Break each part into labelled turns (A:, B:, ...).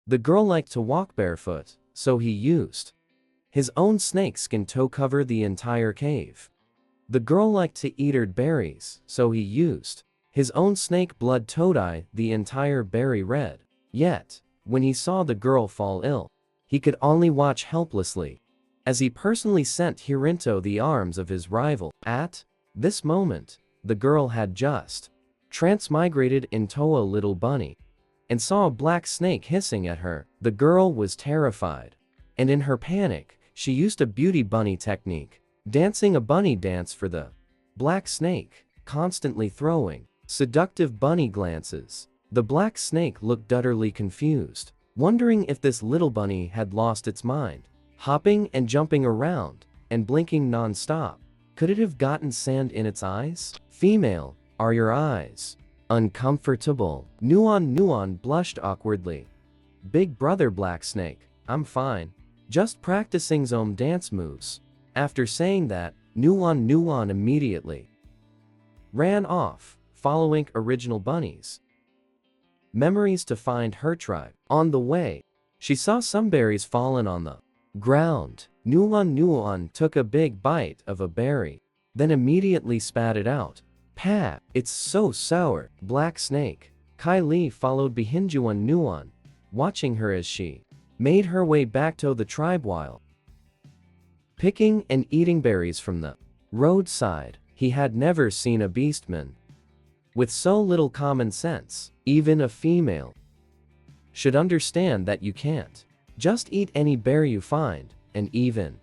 A: The girl liked to walk barefoot, so he used his own snakeskin to cover the entire cave. The girl liked to eat berries, so he used his own snake blood to dye the entire berry red. Yet, when he saw the girl fall ill, he could only watch helplessly as he personally sent Hirinto the arms of his rival. At this moment, the girl had just transmigrated into a little bunny and saw a black snake hissing at her. The girl was terrified, and in her panic, she used a beauty bunny technique, dancing a bunny dance for the black snake, constantly throwing seductive bunny glances. The black snake looked utterly confused, wondering if this little bunny had lost its mind, hopping and jumping around and blinking non-stop. Could it have gotten sand in its eyes? Female, are your eyes uncomfortable? Nuan blushed awkwardly. Big brother black snake, I'm fine. Just practicing some dance moves. After saying that, Nuan immediately ran off, following original bunnies. Memories to find her tribe. On the way, she saw some berries fallen on the ground. Nuan took a big bite of a berry, then immediately spat it out. Pat, it's so sour. Black snake. Kylie followed behind Nuan, watching her as she made her way back to the tribe while picking and eating berries from the roadside. He had never seen a beastman with so little common sense. Even a female should understand that you can't just eat any berry you find, and even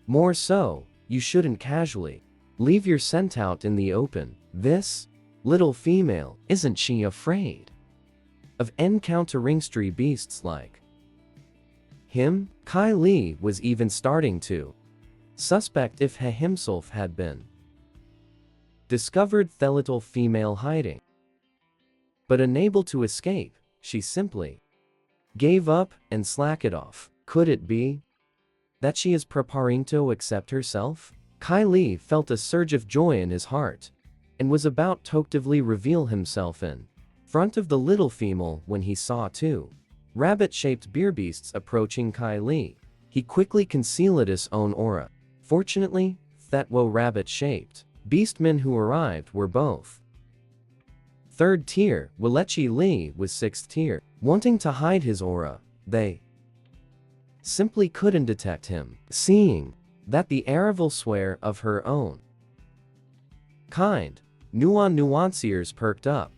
A: more so, you shouldn't casually leave your scent out in the open. This little female, isn't she afraid of encountering stray beasts like him? Kylie was even starting to suspect if he himself had been discovered the little female hiding. But unable to escape, she simply gave up and slacked it off. Could it be that she is preparing to accept herself? Kylie felt a surge of joy in his heart and was about to actively reveal himself in front of the little female when he saw two rabbit-shaped beer beasts approaching Kylie. He quickly concealed his own aura. Fortunately, that rabbit-shaped beastmen who arrived were both third tier, Walechi Lee was sixth tier. Wanting to hide his aura, they simply couldn't detect him. Seeing that the Araval swear of her own kind, Nuan's ears perked up.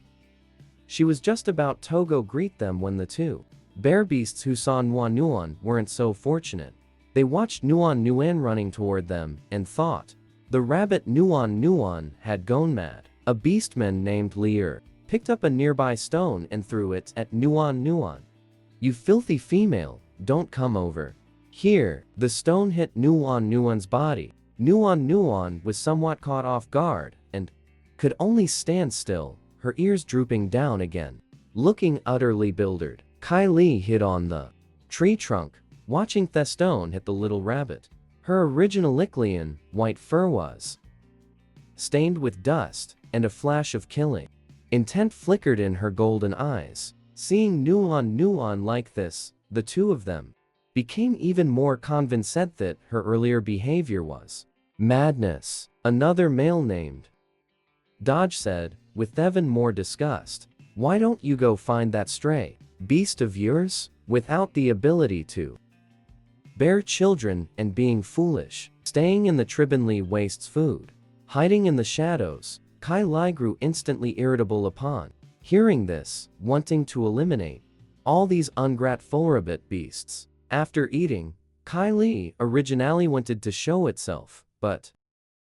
A: She was just about to go greet them when the two bear beasts who saw Nuan weren't so fortunate. They watched Nuan running toward them and thought the rabbit Nuan had gone mad. A beastman named Lear picked up a nearby stone and threw it at Nuan. You filthy female, don't come over here. The stone hit Nuan's body. Nuan was somewhat caught off guard and could only stand still, her ears drooping down again, looking utterly bewildered. Kylie hid on the tree trunk, watching the stone hit the little rabbit. Her original Liclian white fur was stained with dust, and a flash of killing intent flickered in her golden eyes. Seeing Nuan like this, the two of them became even more convinced that her earlier behavior was madness. Another male named Dodge said, with even more disgust, "Why don't you go find that stray beast of yours? Without the ability to bear children and being foolish, staying in the Tribunly wastes food, hiding in the shadows." Kylie grew instantly irritable upon hearing this, wanting to eliminate all these ungrateful rabbit beasts. After eating, Kylie originally wanted to show itself, but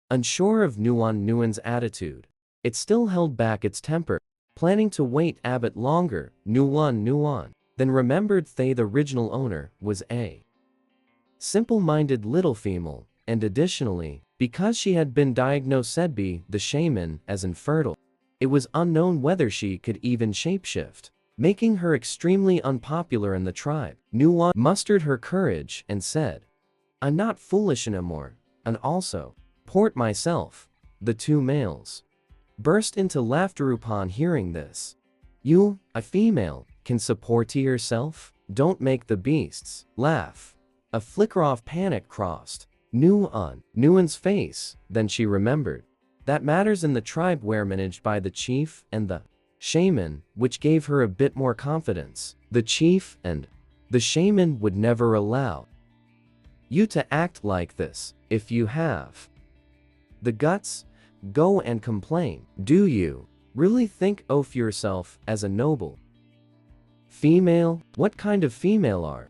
A: unsure of Nuan's attitude, it still held back its temper, planning to wait a bit longer. Nuan then remembered the original owner was a simple-minded little female, and additionally, because she had been diagnosed by the shaman as infertile, it was unknown whether she could even shapeshift, making her extremely unpopular in the tribe. Nuan mustered her courage and said, "I'm not foolish anymore, and also port myself." The two males burst into laughter upon hearing this. "You, a female, can support yourself? Don't make the beasts laugh. A flicker of panic crossed Nuan's face, then she remembered that matters in the tribe were managed by the chief and the shaman, which gave her a bit more confidence. The chief and the shaman would never allow you to act like this. If you have the guts, go and complain. Do you really think of yourself as a noble female? What kind of female are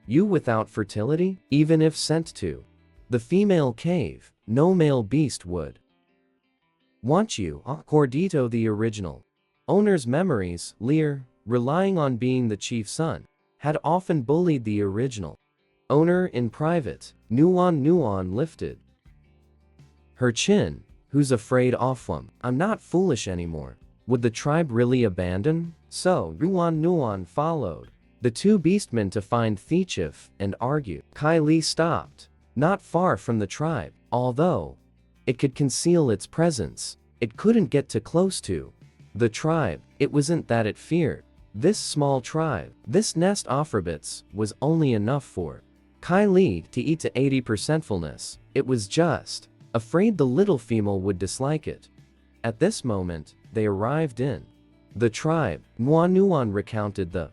A: you without fertility? Even if sent to the female cave, no male beast would want you. Accordito the original owner's memories, Lear, relying on being the chief's son, had often bullied the original owner in private. Nuan lifted her chin. Who's afraid of him? I'm not foolish anymore. Would the tribe really abandon? So Nuan followed the two beastmen to find Thichif and argue. Kylie stopped not far from the tribe. Although it could conceal its presence, it couldn't get too close to the tribe. It wasn't that it feared this small tribe. This nest of rabbits was only enough for Kylie to eat to 80% fullness. It was just afraid the little female would dislike it. At this moment, they arrived in the tribe. Nuan recounted the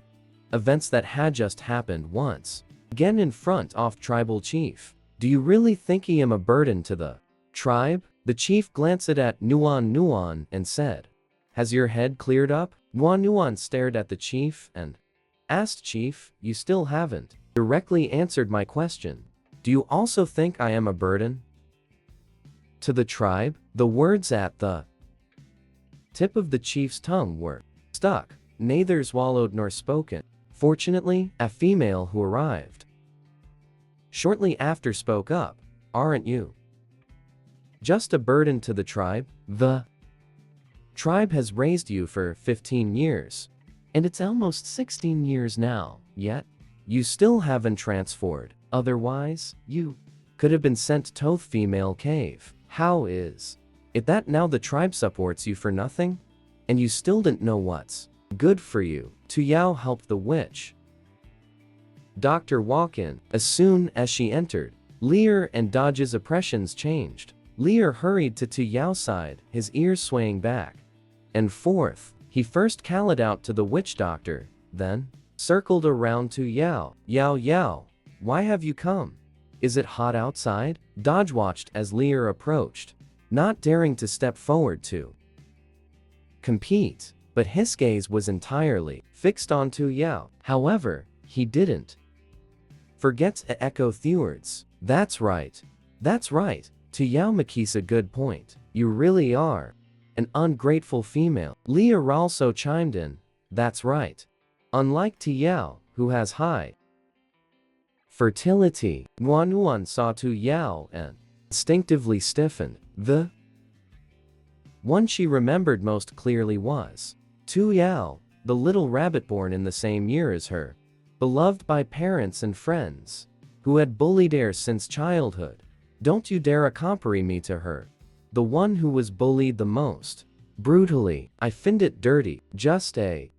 A: events that had just happened once again in front of tribal chief. Do you really think I am a burden to the tribe? The chief glanced at Nuan and said, has your head cleared up? Nuan stared at the chief and asked, Chief, you still haven't directly answered my question. Do you also think I am a burden to the tribe? The words at the tip of the chief's tongue were stuck, neither swallowed nor spoken. Fortunately, a female who arrived shortly after spoke up, aren't you just a burden to the tribe? The tribe has raised you for 15 years, and it's almost 16 years now, yet you still haven't transformed. Otherwise, you could have been sent to female cave. How is it that now the tribe supports you for nothing? And you still didn't know what's good for you? Tu Yao helped the witch doctor walk in. As soon as she entered, Lear and Dodge's impressions changed. Lear hurried to Tu Yao's side, his ears swaying back and forth. He first called out to the witch doctor, then circled around Tu Yao. Yao, why have you come? Is it hot outside? Dodge watched as Lear approached, not daring to step forward to compete, but his gaze was entirely fixed on Tu Yao. However, he didn't forget to echo Theward's. That's right. Tu Yao makes a good point. You really are an ungrateful female. Lear also chimed in. That's right. Unlike Tu Yao, who has high fertility. Nuan saw Tu Yao and instinctively stiffened. The one she remembered most clearly was Tu Yao, the little rabbit born in the same year as her, beloved by parents and friends, who had bullied her since childhood. Don't you dare accompany me to her. The one who was bullied the most brutally. I find it dirty. Just a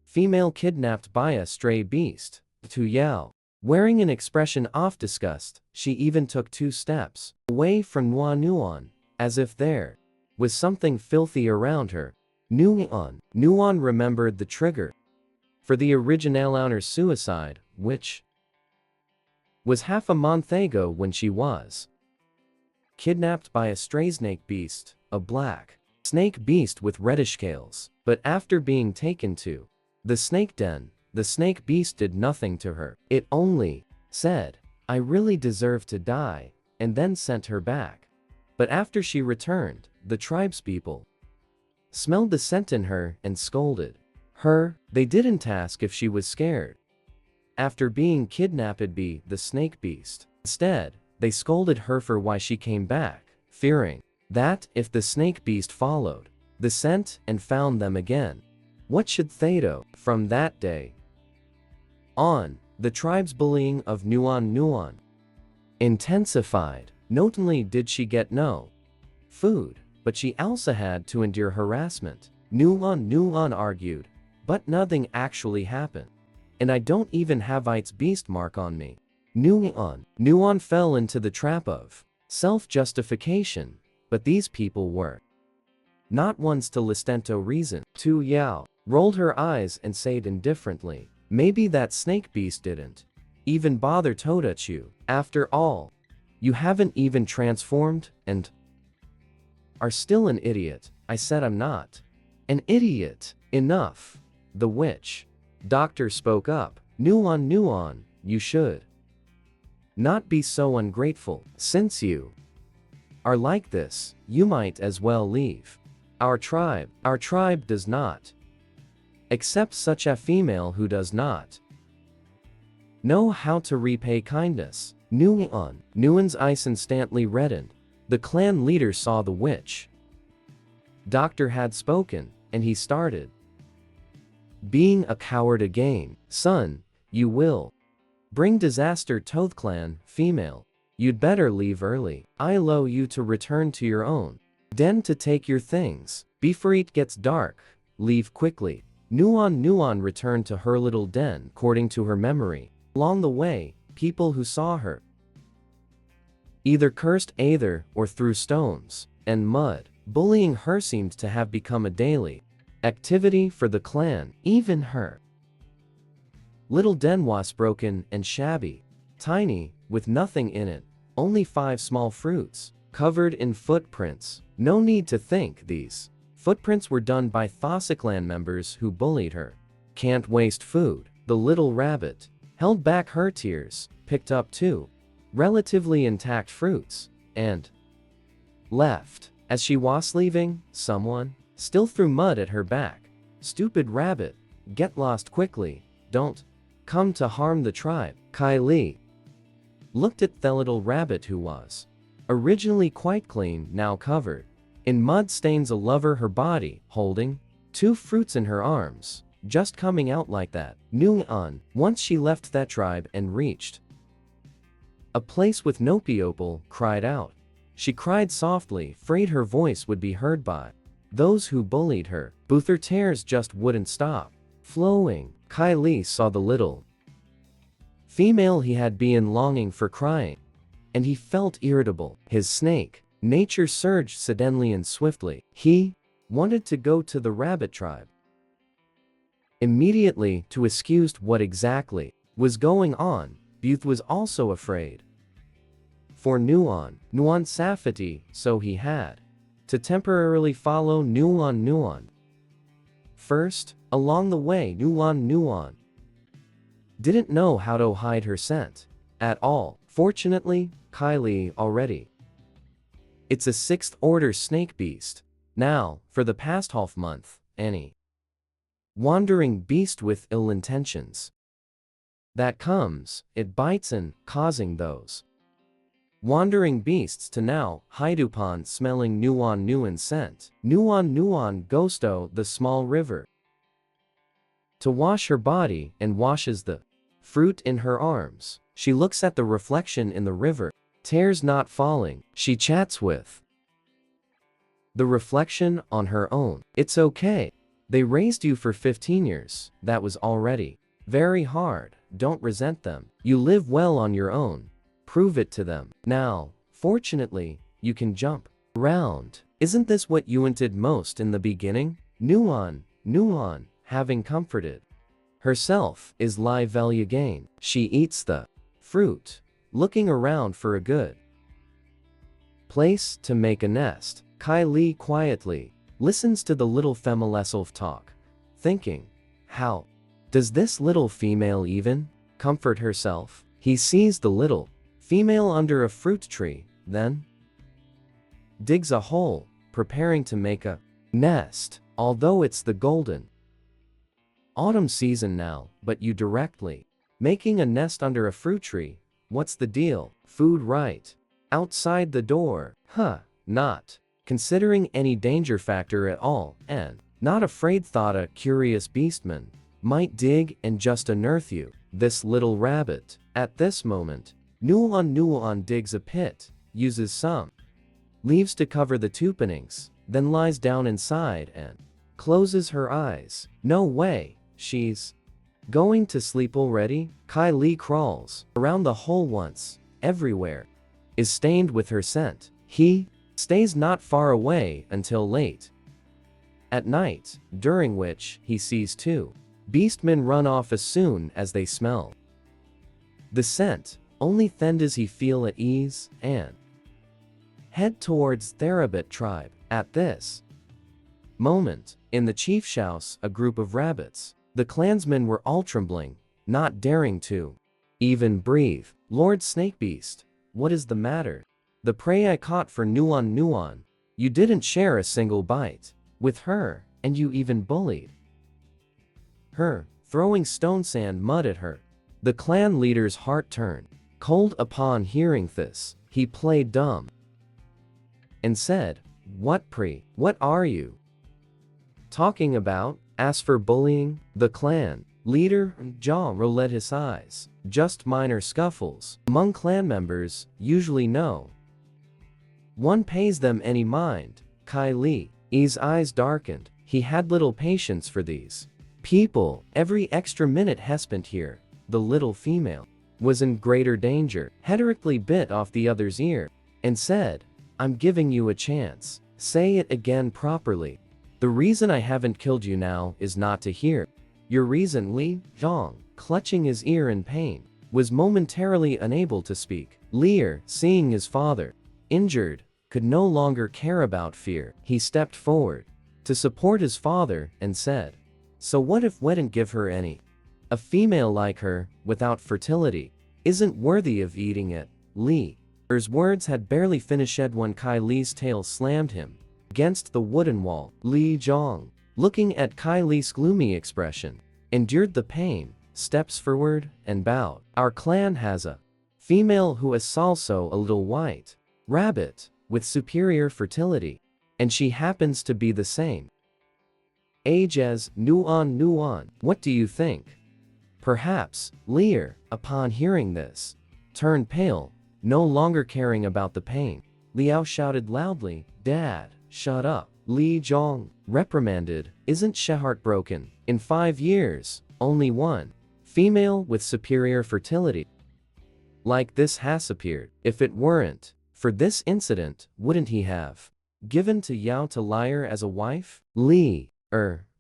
A: female kidnapped by a stray beast. Tu Yao, wearing an expression of disgust, she even took 2 steps away from Nuan, as if there was something filthy around her. Nuan remembered the trigger for the original owner's suicide, which was half a month ago when she was kidnapped by a stray snake beast, a black snake beast with reddish scales. But after being taken to the snake den, the snake beast did nothing to her. It only said, I really deserve to die, and then sent her back. But after she returned, the tribespeople smelled the scent in her and scolded her. They didn't ask if she was scared after being kidnapped by the snake beast. Instead, they scolded her for why she came back, fearing that if the snake beast followed the scent and found them again, what should Thedo? From that day on, the tribe's bullying of Nuan intensified. Not only did she get no food, but she also had to endure harassment. Nuan argued But nothing actually happened. And I don't even have its beast mark on me. Nuon fell into the trap of self-justification, but these people were not ones to listento reason. Tu Yao rolled her eyes and said indifferently, maybe that snake beast didn't even bother to touch you. After all, you haven't even transformed and are still an idiot. I said I'm not an idiot. Enough. The witch doctor spoke up. Nuon, you should not be so ungrateful. Since you are like this, you might as well leave our tribe does not accept such a female who does not know how to repay kindness. Nuon's eyes instantly reddened. The clan leader saw the witch doctor had spoken, and he started being a coward again. Son, you will bring disaster to the clan. Female, you'd better leave early. I allow you to return to your own den to take your things. Before it gets dark, leave quickly. Nuon returned to her little den according to her memory. Along the way, people who saw her either cursed either or threw stones and mud. Bullying her seemed to have become a daily activity for the clan. Even her little den was broken and shabby, tiny, with nothing in it, only 5 small fruits, covered in footprints. No need to think these footprints were done by Thassa clan members who bullied her. Can't waste food. The little rabbit held back her tears, picked up 2 relatively intact fruits, and left. As she was leaving, someone still threw mud at her back. Stupid rabbit, get lost quickly, don't come to harm the tribe. Kai Li looked at the little rabbit who was originally quite clean, now covered in mud stains, a lover her body, holding 2 fruits in her arms, just coming out like that. Once she left that tribe and reached a place with no people, cried out. She cried softly, afraid her voice would be heard by those who bullied her. But her tears just wouldn't stop flowing. Kai Li saw the little female he had been longing for crying, and he felt irritable. His snake nature surged suddenly and swiftly. He wanted to go to the rabbit tribe immediately to excuse what exactly was going on. Booth was also afraid for Nuon Safety, so he had to temporarily follow Nuon. First, along the way, Nuon didn't know how to hide her scent at all. Fortunately, Kylie already. It's a 6th order snake beast. Now, for the past half month, any wandering beast with ill intentions that comes, it bites and causing those wandering beasts to now hide upon smelling Nuon scent. Nuon goes to the small river to wash her body and washes the fruit in her arms. She looks at the reflection in the river, tears not falling. She chats with the reflection on her own. It's okay. They raised you for 15 years. That was already very hard. Don't resent them. You live well on your own. Prove it to them. Now, fortunately, you can jump around. Isn't this what you wanted most in the beginning? Nuon, having comforted herself, is live value again. She eats the fruit, looking around for a good place to make a nest. Kai Li quietly listens to the little femaleself talk, thinking, how does this little female even comfort herself? He sees the little female under a fruit tree, then digs a hole, preparing to make a nest. Although it's the golden autumn season now, but you directly making a nest under a fruit tree. What's the deal? Food right outside the door. Not considering any danger factor at all, and not afraid thought a curious beastman might dig and just unearth you. This little rabbit. At this moment, Nuon digs a pit, uses some leaves to cover the openings, then lies down inside and closes her eyes. No way, she's going to sleep already? Kai Li crawls around the hole once, everywhere is stained with her scent. He stays not far away until late at night, during which he sees two beastmen run off as soon as they smell the scent. Only then does he feel at ease and head towards Therabit tribe. At this moment, in the chief's house, a group of rabbits, the clansmen were all trembling, not daring to even breathe. Lord Snakebeast, what is the matter? The prey I caught for Nuan, you didn't share a single bite with her, and you even bullied her, throwing stone sand mud at her. The clan leader's heart turned cold upon hearing this. He played dumb and said, what are you talking about? As for bullying, the clan leader, jaw rolled his eyes. Just minor scuffles among clan members, usually no one pays them any mind. Kai Li's eyes darkened. He had little patience for these people. Every extra minute he spent here, the little female was in greater danger. Heterically bit off the other's ear and said, I'm giving you a chance. Say it again properly. The reason I haven't killed you now is not to hear your reason. Li Zhang, clutching his ear in pain, was momentarily unable to speak. Lear, seeing his father injured, could no longer care about fear. He stepped forward to support his father and said, so what if we didn't give her any? A female like her, without fertility, isn't worthy of eating it. Li's words had barely finished when Kai Li's tail slammed him against the wooden wall. Li Zhang, looking at Kai Li's gloomy expression, endured the pain, steps forward, and bowed. Our clan has a female who is also a little white rabbit with superior fertility, and she happens to be the same age as Nuan. What do you think? Perhaps. Lear, upon hearing this, turned pale, no longer caring about the pain. Liao shouted loudly, Dad, shut up. Li Zhang reprimanded, isn't she heartbroken? In 5 years, only one female with superior fertility like this has appeared. If it weren't for this incident, wouldn't he have given to Yao to Liar as a wife? Li,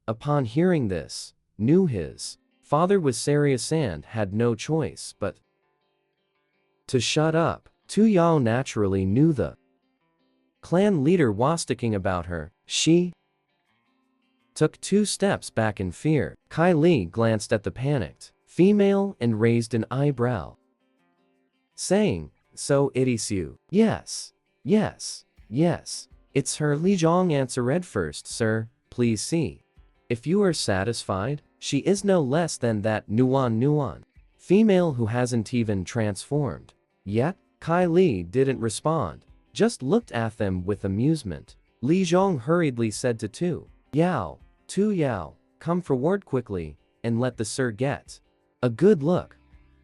A: upon hearing this, knew his father was serious and had no choice but to shut up. Tu Yao naturally knew the clan leader was sticking about her. She took 2 steps back in fear. Kai Li glanced at the panicked female and raised an eyebrow, saying, so it is you? Yes, it's her. Li Zhang answered, first, sir, please see if you are satisfied. She is no less than that Nuan female who hasn't even transformed yet. Kai Li didn't respond, just looked at them with amusement. Li Zhang hurriedly said to Tu Yao, come forward quickly, and let the sir get a good look.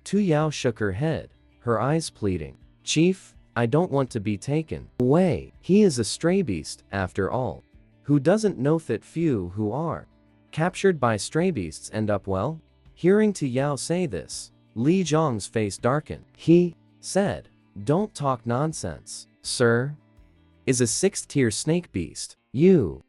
A: Tu Yao shook her head, her eyes pleading, Chief, I don't want to be taken away. He is a stray beast, after all. Who doesn't know that few who are captured by stray beasts end up well? Hearing Tu Yao say this, Li Zhang's face darkened. He said, don't talk nonsense. Sir is a 6th-tier snake beast. You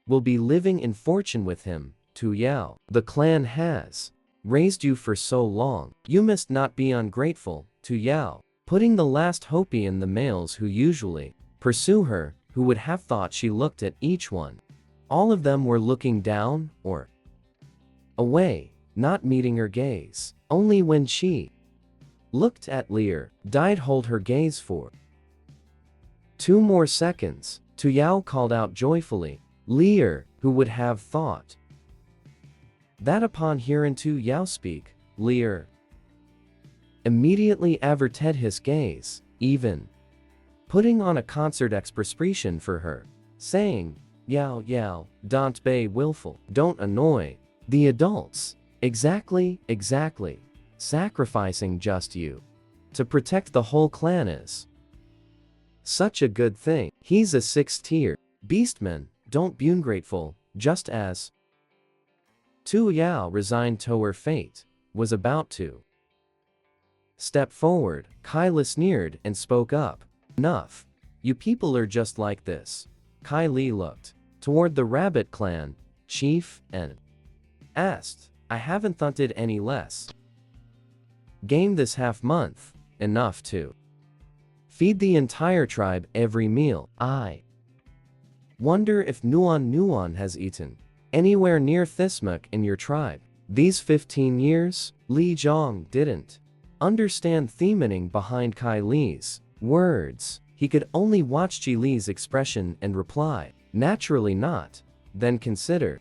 A: will be living in fortune with him. Tu Yao, the clan has raised you for so long. You must not be ungrateful. Tu Yao, putting the last hope in the males who usually pursue her. Who would have thought she looked at each one? All of them were looking down or away, not meeting her gaze. Only when she looked at Lear, died hold her gaze for 2 more seconds. Tu Yao called out joyfully, Lear, who would have thought that upon hearing Tu Yao speak, Lear immediately averted his gaze, even putting on a concert expression for her, saying, Yao, don't be willful, don't annoy the adults. Exactly, sacrificing just you to protect the whole clan is such a good thing. He's a 6th-tier beastman, don't be ungrateful, just as Tu Yao, resigned to her fate, was about to step forward. Kyla sneered and spoke up. Enough. You people are just like this. Kai Li looked toward the rabbit clan chief and asked, I haven't thunted any less. Game this half month, enough to feed the entire tribe every meal. I wonder if Nuan has eaten anywhere near Thismuk in your tribe. These 15 years, Li Zhong didn't understand the meaning behind Kai Li's words. He could only watch Ji Li's expression and reply, naturally not. Then consider.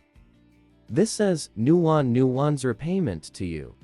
A: This says, Nuan's repayment to you.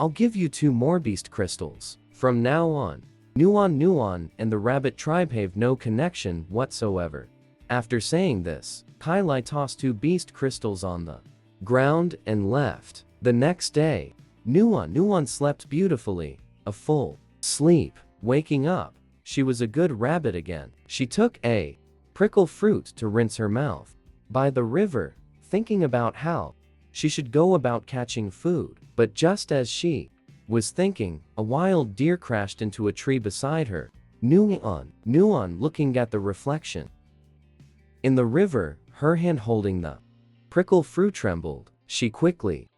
A: I'll give you 2 more beast crystals. From now on, Nuan and the rabbit tribe have no connection whatsoever. After saying this, Kai Lai tossed 2 beast crystals on the ground and left. The next day, Nuan slept beautifully, a full sleep. Waking up, she was a good rabbit again. She took a prickle fruit to rinse her mouth by the river, thinking about how she should go about catching food. But just as she was thinking, a wild deer crashed into a tree beside her. Nuan, looking at the reflection in the river, her hand holding the prickle fruit trembled. She quickly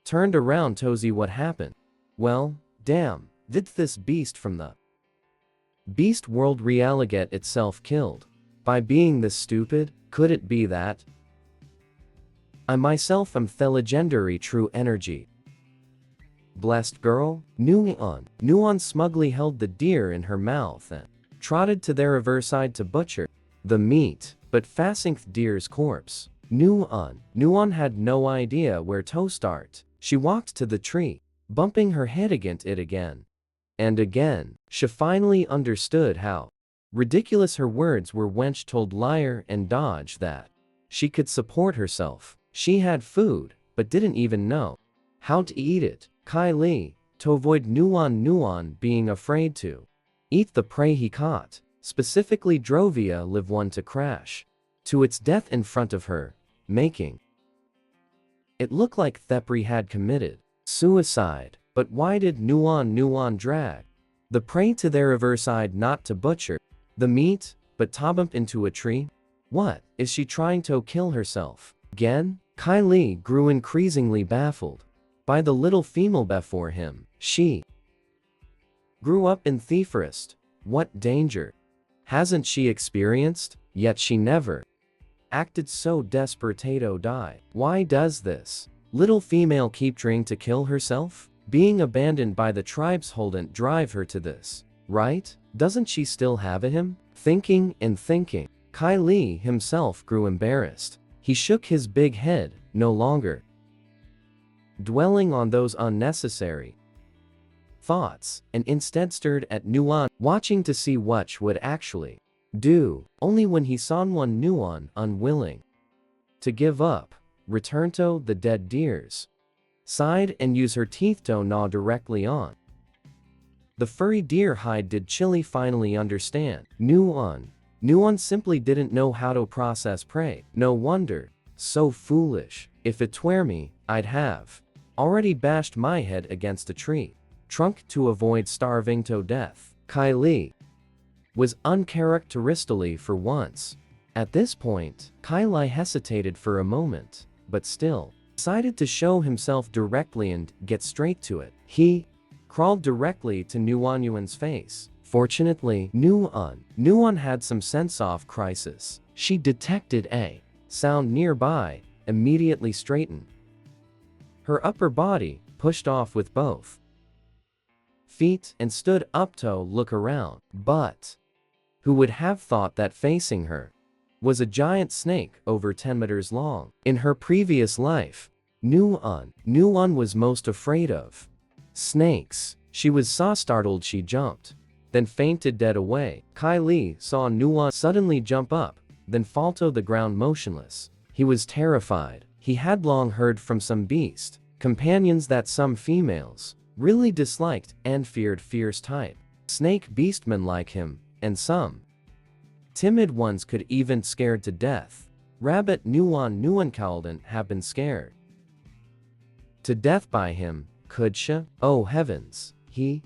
A: turned around to see what happened. Well, damn, did this beast from the beast world really get itself killed by being this stupid? Could it be that I myself am the legendary true energy blessed girl? Nuan smugly held the deer in her mouth and trotted to the riverside to butcher the meat, but facing the deer's corpse. Nuan had no idea where to start. She walked to the tree, bumping her head against it again and again. She finally understood how ridiculous her words were when she told liar and dodge that she could support herself. She had food, but didn't even know how to eat it. Kai Li, to avoid Nuan being afraid to eat the prey he caught, specifically Drovia Live One to crash to its death in front of her, making it look like Thepri had committed suicide. But why did Nuan drag the prey to their riverside not to butcher the meat, but to bump into a tree? What, is she trying to kill herself again? Kai Li grew increasingly baffled by the little female before him. She grew up in the forest. What danger hasn't she experienced? Yet she never acted so desperate to die. Why does this little female keep trying to kill herself? Being abandoned by the tribes wouldn't drive her to this, right? Doesn't she still have him? Thinking and thinking, Kai Li himself grew embarrassed. He shook his big head, no longer dwelling on those unnecessary thoughts, and instead stared at Nuan, watching to see what she would actually do. Only when he saw Nuan unwilling to give up, return to the dead deer's side and use her teeth to gnaw directly on the furry deer hide, did Chili finally understand. Nuan simply didn't know how to process prey. No wonder. So foolish. If it were me, I'd have already bashed my head against a tree trunk to avoid starving to death. Kai Li was uncharacteristically for once. At this point, Kai Li hesitated for a moment, but still decided to show himself directly and get straight to it. He crawled directly to Nuan's face. Fortunately, Nuan had some sense-off crisis. She detected a sound nearby, immediately straightened her upper body, pushed off with both feet, and stood up to look around. But who would have thought that facing her was a giant snake over 10 meters long? In her previous life, Nuan was most afraid of snakes. She was so startled she jumped, then fainted dead away. Kai Li saw Nuan suddenly jump up, then fall to the ground motionless. He was terrified. He had long heard from some beast companions that some females really disliked and feared fierce type snake beastmen like him, and some Timid ones could even scared to death. Rabbit Nuan Kaldan have been scared to death by him, could she? Oh heavens, he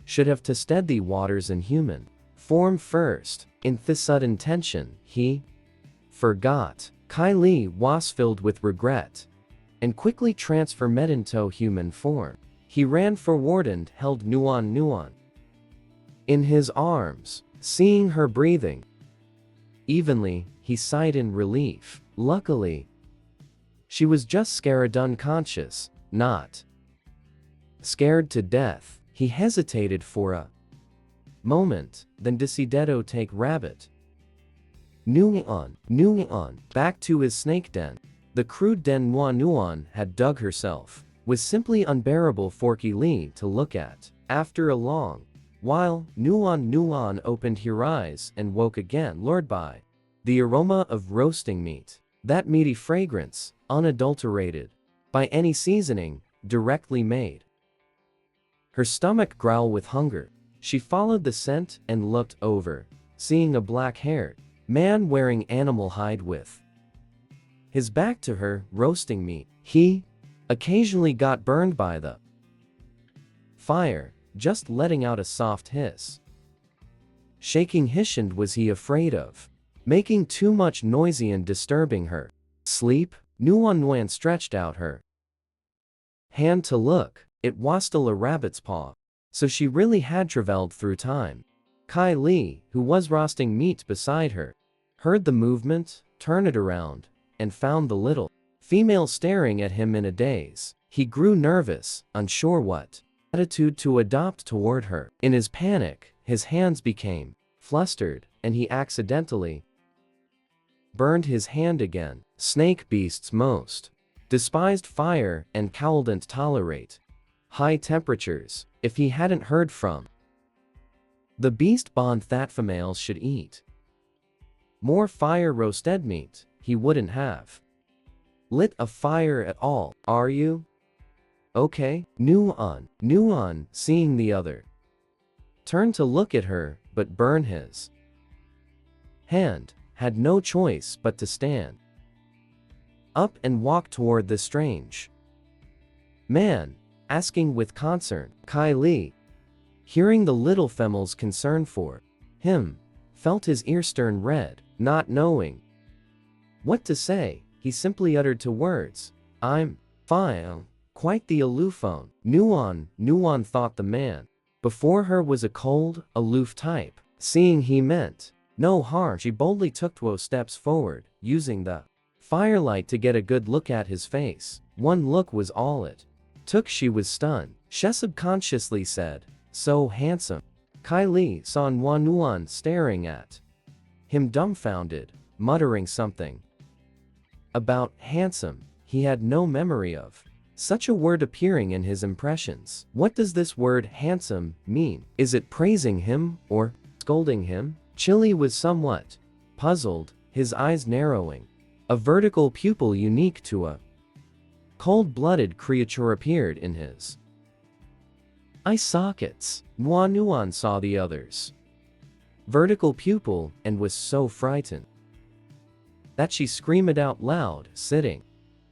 A: should have tested the waters in human form first. In this sudden tension, he forgot. Kai Li was filled with regret and quickly transformed into human form. He ran forward and held Nuan in his arms. Seeing her breathing evenly, he sighed in relief. Luckily, she was just scared unconscious, not scared to death. He hesitated for a moment, then decided to take Rabbit Nuan back to his snake den. The crude den Nuan had dug herself was simply unbearable for Ki Li to look at. After a long while, Nuan opened her eyes and woke again, lured by the aroma of roasting meat. That meaty fragrance, unadulterated by any seasoning, directly made her stomach growl with hunger. She followed the scent and looked over, seeing a black-haired man wearing animal hide with his back to her, roasting meat. He occasionally got burned by the fire, just letting out a soft hiss. Shaking Hishand was he afraid of making too much noisy and disturbing her sleep? Nuan stretched out her hand to look. It was still a rabbit's paw, so she really had traveled through time. Kai Li, who was roasting meat beside her, heard the movement, turned it around, and found the little female staring at him in a daze. He grew nervous, unsure what attitude to adopt toward her. In his panic, his hands became flustered, and he accidentally burned his hand again. Snake beasts most despised fire and couldn't tolerate high temperatures. If he hadn't heard from the beast bond that females should eat more fire roasted meat, he wouldn't have lit a fire at all. Are you okay? Nuan, seeing the other, turned to look at her, but burn his hand, had no choice but to stand up and walk toward the strange man, asking with concern. Kai Li, hearing the little femal's concern for him, felt his ears turn red. Not knowing what to say, he simply uttered two words, "I'm fine." Quite the aloophone. Nuan thought the man before her was a cold, aloof type. Seeing he meant no harm, she boldly took 2 steps forward, using the firelight to get a good look at his face. One look was all it took. She was stunned. She subconsciously said, "So handsome." Kai Li saw Nuan staring at him dumbfounded, muttering something about handsome. He had no memory of such a word appearing in his impressions. What does this word handsome mean? Is it praising him or scolding him? Chili was somewhat puzzled, his eyes narrowing. A vertical pupil unique to a cold-blooded creature appeared in his eye sockets. Nuan saw the others' vertical pupil and was so frightened that she screamed out loud, sitting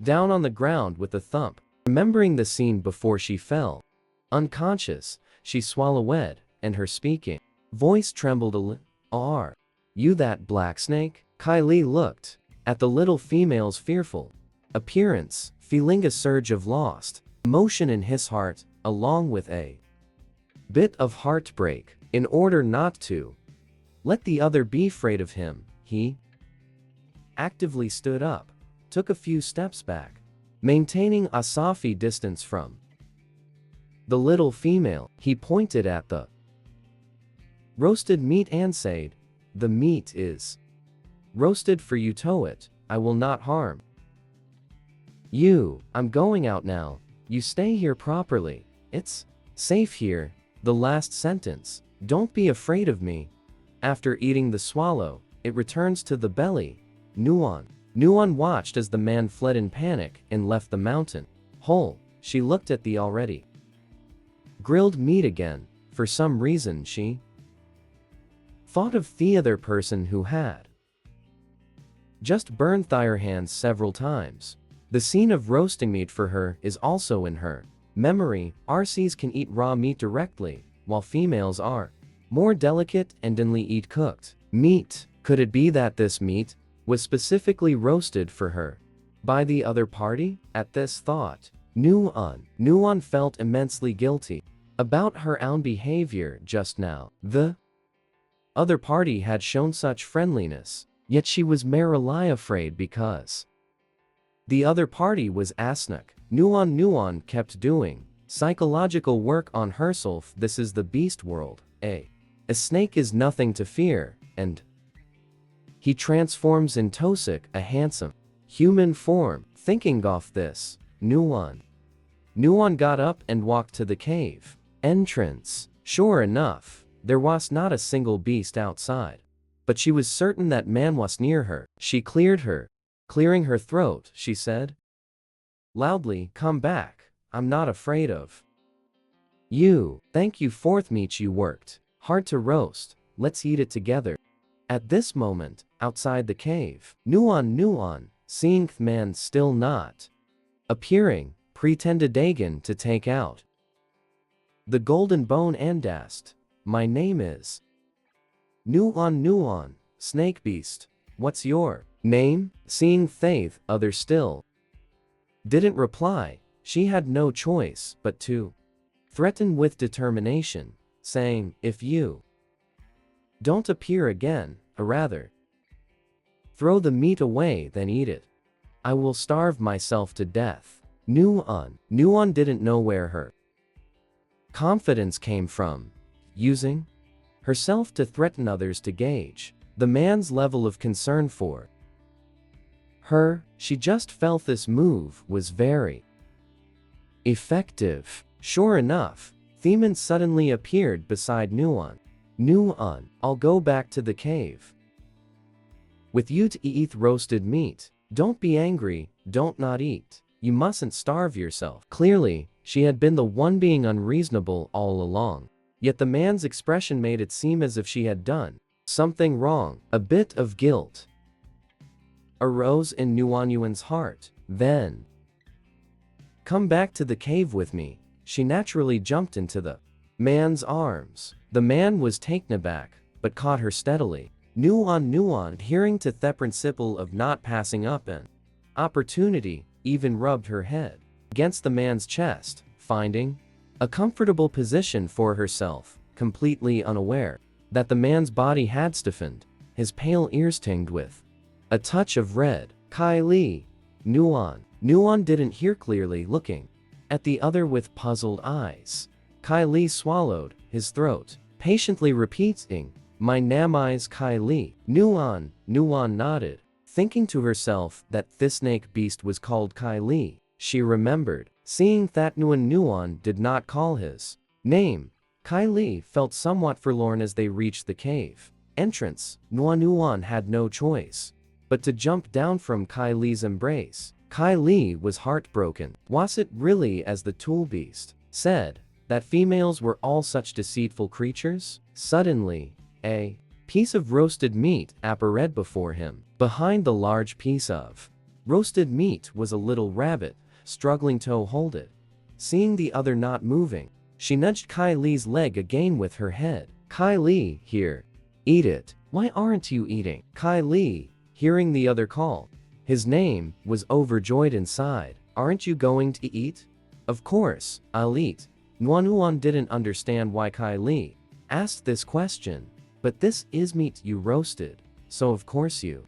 A: down on the ground with a thump. Remembering the scene before she fell unconscious, she swallowed, and her speaking voice trembled a little. "Are you that black snake?" Kai Li looked at the little female's fearful appearance, feeling a surge of lost emotion in his heart, along with a bit of heartbreak. In order not to let the other be afraid of him, he actively stood up, took a few steps back, maintaining a safe distance from the little female. He pointed at the roasted meat and said, "The meat is roasted for you to it. I will not harm you. I'm going out now. You stay here properly. It's safe here." The last sentence, "Don't be afraid of me." After eating the swallow, it returns to the belly. Nuan watched as the man fled in panic and left the mountain hole. She looked at the already grilled meat again. For some reason she thought of the other person who had just burned their hands several times. The scene of roasting meat for her is also in her memory. RCs can eat raw meat directly, while females are more delicate and only eat cooked meat. Could it be that this meat was specifically roasted for her by the other party? At this thought, Nuon felt immensely guilty about her own behavior just now. The other party had shown such friendliness, yet she was merely afraid because the other party was Asnak. Nuon kept doing psychological work on herself. This is the beast world. A snake is nothing to fear, and he transforms in Tosik, a handsome human form. Thinking of this, Nuon got up and walked to the cave entrance. Sure enough, there was not a single beast outside, but she was certain that man was near her. She clearing her throat, she said loudly, "Come back, I'm not afraid of you. Thank you for the meat you worked hard to roast, let's eat it together." At this moment, outside the cave, Nuon, seeing the man still not appearing, pretended again to take out the golden bone and asked, "My name is Nuon, snake beast. What's your name?" Seeing the other still didn't reply, she had no choice but to threaten with determination, saying, "If you don't appear again, or rather throw the meat away then eat it, I will starve myself to death." Nuon didn't know where her confidence came from, using herself to threaten others to gauge the man's level of concern for her. She just felt this move was very effective. Sure enough, Theman suddenly appeared beside Nuon, "I'll go back to the cave with you to eat roasted meat. Don't be angry, don't not eat. You mustn't starve yourself." Clearly, she had been the one being unreasonable all along. Yet the man's expression made it seem as if she had done something wrong. A bit of guilt arose in Nuon's heart. Then, "Come back to the cave with me." She naturally jumped into the man's arms. The man was taken aback, but caught her steadily. Nuon, adhering to the principle of not passing up an opportunity, even rubbed her head against the man's chest, finding a comfortable position for herself, completely unaware that the man's body had stiffened, his pale ears tinged with a touch of red. "Kylie." Nuon didn't hear clearly, looking at the other with puzzled eyes. Kylie swallowed his throat, patiently repeating, "My name is Kylie." Nuon nodded, thinking to herself that this snake beast was called Kylie. She remembered seeing that Nuon did not call his name Kylie. Felt somewhat forlorn as they reached the cave entrance. Nuon had no choice but to jump down from Kylie's embrace. Kylie was heartbroken. Was it really, as the tool beast said, that females were all such deceitful creatures? Suddenly, a piece of roasted meat appeared before him. Behind the large piece of roasted meat was a little rabbit, struggling to hold it. Seeing the other not moving, she nudged Kylie's leg again with her head. "Kylie, here. Eat it." "Why aren't you eating?" Kylie, hearing the other call his name, was overjoyed inside. "Aren't you going to eat?" "Of course, I'll eat." Nuon didn't understand why Kylie asked this question. "But this is meat you roasted, so of course you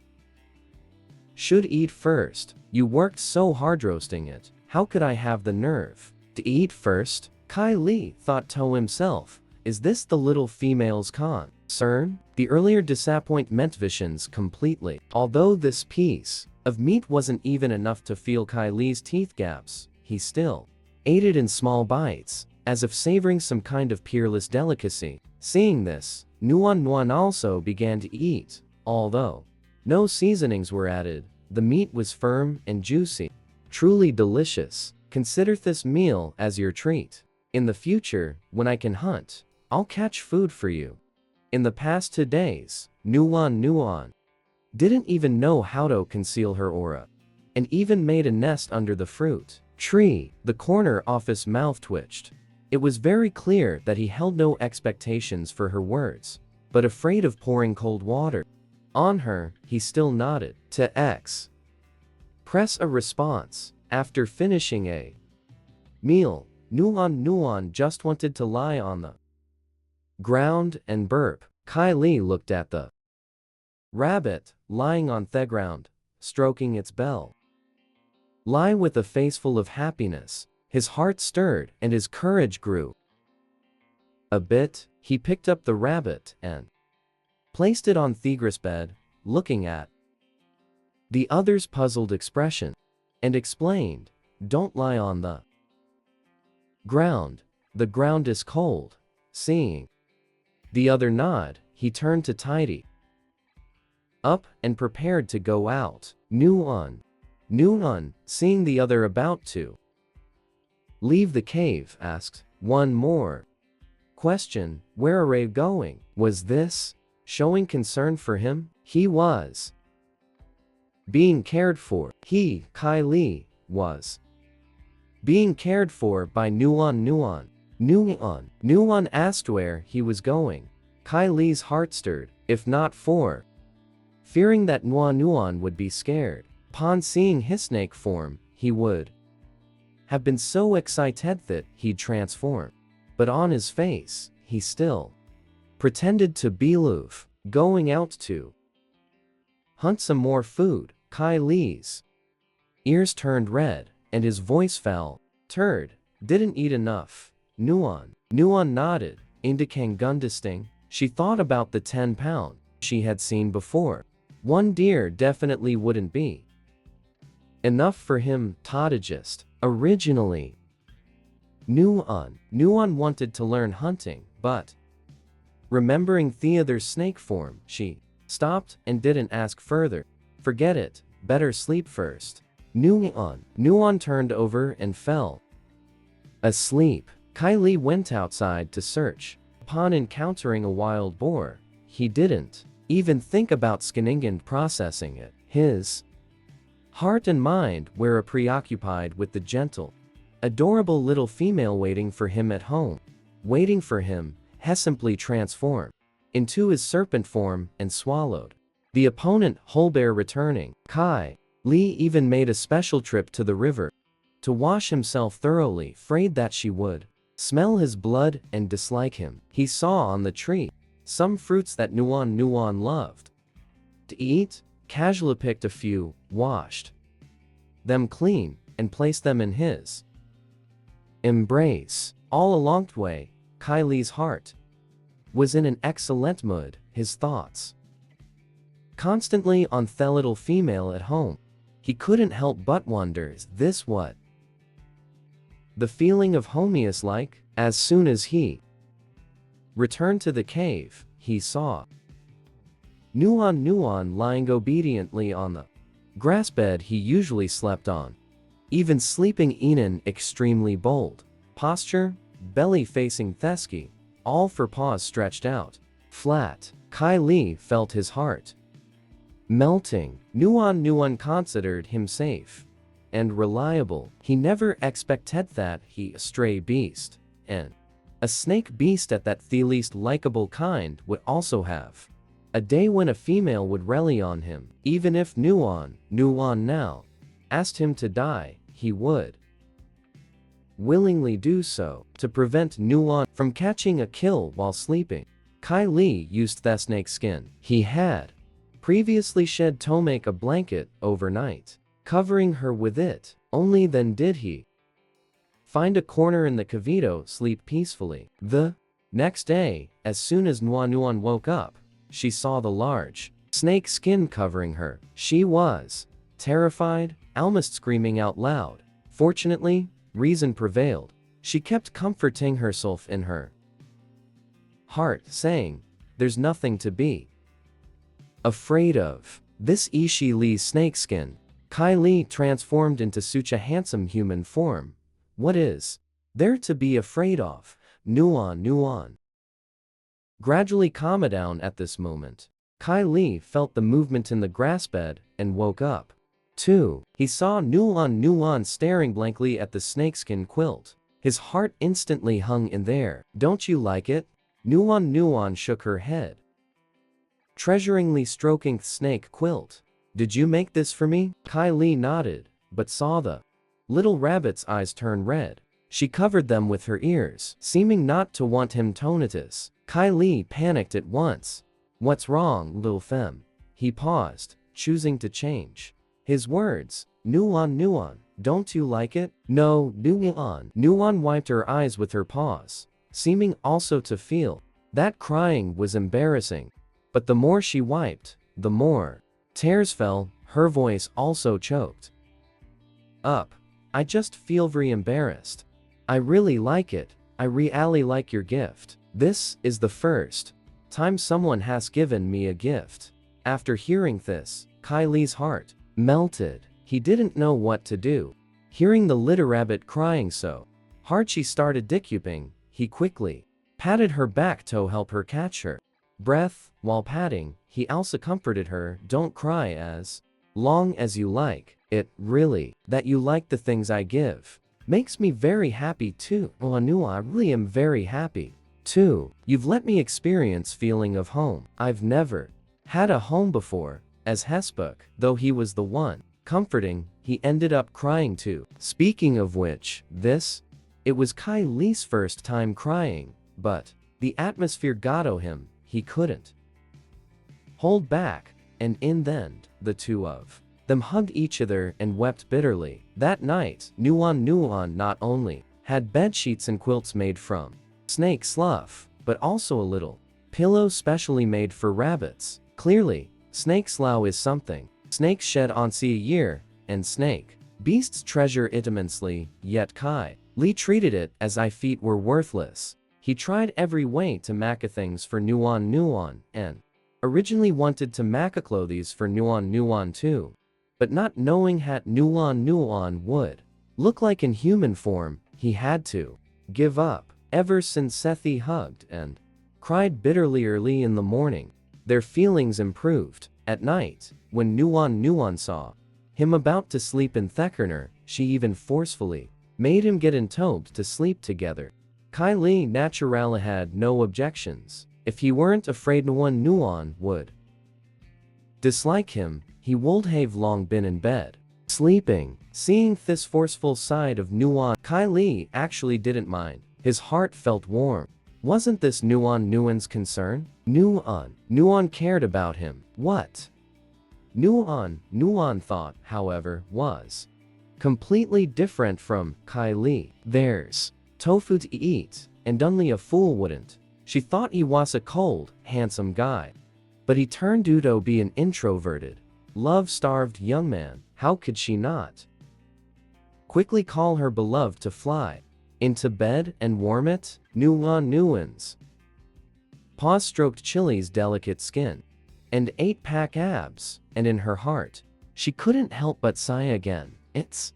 A: should eat first. You worked so hard roasting it. How could I have the nerve to eat first?" Kylie thought to himself, "Is this the little female's concern?" The earlier disappointment visions completely. Although this piece of meat wasn't even enough to feel Kylie's teeth gaps, he still ate it in small bites, as if savoring some kind of peerless delicacy. Seeing this, Nuon also began to eat. Although no seasonings were added, the meat was firm and juicy. Truly delicious. Consider this meal as your treat. In the future, when I can hunt, I'll catch food for you. In the past 2 days, Nuan didn't even know how to conceal her aura, and even made a nest under the fruit tree. The corner office mouth twitched. It was very clear that he held no expectations for her words, but afraid of pouring cold water on her, he still nodded. To X. Press a response. After finishing a meal, Nuan just wanted to lie on the ground and burp. Kylie looked at the rabbit, lying on the ground, stroking its bell. Lie with a face full of happiness. His heart stirred and his courage grew a bit. He picked up the rabbit and placed it on Thegris' bed, looking at the other's puzzled expression, and explained, "Don't lie on the ground. The ground is cold." Seeing the other nod, he turned to tidy up and prepared to go out. Nuan, seeing the other about to leave the cave, asked one more question. Where are you going? Was this showing concern for him? He was being cared for. Kylie, was being cared for by Nuan asked where he was going. Kylie's heart stirred, if not for fearing that Nuan would be scared. Upon seeing his snake form, he would have been so excited that he'd transform. But on his face, he still pretended to be aloof, going out to hunt some more food. Kylie's ears turned red, and his voice fell. Turd, didn't eat enough. Nuan nodded, indicating Gundisting. She thought about the 10-pound she had seen before. One deer definitely wouldn't be enough for him. Tadagist. Originally, Nuan wanted to learn hunting, but remembering Theodor's snake form, she stopped and didn't ask further. Forget it, better sleep first. Nuan turned over and fell asleep. Kylie went outside to search. Upon encountering a wild boar, he didn't even think about skinning and processing it. His heart and mind were preoccupied with the gentle, adorable little female waiting for him at home. Waiting for him, he simply transformed into his serpent form and swallowed the opponent whole. Bear returning, Kai Lee even made a special trip to the river to wash himself thoroughly, afraid that she would smell his blood and dislike him. He saw on the tree some fruits that Nuan loved to eat. Casually picked a few, washed them clean, and placed them in his embrace. All along the way, Kylie's heart was in an excellent mood, his thoughts constantly on the little female at home. He couldn't help but wonder, is this what the feeling of home is like? As soon as he returned to the cave, he saw Nuan lying obediently on the grass bed he usually slept on. Even sleeping in extremely bold posture, belly facing Thesky, all four paws stretched out flat. Kylie felt his heart melting. Nuan considered him safe and reliable. He never expected that he, a stray beast, and a snake beast at that the least likable kind, would also have a day when a female would rely on him. Even if Nuan now asked him to die, he would willingly do so to prevent Nuan from catching a kill while sleeping. Kylie used the snake skin he had previously shed to make a blanket overnight, covering her with it. Only then did he find a corner in the cavito, sleep peacefully. The next day, as soon as Nuan woke up, she saw the large snake skin covering her. She was terrified, almost screaming out loud. Fortunately, reason prevailed. She kept comforting herself in her heart, saying, "There's nothing to be afraid of." This Ishi Lee's snakeskin, Kylie transformed into such a handsome human form. What is there to be afraid of? Nuan. gradually calmed down at this moment. Kai Li felt the movement in the grass bed and woke up. 2. He saw Nuan staring blankly at the snakeskin quilt. His heart instantly hung in there. Don't you like it? Nuan shook her head, treasuringly stroking the snake quilt. Did you make this for me? Kai Li nodded, but saw the little rabbit's eyes turn red. She covered them with her ears, seeming not to want him to notice. Kai Li panicked at once. What's wrong, little femme? He paused, choosing to change his words. Nuan, don't you like it? No, Nuan. Nuan wiped her eyes with her paws, seeming also to feel that crying was embarrassing. But the more she wiped, the more tears fell. Her voice also choked up. I just feel very embarrassed. I really like it. I really like your gift. This is the first time someone has given me a gift. After hearing this, Kai Li's heart melted. He didn't know what to do. Hearing the little rabbit crying so hard she started decuping, he quickly patted her back to help her catch her breath. While patting, he also comforted her. Don't cry as long as you like it. Really, that you like the things I give makes me very happy too. Oh, I really am very happy too. You've let me experience feeling of home. I've never had a home before. As Hesbuk, though he was the one comforting, he ended up crying too. Speaking of which, it was Kai Li's first time crying, but the atmosphere got him. He couldn't hold back, and in the end, the two of them hugged each other and wept bitterly. That night, Nuan not only had bedsheets and quilts made from snake slough, but also a little pillow specially made for rabbits. Clearly, snake slough is something snakes shed once a year, and snake beasts treasure it immensely, yet Kai Li treated it as if feet were worthless. He tried every way to make things for Nuan, and originally wanted to make clothes for Nuan too. But not knowing how Nuan would look like in human form, he had to give up. Ever since Sethi hugged and cried bitterly early in the morning, their feelings improved. At night, when Nuan saw him about to sleep in Theckerner, she even forcefully made him get in tobe to sleep together. Kai Li naturally had no objections. If he weren't afraid Nuan would dislike him, he would have long been in bed, sleeping. Seeing this forceful side of Nuan, Kai Li actually didn't mind. His heart felt warm. Wasn't this Nuan's concern? Nuan cared about him. What Nuan thought, however, was completely different from Kai Li. There's tofu to eat, and only a fool wouldn't. She thought he was a cold, handsome guy. But he turned out to be an introverted, love-starved young man. How could she not quickly call her beloved to fly into bed and warm it? Nuan's paws stroked Chili's delicate skin and 8-pack abs, and in her heart, she couldn't help but sigh again. It's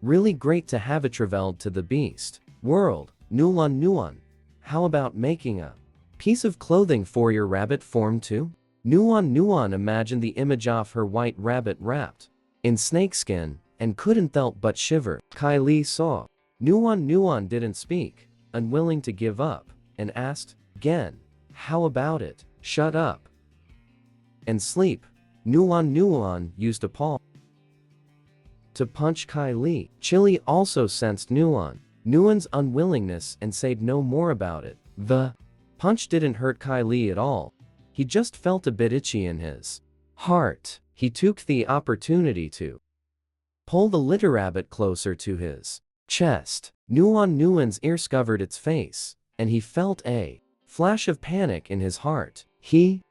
A: really great to have it traveled to the beast world. Nuan, how about making a piece of clothing for your rabbit form too? Nuan imagined the image of her white rabbit wrapped in snakeskin and couldn't help but shiver. Kai Li saw Nuan didn't speak, unwilling to give up, and asked again, how about it? Shut up and sleep. Nuan used a paw to punch Kai Li. Chili also sensed Nuan's unwillingness and said no more about it. The punch didn't hurt Kai Li at all. He just felt a bit itchy in his heart. He took the opportunity to pull the litter rabbit closer to his chest. Nuan's ears covered its face, and he felt a flash of panic in his heart. He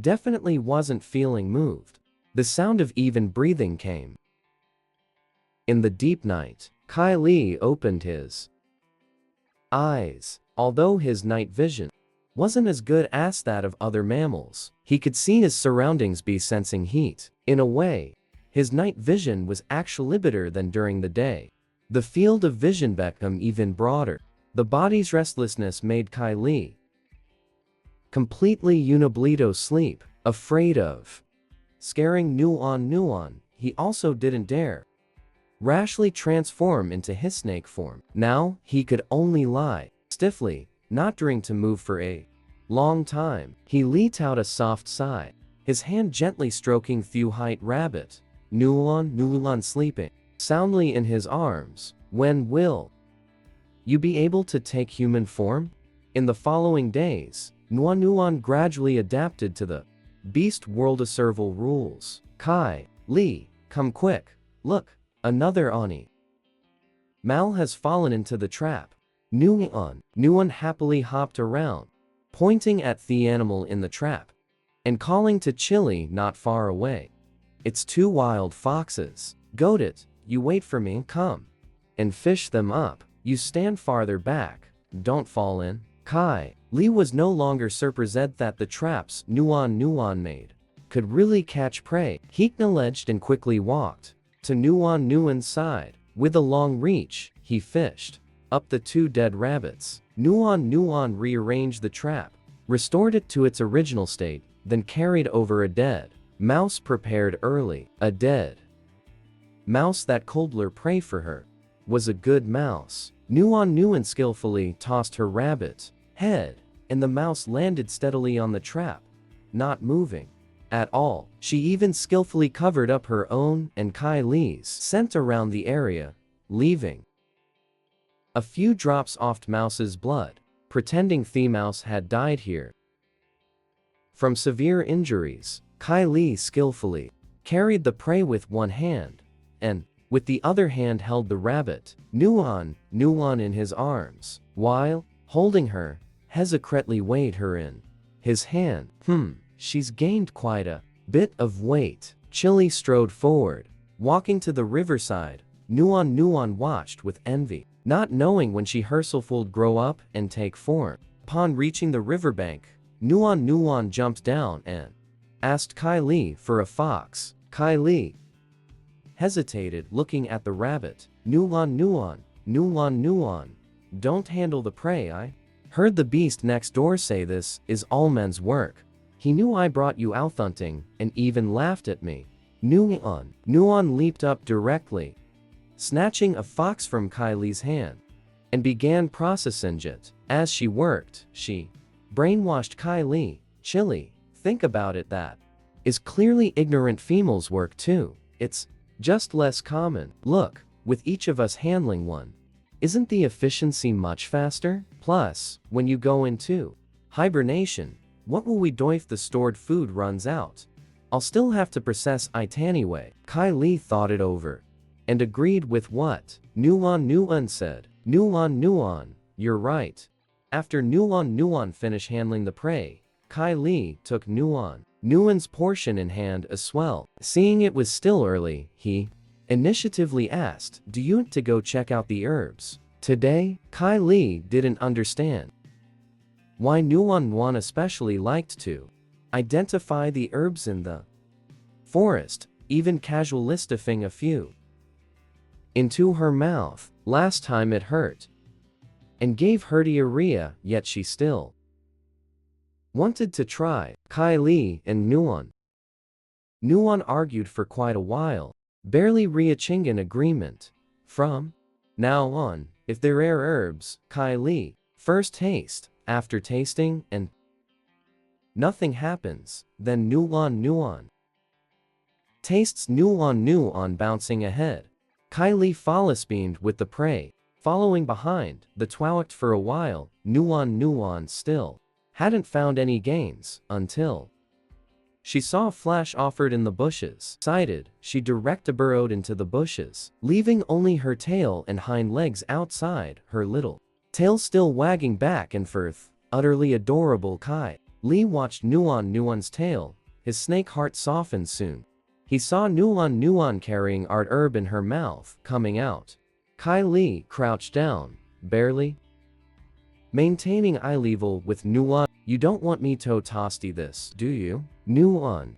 A: definitely wasn't feeling moved. The sound of even breathing came. In the deep night, Kai Li opened his eyes. Although his night vision wasn't as good as that of other mammals, he could see his surroundings be sensing heat. In a way, his night vision was actually better than during the day. The field of vision became even broader. The body's restlessness made Kai Li completely unibledo sleep, afraid of scaring Nuan. He also didn't dare rashly transform into his snake form. Now, he could only lie stiffly, not daring to move for a long time. He let out a soft sigh, his hand gently stroking Thieu Height Rabbit, Nuan sleeping soundly in his arms. When will you be able to take human form? In the following days, Nuan gradually adapted to the beast world serval rules. Kai Li, come quick, look, another Oni Mal has fallen into the trap. Nuan happily hopped around, pointing at the animal in the trap, and calling to Chili not far away. It's 2 wild foxes. Goat it, you wait for me, come and fish them up. You stand farther back, don't fall in. Kai Li was no longer surprised that the traps Nuan made could really catch prey. He acknowledged and quickly walked to Nuan's side. With a long reach, he fished up the 2 dead rabbits. Nuan rearranged the trap, restored it to its original state, then carried over a dead mouse prepared early. A dead mouse that coldler prey for her was a good mouse. Nuan skillfully tossed her rabbit head, and the mouse landed steadily on the trap, not moving at all. She even skillfully covered up her own and Kai Li's scent around the area, leaving a few drops off mouse's blood, pretending the mouse had died here from severe injuries. Kai Li skillfully carried the prey with one hand, and with the other hand held the rabbit, Nuan in his arms, while holding her, hesitantly weighed her in his hand. She's gained quite a bit of weight. Chili strode forward, walking to the riverside. Nuan watched with envy, not knowing when she herself would grow up and take form. Upon reaching the riverbank, Nuan jumped down and asked Kai Li for a fox. Kai Li hesitated, looking at the rabbit. Nuan, don't handle the prey. I heard the beast next door say this is all men's work. He knew I brought you out hunting and even laughed at me. Nuan leaped up directly, snatching a fox from Kai Li's hand, and began processing it. As she worked, she brainwashed Kai Li. Chili, think about it, that is clearly ignorant females' work too. It's just less common. Look, with each of us handling one, isn't the efficiency much faster? Plus, when you go into hibernation, what will we do if the stored food runs out? I'll still have to process it anyway. Kai Li thought it over and agreed with what Nuan said. Nuan, you're right. After Nuan finished handling the prey, Kai Li took Nuan's portion in hand as well. Seeing it was still early, he initiatively asked, do you want to go check out the herbs today? Kai Li didn't understand why Nuan especially liked to identify the herbs in the forest, even casually stuffing a few into her mouth. Last time it hurt and gave her diarrhea, yet she still wanted to try. Kai Li and Nuan argued for quite a while, barely reaching an agreement. From now on, if there are herbs, Kai Li first taste. After tasting and nothing happens, then Nuan tastes Nuan bouncing ahead. Kai Li follows-beamed with the prey, following behind. The twacked for a while. Nuan still hadn't found any gains until she saw a flash offered in the bushes. Excited, she directly burrowed into the bushes, leaving only her tail and hind legs outside, her little tail still wagging back and forth. Utterly adorable. Kai Li watched Nuan's tail. His snake heart softened soon. He saw Nuan carrying art herb in her mouth, coming out. Kai Li crouched down, barely maintaining eye level with Nuan. You don't want me to toasty this, do you? Nuan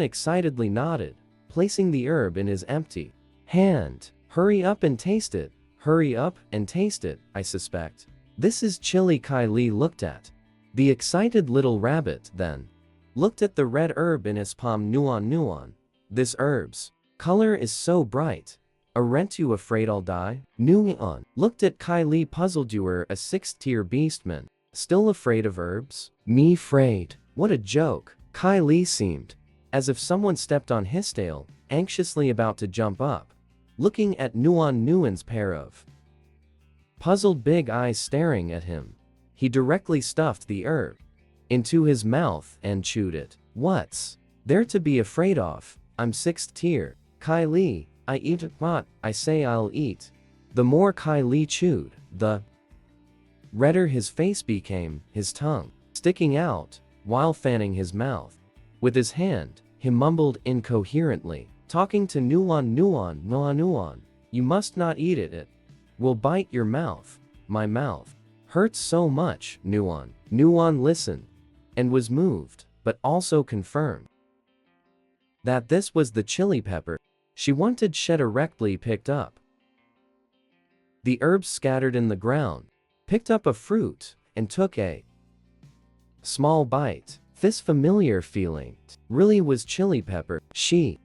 A: excitedly nodded, placing the herb in his empty hand. Hurry up and taste it. Hurry up and taste it, I suspect This is chili, Kylie looked at. The excited little rabbit then looked at the red herb in his palm. Nuan. This herb's color is so bright. Aren't you afraid I'll die? Nuan looked at Kylie, puzzled. You are a sixth-tier beastman. Still afraid of herbs? Me afraid. What a joke. Kylie seemed as if someone stepped on his tail, anxiously about to jump up, looking at Nuan's pair of puzzled big eyes staring at him. He directly stuffed the herb into his mouth and chewed it. What's there to be afraid of? I'm sixth tier. Kylie, I eat what I say I'll eat. The more Kylie chewed, the redder his face became, his tongue sticking out while fanning his mouth with his hand. He mumbled incoherently, talking to Nuan. You must not eat it. It will bite your mouth. My mouth hurts so much, Nuan. Nuan listened and was moved, but also confirmed that this was the chili pepper she wanted. She directly picked up the herbs scattered in the ground, picked up a fruit, and took a small bite. This familiar feeling really was chili pepper. She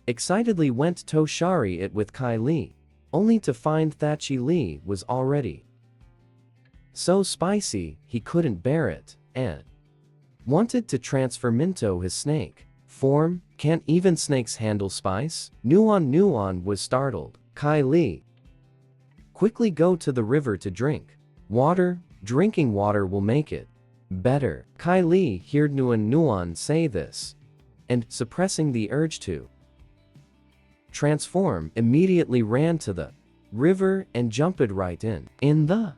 A: excitedly went to share it with Kylie, only to find that chili was already so spicy he couldn't bear it and wanted to transform into his snake form. Can't even snakes handle spice? Nuan was startled. Kylie, quickly go to the river to drink water. Drinking water will make it better. Kylie heard Nuan say this, and suppressing the urge to transform, immediately ran to the river and jumped right in. In the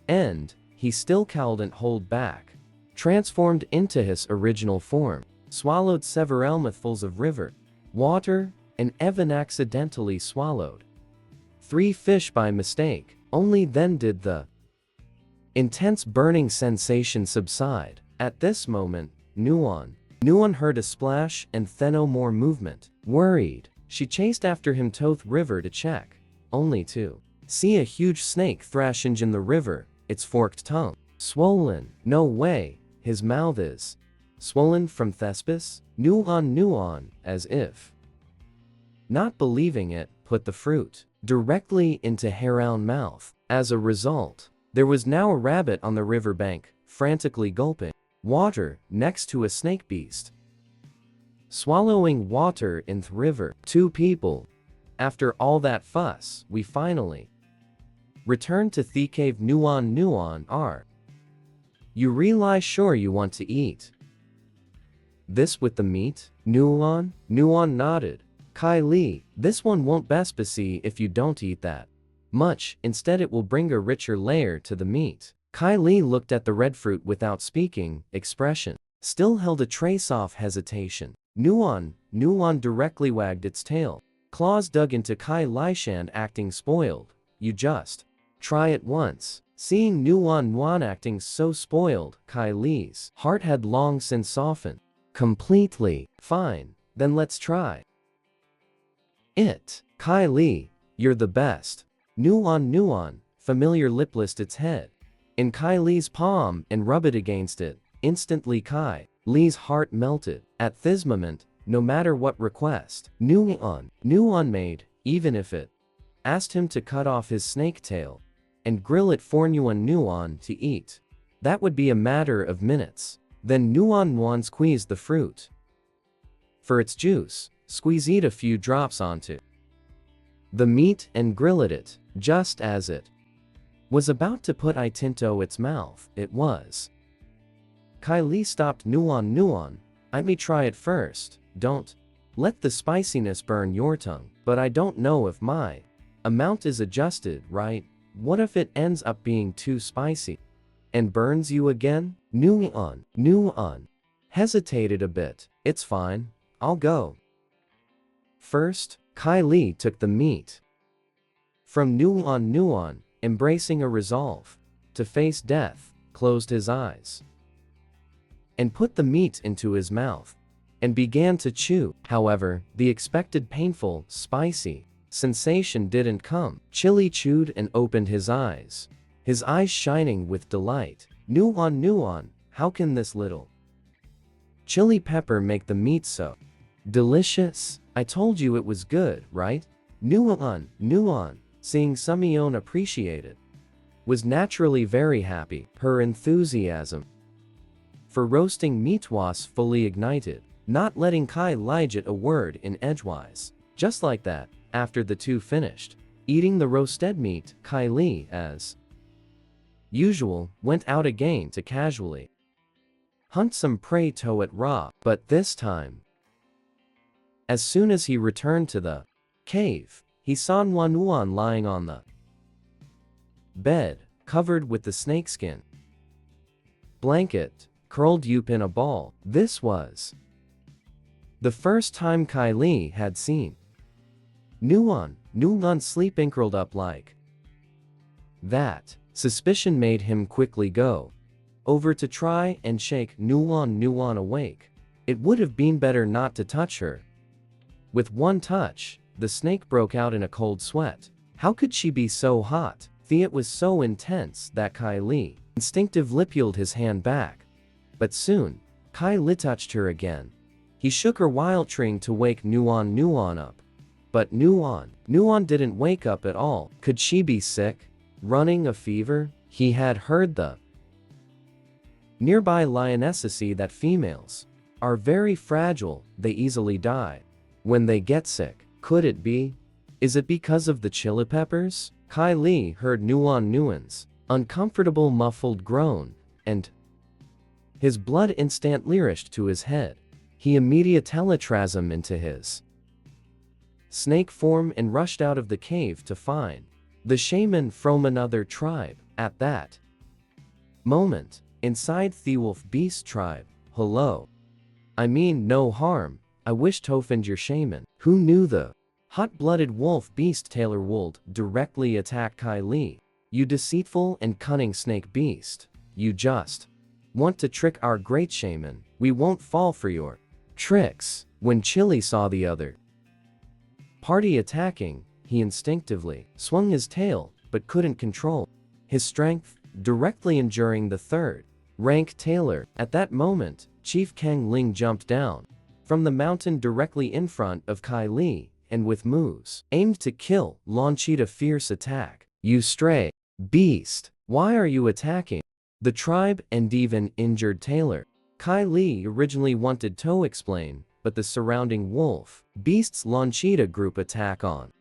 A: end, he still couldn't hold back, transformed into his original form, swallowed several mouthfuls of river water, and even accidentally swallowed 3 fish by mistake. Only then did the intense burning sensation subside. At this moment, Nuan heard a splash and then no more movement. Worried, she chased after him to the river to check, only to see a huge snake thrashing in the river, its forked tongue swollen. No way, his mouth is swollen from Thespis? Nuan, as if not believing it, put the fruit directly into her own mouth. As a result, there was now a rabbit on the riverbank, frantically gulping water next to a snake beast swallowing water in the river. 2 people. After all that fuss, we finally returned to the cave. Nuan, are you really sure you want to eat this with the meat? Nuan nodded. Kylie, this one won't be spicy if you don't eat that much. Instead, it will bring a richer layer to the meat. Kylie looked at the red fruit without speaking, expression still held a trace of hesitation. Nuan directly wagged its tail. Claws dug into Kylie's hand, acting spoiled. You just try it once. Seeing Nuan acting so spoiled, Kylie's heart had long since softened completely. Fine, then let's try it. Kylie, you're the best. Nuan, familiar lipless its head in Kylie's palm and rub it against it. Instantly Kylie's heart melted. At this moment, no matter what request Nuan made, even if it asked him to cut off his snake tail and grill it for Nuan to eat, that would be a matter of minutes. Then Nuan squeezed the fruit for its juice, squeezed a few drops onto the meat and grilled it. Just as it was about to put it into its mouth, it was Kylie stopped. Nuan, let me try it first. Don't let the spiciness burn your tongue. But I don't know if my amount is adjusted right. What if it ends up being too spicy and burns you again? Nuan hesitated a bit. It's fine, I'll go first. Kylie took the meat from Nuan, embracing a resolve to face death, closed his eyes and put the meat into his mouth and began to chew. However, the expected painful, spicy sensation didn't come. Chili chewed and opened his eyes. his eyes shining with delight. Nuon, how can this little chili pepper make the meat so delicious? I told you it was good, right? Nuon, seeing Sumyeon appreciated, was naturally very happy. Her enthusiasm for roasting meat was fully ignited, not letting Kai Lijit a word in edgewise. Just like that, after the two finished eating the roasted meat, Kai Li, as usual, went out again to casually hunt some prey to it raw. But this time, as soon as he returned to the cave, he saw Nuon lying on the bed, covered with the snakeskin blanket, curled up in a ball. This was the first time Kai Li had seen Nuon sleeping curled up like that. Suspicion made him quickly go over to try and shake Nuon awake. It would have been better not to touch her. With one touch, the snake broke out in a cold sweat. How could she be so hot? It was so intense that Kai Li instinctively pulled his hand back. But soon, Kai Li touched her again. He shook her while trying to wake Nuon up. But Nuon didn't wake up at all. Could she be sick? Running a fever? He had heard the nearby lionesses say that females are very fragile, they easily die when they get sick. Could it be? Is it because of the chili peppers? Kai Li heard Nuon's uncomfortable muffled groan, and his blood instantly rushed to his head. He immediately transformed into his snake form and rushed out of the cave to find the shaman from another tribe. At that moment, inside the wolf beast tribe, hello. I mean no harm, I wish to find your shaman. Who knew the hot-blooded wolf beast Taylor would directly attack Kai Li. You deceitful and cunning snake beast. You just want to trick our great shaman. We won't fall for your tricks. When Chili saw the other party attacking, he instinctively swung his tail, but couldn't control his strength, directly injuring the third-rank Taylor. At that moment, Chief Kang Ling jumped down from the mountain directly in front of Kai Li, and with moves aimed to kill, launched a fierce attack. You stray beast, why are you attacking the tribe and even injured Taylor? Kai Li originally wanted to explain, but the surrounding wolf beasts launched a group attack on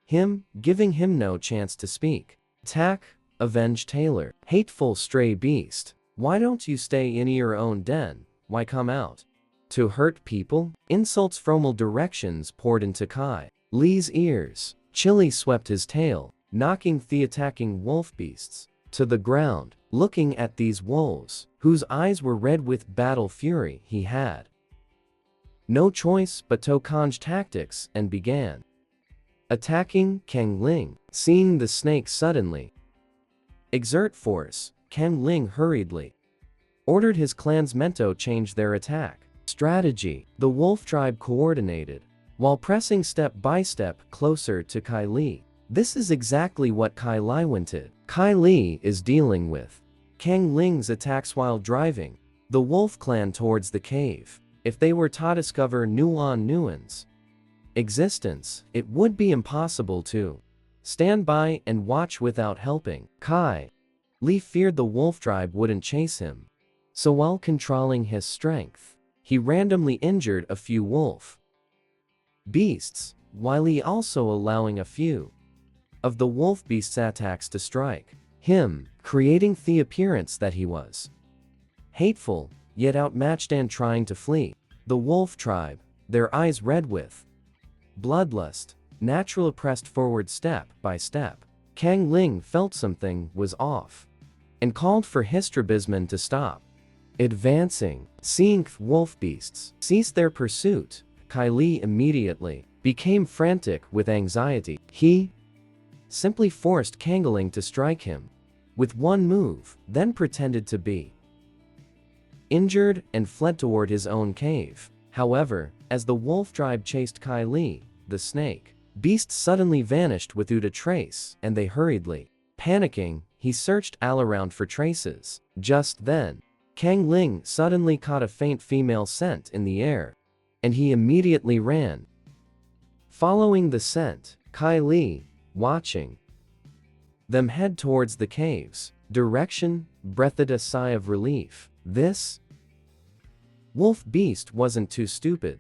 A: him, giving him no chance to speak. Attack, avenge Taylor. Hateful stray beast, why don't you stay in your own den? Why come out to hurt people? Insults from all directions poured into Kai Li's ears. Chili swept his tail, knocking the attacking wolf beasts to the ground. Looking at these wolves, whose eyes were red with battle fury, he had no choice but to conjure tactics and began attacking Kang Ling. Seeing the snake suddenly exert force, Kang Ling hurriedly ordered his clansmen to change their attack strategy. The wolf tribe coordinated, while pressing step by step closer to Kai Li. This is exactly what Kai Li wanted. Kai Li is dealing with Kang Ling's attacks while driving the wolf clan towards the cave. If they were to discover Nuon's existence, it would be impossible to stand by and watch without helping. Kai Li feared the wolf tribe wouldn't chase him, so while controlling his strength, he randomly injured a few wolf beasts, while he also allowing a few of the wolf beasts' attacks to strike him, creating the appearance that he was hateful, yet outmatched and trying to flee. The wolf tribe, their eyes red with bloodlust, naturally pressed forward step by step. Kang Ling felt something was off and called for his tribesmen to stop advancing. Seeing wolf beasts cease their pursuit, Kai Li immediately became frantic with anxiety. He simply forced Kang Ling to strike him with one move, then pretended to be injured and fled toward his own cave. However, as the wolf tribe chased Kai Li, the snake beast suddenly vanished without a trace, and they hurriedly Panicking, he searched all around for traces. Just then, Kang Ling suddenly caught a faint female scent in the air, and he immediately ran. Following the scent, Kai Li, watching them head towards the cave's direction, breathed a sigh of relief. This wolf beast wasn't too stupid.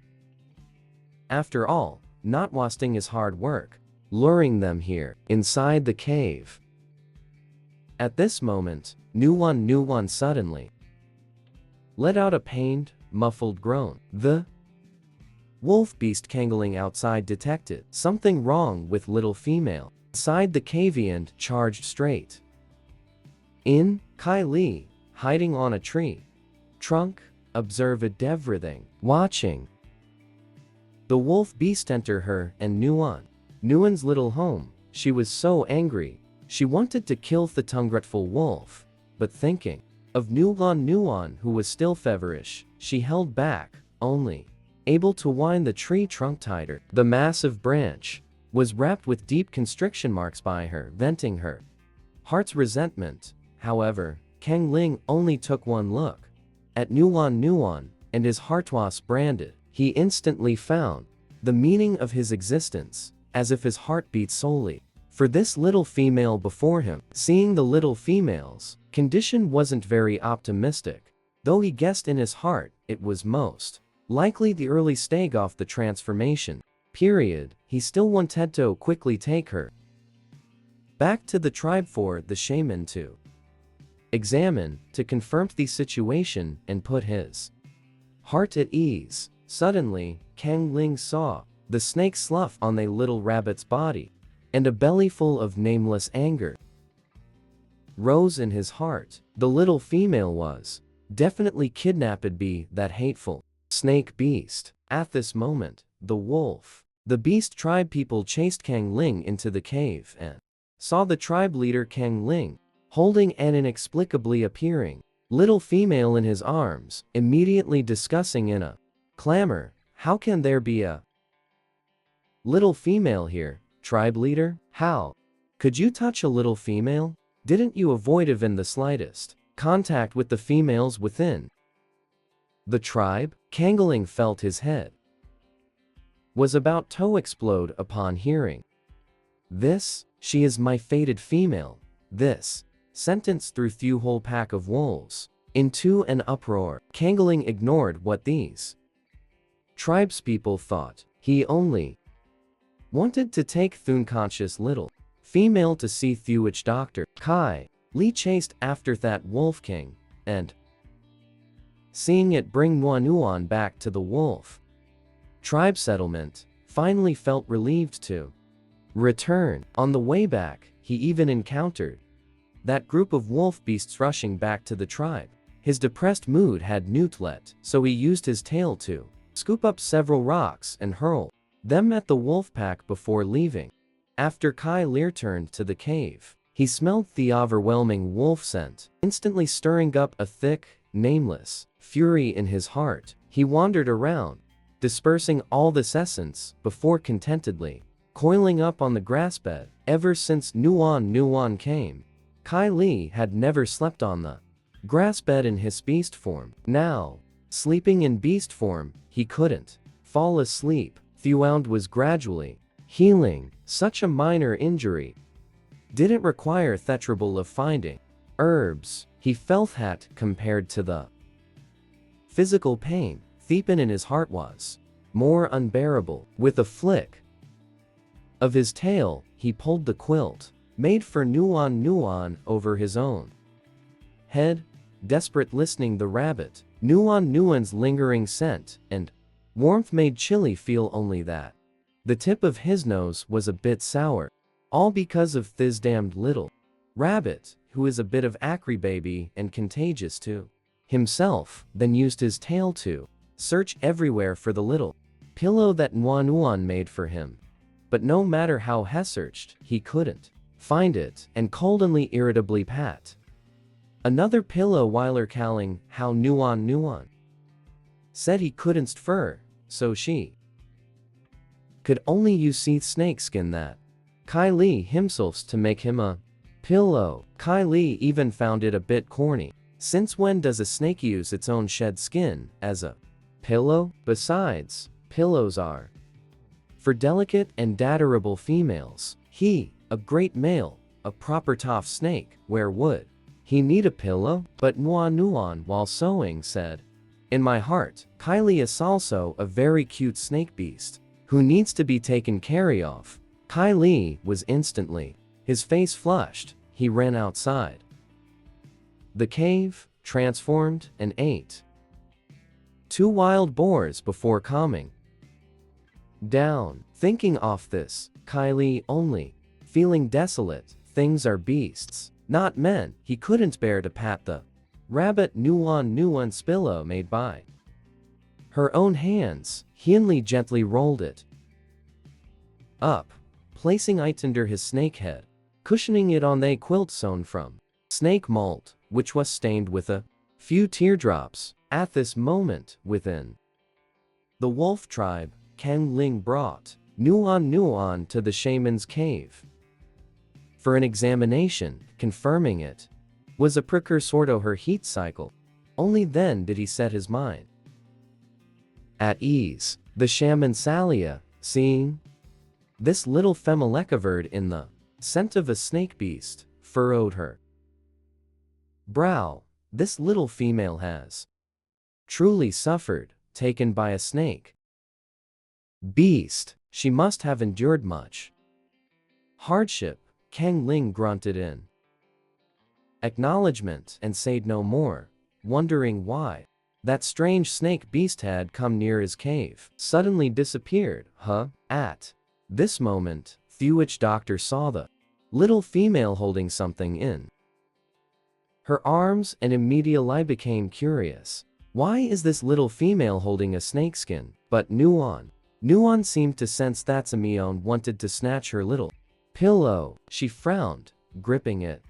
A: After all, not wasting his hard work, luring them here, inside the cave. At this moment, Nuwan suddenly let out a pained, muffled groan. The wolf beast cangling outside detected something wrong with little female. Inside the cave and charged straight in. Kai Li, hiding on a tree trunk, observed everything, watching the wolf beast enter her and Nuan's little home. She was so angry, she wanted to kill the ungrateful wolf, but thinking of Nuan who was still feverish, she held back, only able to wind the tree trunk tighter. The massive branch was wrapped with deep constriction marks by her, venting her heart's resentment. However, Kang Ling only took one look at Nuan, and his heart was branded. He instantly found the meaning of his existence, as if his heart beat solely for this little female before him. Seeing the little female's condition wasn't very optimistic, though he guessed in his heart it was most likely the early stage of the transformation period. He still wanted to quickly take her back to the tribe for the shaman to examine, to confirm the situation and put his heart at ease. Suddenly, Kang Ling saw the snake slough on the little rabbit's body, and a belly full of nameless anger rose in his heart. The little female was definitely kidnapped by that hateful snake beast. At this moment, the beast tribe people chased Kang Ling into the cave and saw the tribe leader Kang Ling holding an inexplicably appearing little female in his arms, immediately discussing in a clamor, "How can there be a little female here, tribe leader? How could you touch a little female? Didn't you avoid even the slightest contact with the females within the tribe?" Kang Ling felt his head was about to explode upon hearing this. "She is my fated female." This sentence threw the whole pack of wolves into an uproar. Kang Ling ignored what these tribespeople thought. He only wanted to take the unconscious little female to see the witch doctor. Kai Li chased after that wolf king, and seeing it bring Nuan back to the wolf tribe settlement, finally felt relieved to return. On the way back, he even encountered that group of wolf beasts rushing back to the tribe. His depressed mood had newtlet, so he used his tail to scoop up several rocks and hurl them at the wolf pack before leaving. After Kai Li returned to the cave, he smelled the overwhelming wolf scent, instantly stirring up a thick, nameless fury in his heart. He wandered around, dispersing all this essence before contentedly coiling up on the grass bed. Ever since Nuan came, Kai Li had never slept on the grass bed in his beast form. Now, sleeping in beast form, he couldn't fall asleep. The wound was gradually healing. Such a minor injury didn't require the trouble of finding herbs. He felt that, compared to the physical pain, Thepin in his heart was more unbearable. With a flick of his tail, he pulled the quilt made for Nuan over his own head, desperate listening the rabbit. Nuan's lingering scent and warmth made Chili feel only that the tip of his nose was a bit sour, all because of this damned little rabbit, who is a bit of acry baby and contagious to himself. Then used his tail to search everywhere for the little pillow that Nuan made for him. But no matter how he searched, he couldn't find it, and coldly irritably pat another pillow while recalling how Nuan said he couldn't fur, so she could only use snake skin that Kai Li himself to make him a Pillow. Kylie even found it a bit corny. Since when does a snake use its own shed skin as a pillow? Besides, pillows are for delicate and adorable females. He, a great male, a proper tough snake, where would he need a pillow? But Nuan while sewing said, in my heart, Kylie is also a very cute snake beast, who needs to be taken care of. Kylie was instantly, his face flushed, he ran outside the cave, transformed, and ate 2 wild boars before calming down. Thinking off this, Kylie only feeling desolate. Things are beasts, not men. He couldn't bear to pat the rabbit Nuan's pillow made by her own hands. Hyunli gently rolled it up, placing it under his snake head, cushioning it on the quilt sewn from snake mold, which was stained with a few teardrops. At this moment, within the wolf tribe, Kang Ling brought Nuan to the shaman's cave for an examination, confirming it was a precursor to her heat cycle. Only then did he set his mind at ease. The shaman Salia, seeing this little female covered in the scent of a snake beast, furrowed her brow. This little female has truly suffered, taken by a snake beast. She must have endured much hardship. Kang Ling grunted in acknowledgement and said no more, wondering why that strange snake beast had come near his cave, suddenly disappeared. At this moment, the witch doctor saw the little female holding something in her arms and immediately became curious. Why is this little female holding a snakeskin? But Nuan seemed to sense that Simeon wanted to snatch her little pillow. She frowned, gripping it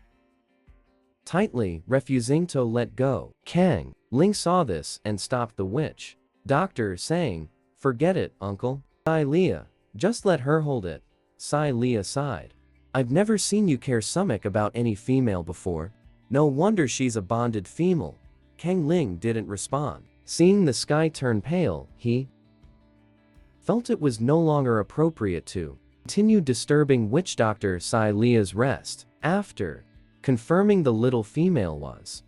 A: tightly, refusing to let go. Kang Ling saw this and stopped the witch doctor, saying, forget it, uncle. Sai Leah, just let her hold it. Sai Leah sighed. I've never seen you care so much about any female before. No wonder she's a bonded female. Kang Ling didn't respond. Seeing the sky turn pale, he felt it was no longer appropriate to continue disturbing witch doctor Sai Leah's rest. After confirming the little female was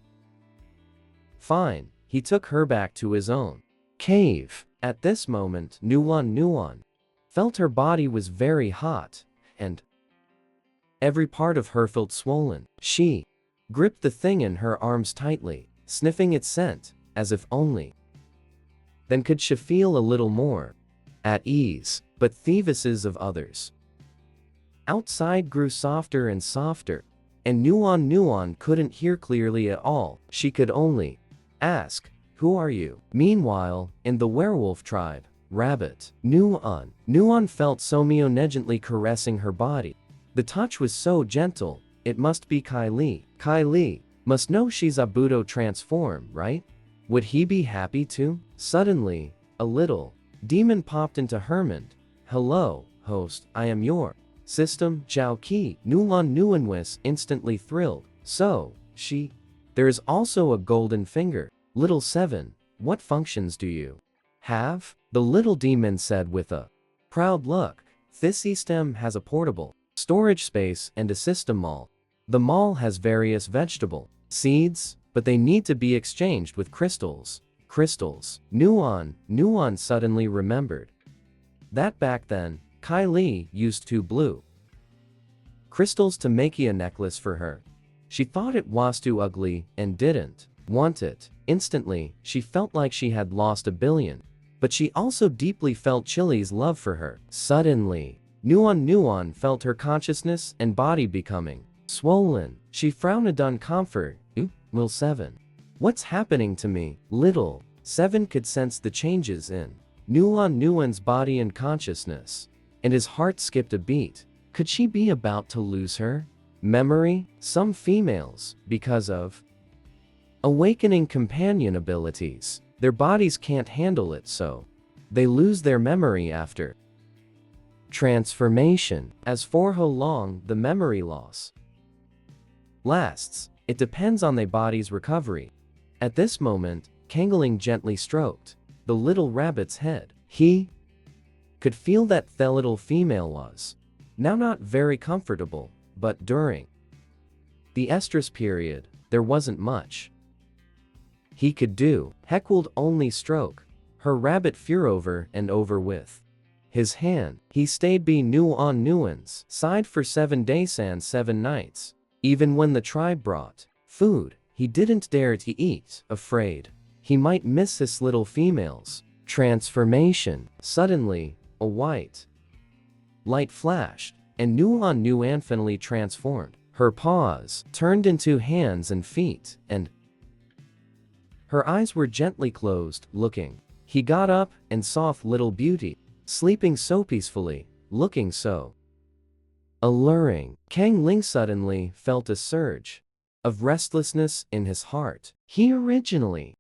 A: fine, he took her back to his own cave. At this moment, Nuan felt her body was very hot, and every part of her felt swollen. She gripped the thing in her arms tightly, sniffing its scent, as if only then could she feel a little more at ease. But the voices of others outside grew softer and softer, and Nuan couldn't hear clearly at all. She could only ask, who are you? Meanwhile, in the werewolf tribe, Rabbit, Nuan felt Somio negligently caressing her body. The touch was so gentle, it must be Kylie. Kylie must know she's a Budo transform, right? Would he be happy too? Suddenly, a little demon popped into Hermond. Hello, host, I am your system, Zhao Qi. Nuan was instantly thrilled. So, there is also a golden finger. Little 7, what functions do you have? The little demon said with a proud look. This system has a portable storage space and a system mall. The mall has various vegetable seeds, but they need to be exchanged with crystals. Nuan suddenly remembered that back then, Kylie used 2 blue crystals to make a necklace for her. She thought it was too ugly and didn't want it. Instantly, she felt like she had lost 1 billion. But she also deeply felt Chili's love for her. Suddenly, Nuan felt her consciousness and body becoming swollen. She frowned in comfort. Lil 7. What's happening to me? Little 7 could sense the changes in Nuan's body and consciousness, and his heart skipped a beat. Could she be about to lose her memory? Some females, because of awakening companion abilities, their bodies can't handle it, so they lose their memory after transformation. As for how long the memory loss lasts, it depends on the body's recovery. At this moment, Kang Ling gently stroked the little rabbit's head. He could feel that the little female was now not very comfortable, but during the estrus period, there wasn't much he could do. Heckwald only stroke her rabbit fur over and over with his hand. He stayed be new on Nguyen's side for 7 days and 7 nights. Even when the tribe brought food, he didn't dare to eat, afraid he might miss his little female's transformation. Suddenly, a white light flashed, and Nguyen finally transformed. Her paws turned into hands and feet, and her eyes were gently closed, looking. He got up and saw little beauty, sleeping so peacefully, looking so alluring. Kang Ling suddenly felt a surge of restlessness in his heart. He originally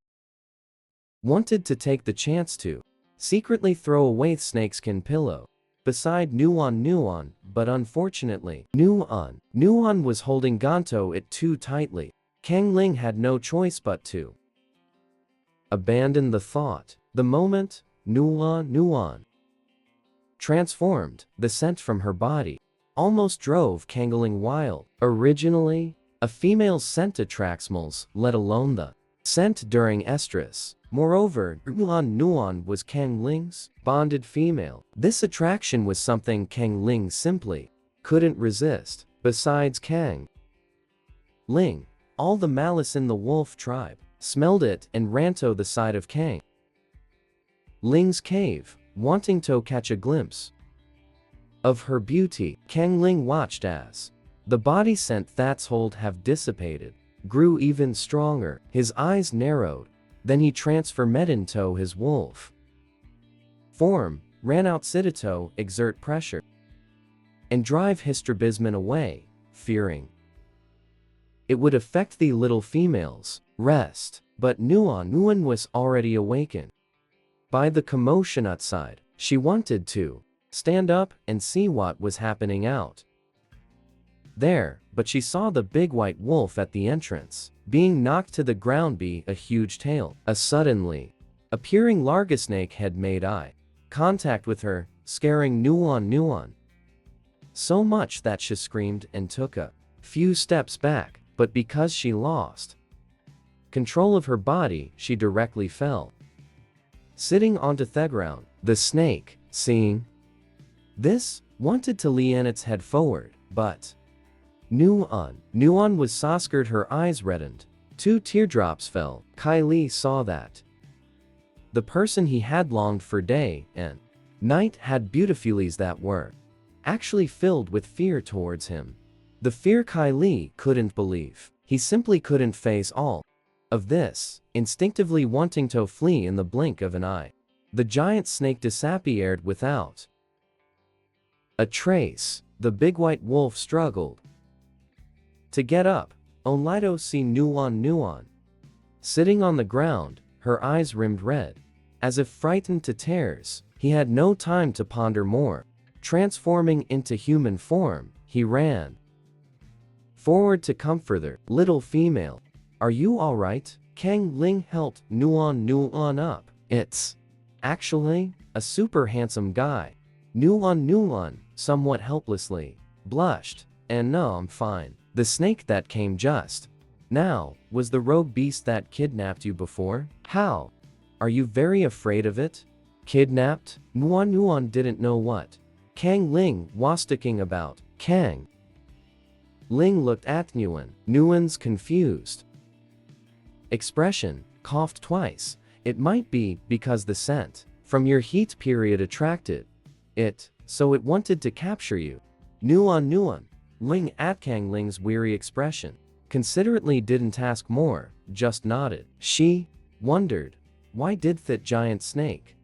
A: wanted to take the chance to secretly throw away the snakeskin pillow beside Nguyen, but unfortunately, Nguyen was holding onto it too tightly. Kang Ling had no choice but to abandon the thought. The moment Nguyen transformed, the scent from her body almost drove Kang Ling wild. Originally, a female's scent attracts males, let alone the scent during estrus. Moreover, Nguyen was Kang Ling's bonded female. This attraction was something Kang Ling simply couldn't resist. Besides Kang Ling, all the malice in the wolf tribe smelled it and ran to the side of Kang Ling's cave, wanting to catch a glimpse of her beauty. Kang Ling watched as the body scent that's hold have dissipated, grew even stronger. His eyes narrowed, then he transformed into his wolf form, ran out to exert pressure and drive his strabism away, fearing it would affect the little female's rest. But Nguyen was already awakened by the commotion outside. She wanted to stand up and see what was happening out there, but she saw the big white wolf at the entrance being knocked to the ground by a huge tail. A suddenly appearing larga snake had made eye contact with her, scaring Nguyen so much that she screamed and took a few steps back, but because she lost control of her body, she directly fell sitting onto the ground. The snake, seeing this, wanted to lean its head forward, but Nguyen was so scared her eyes reddened. 2 teardrops fell. Kai Li saw that the person he had longed for day and night had beautifulies that were actually filled with fear towards him. The fear Kai Li couldn't believe. He simply couldn't face all of this, instinctively wanting to flee in the blink of an eye. The giant snake disappeared without a trace. The big white wolf struggled to get up, only to see Nguyen sitting on the ground, her eyes rimmed red, as if frightened to tears. He had no time to ponder more. Transforming into human form, he ran forward to comfort her. Little female, are you alright? Kang Ling helped Nguyen up. It's actually a super handsome guy. Nguyen, somewhat helplessly, blushed, and no, I'm fine. The snake that came just now was the rogue beast that kidnapped you before? How? Are you very afraid of it? Kidnapped? Nguyen didn't know what Kang Ling was sticking about. Kang Ling looked at Nguyen's confused expression, coughed twice. It might be because the scent from your heat period attracted it, so it wanted to capture you. Nguyen Ling at Kang Ling's weary expression considerately didn't ask more, just nodded. She wondered, why did that giant snake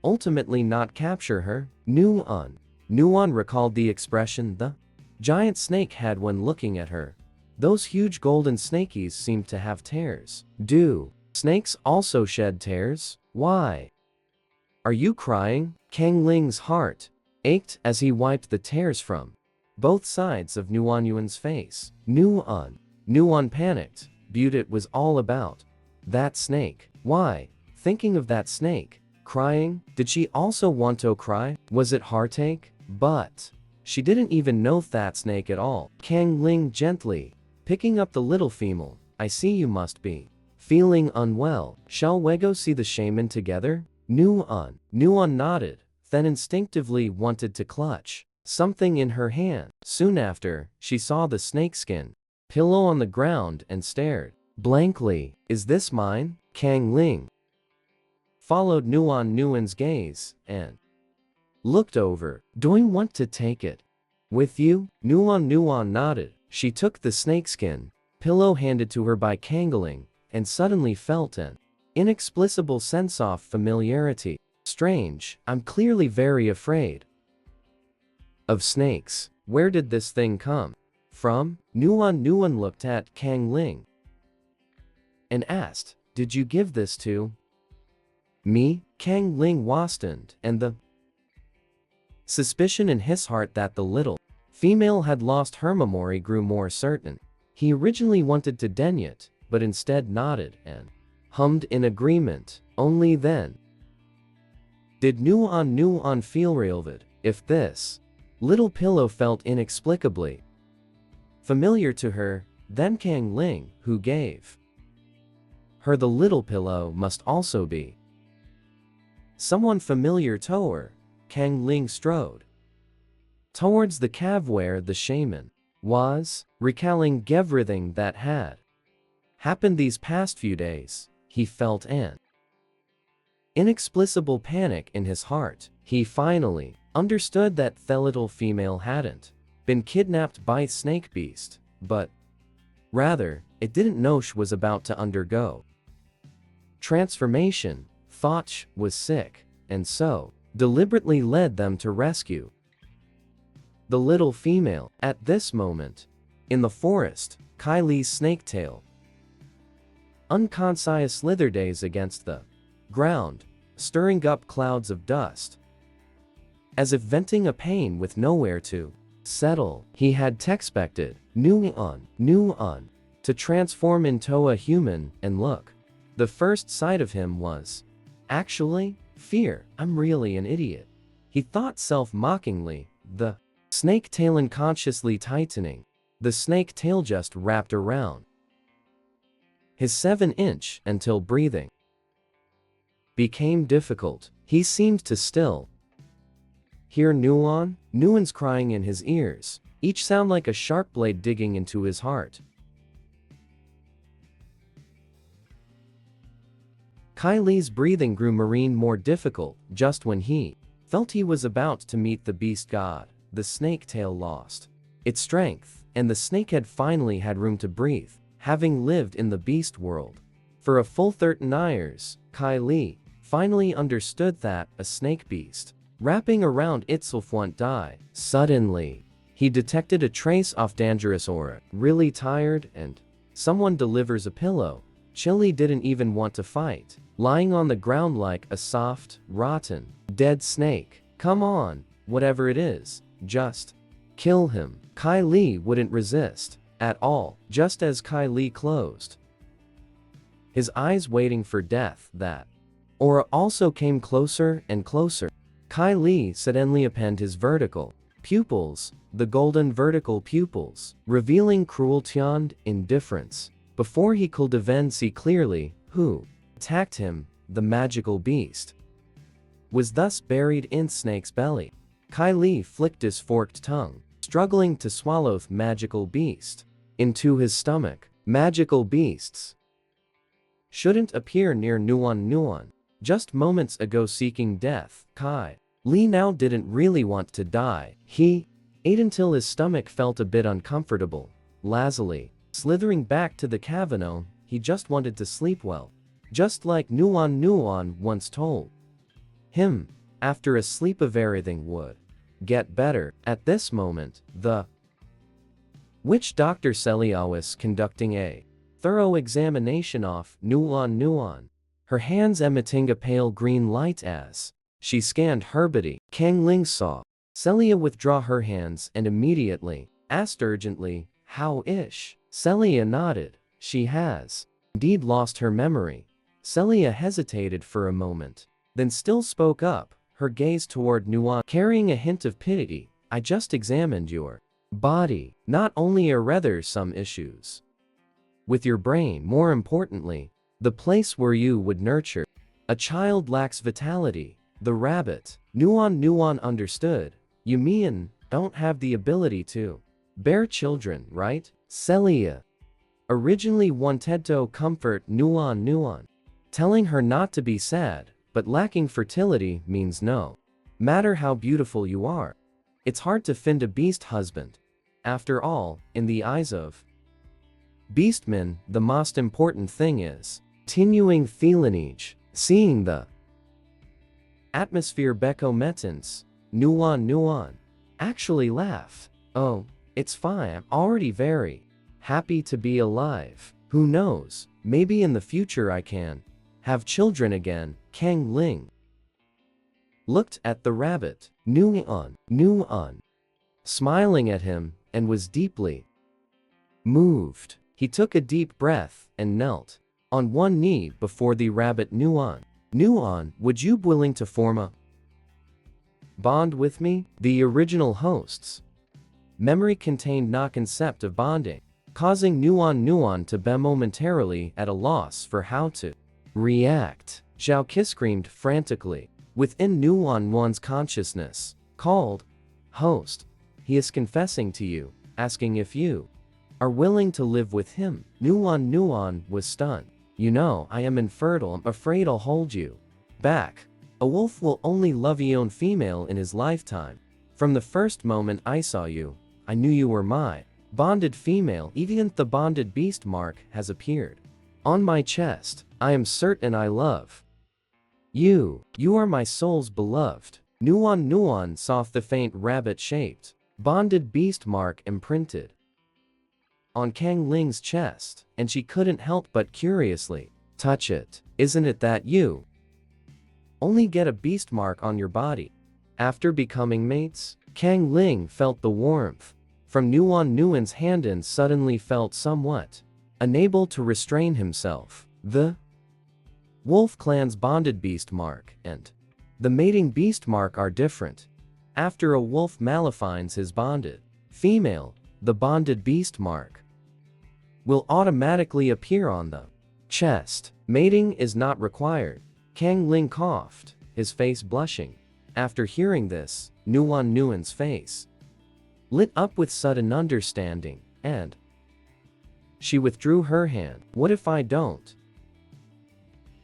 A: ultimately not capture her? Nguyen recalled the expression the giant snake had when looking at her. Those huge golden snakies seemed to have tears. Do snakes also shed tears? Why are you crying? Kang Ling's heart ached as he wiped the tears from both sides of Nuanyuan's face. Nuan panicked. It was all about that snake. Why? Thinking of that snake. Crying? Did she also want to cry? Was it heartache? But she didn't even know that snake at all. Kang Ling gently picking up the little female. I see you must be feeling unwell. Shall we go see the shaman together? Nuan nodded, then instinctively wanted to clutch something in her hand. Soon after, she saw the snakeskin pillow on the ground and stared blankly. Is this mine? Kang Ling followed Nuan's gaze and looked over. Do you want to take it with you? Nuan nodded. She took the snakeskin pillow handed to her by Kang Ling and suddenly felt an inexplicable sense of familiarity. Strange, I'm clearly very afraid of snakes. Where did this thing come from? Nuan looked at Kang Ling and asked, did you give this to me? Kang Ling wasted, and the suspicion in his heart that the little female had lost her memory grew more certain. He originally wanted to deny it, but instead nodded and hummed in agreement. Only then did Nuan feel relieved. If this little pillow felt inexplicably familiar to her, then Kang Ling, who gave her the little pillow, must also be someone familiar to her. Kang Ling strode towards the cave where the shaman was, recalling everything that had happened these past few days. He felt an inexplicable panic in his heart. He finally understood that the little female hadn't been kidnapped by Snake Beast, but rather, it didn't know she was about to undergo transformation, thought she was sick, and so deliberately led them to rescue the little female. At this moment, in the forest, Kylie's snaketail unconscious slithered against the ground, stirring up clouds of dust, as if venting a pain with nowhere to settle. He had expected Nuan to transform into a human and look. The first sight of him was actually fear. I'm really an idiot, he thought self-mockingly, the snake tail unconsciously tightening. The snake tail just wrapped around his 7-inch until breathing became difficult. He seemed to still hear Nuan's crying in his ears, each sound like a sharp blade digging into his heart. Kylie's breathing grew more difficult. Just when he felt he was about to meet the beast god, the snake tail lost its strength, and the snakehead finally had room to breathe. Having lived in the beast world for a full 13 years, Kylie finally understood that a snake beast wrapping around itself won't die. Suddenly, he detected a trace of dangerous aura. Really tired, and someone delivers a pillow. Chili didn't even want to fight, lying on the ground like a soft, rotten, dead snake. Come on, whatever it is, just kill him. Kylie wouldn't resist at all. Just as Kylie closed his eyes waiting for death, that aura also came closer and closer. Kylie suddenly opened his vertical pupils, the golden vertical pupils, revealing cruelty and indifference. Before he could even see clearly who attacked him, the magical beast was thus buried in Snake's belly. Kylie flicked his forked tongue, struggling to swallow the magical beast into his stomach. Magical beasts shouldn't appear near Nuan. Just moments ago seeking death, Kylie now didn't really want to die. He ate until his stomach felt a bit uncomfortable. Lazily slithering back to the cavern, he just wanted to sleep well. Just like Nuan once told him, after a sleep of everything would get better. At this moment, the witch Dr. Celia was conducting a thorough examination of Nuan, her hands emitting a pale green light as she scanned her body. Kang Ling saw Celia withdraw her hands and immediately asked urgently, how ish? Celia nodded. She has indeed lost her memory. Celia hesitated for a moment, then still spoke up, her gaze toward Nuan, carrying a hint of pity. I just examined your body, not only are rather some issues with your brain, more importantly, the place where you would nurture a child lacks vitality. The rabbit, Nuan understood. You mean, don't have the ability to bear children, right? Celia originally wanted to comfort Nuan, telling her not to be sad, but lacking fertility means no matter how beautiful you are, it's hard to find a beast husband. After all, in the eyes of beastmen, the most important thing is continuing feelinage, seeing the atmosphere Beko Metens. Nuan actually laughed. Oh, it's fine, I'm already very happy to be alive. Who knows, maybe in the future I can have children again. Kang Ling looked at the rabbit, Nuan, smiling at him, and was deeply moved. He took a deep breath and knelt on one knee before the rabbit. Nuan, would you be willing to form a bond with me? The original host's memory contained no concept of bonding, causing Nuan to be momentarily at a loss for how to react. Zhao Qi screamed frantically. Within Nuan's consciousness, called host, he is confessing to you, asking if you are willing to live with him. Nuan was stunned. You know, I am infertile, I'm afraid I'll hold you back. A wolf will only love a own female in his lifetime. From the first moment I saw you, I knew you were my bonded female. Even the bonded beast mark has appeared on my chest. I am certain I love you. You are my soul's beloved. Nuan saw the faint rabbit-shaped bonded beast mark imprinted on Kang Ling's chest, and she couldn't help but curiously touch it. Isn't it that you only get a beast mark on your body after becoming mates? Kang Ling felt the warmth from Nuan's hand and suddenly felt somewhat unable to restrain himself. The wolf clan's bonded beast mark and the mating beast mark are different. After a wolf malefines his bonded female, the bonded beast mark will automatically appear on the chest. Mating is not required. Kang Ling coughed, his face blushing. After hearing this, Nuan's face lit up with sudden understanding, and she withdrew her hand. What if I don't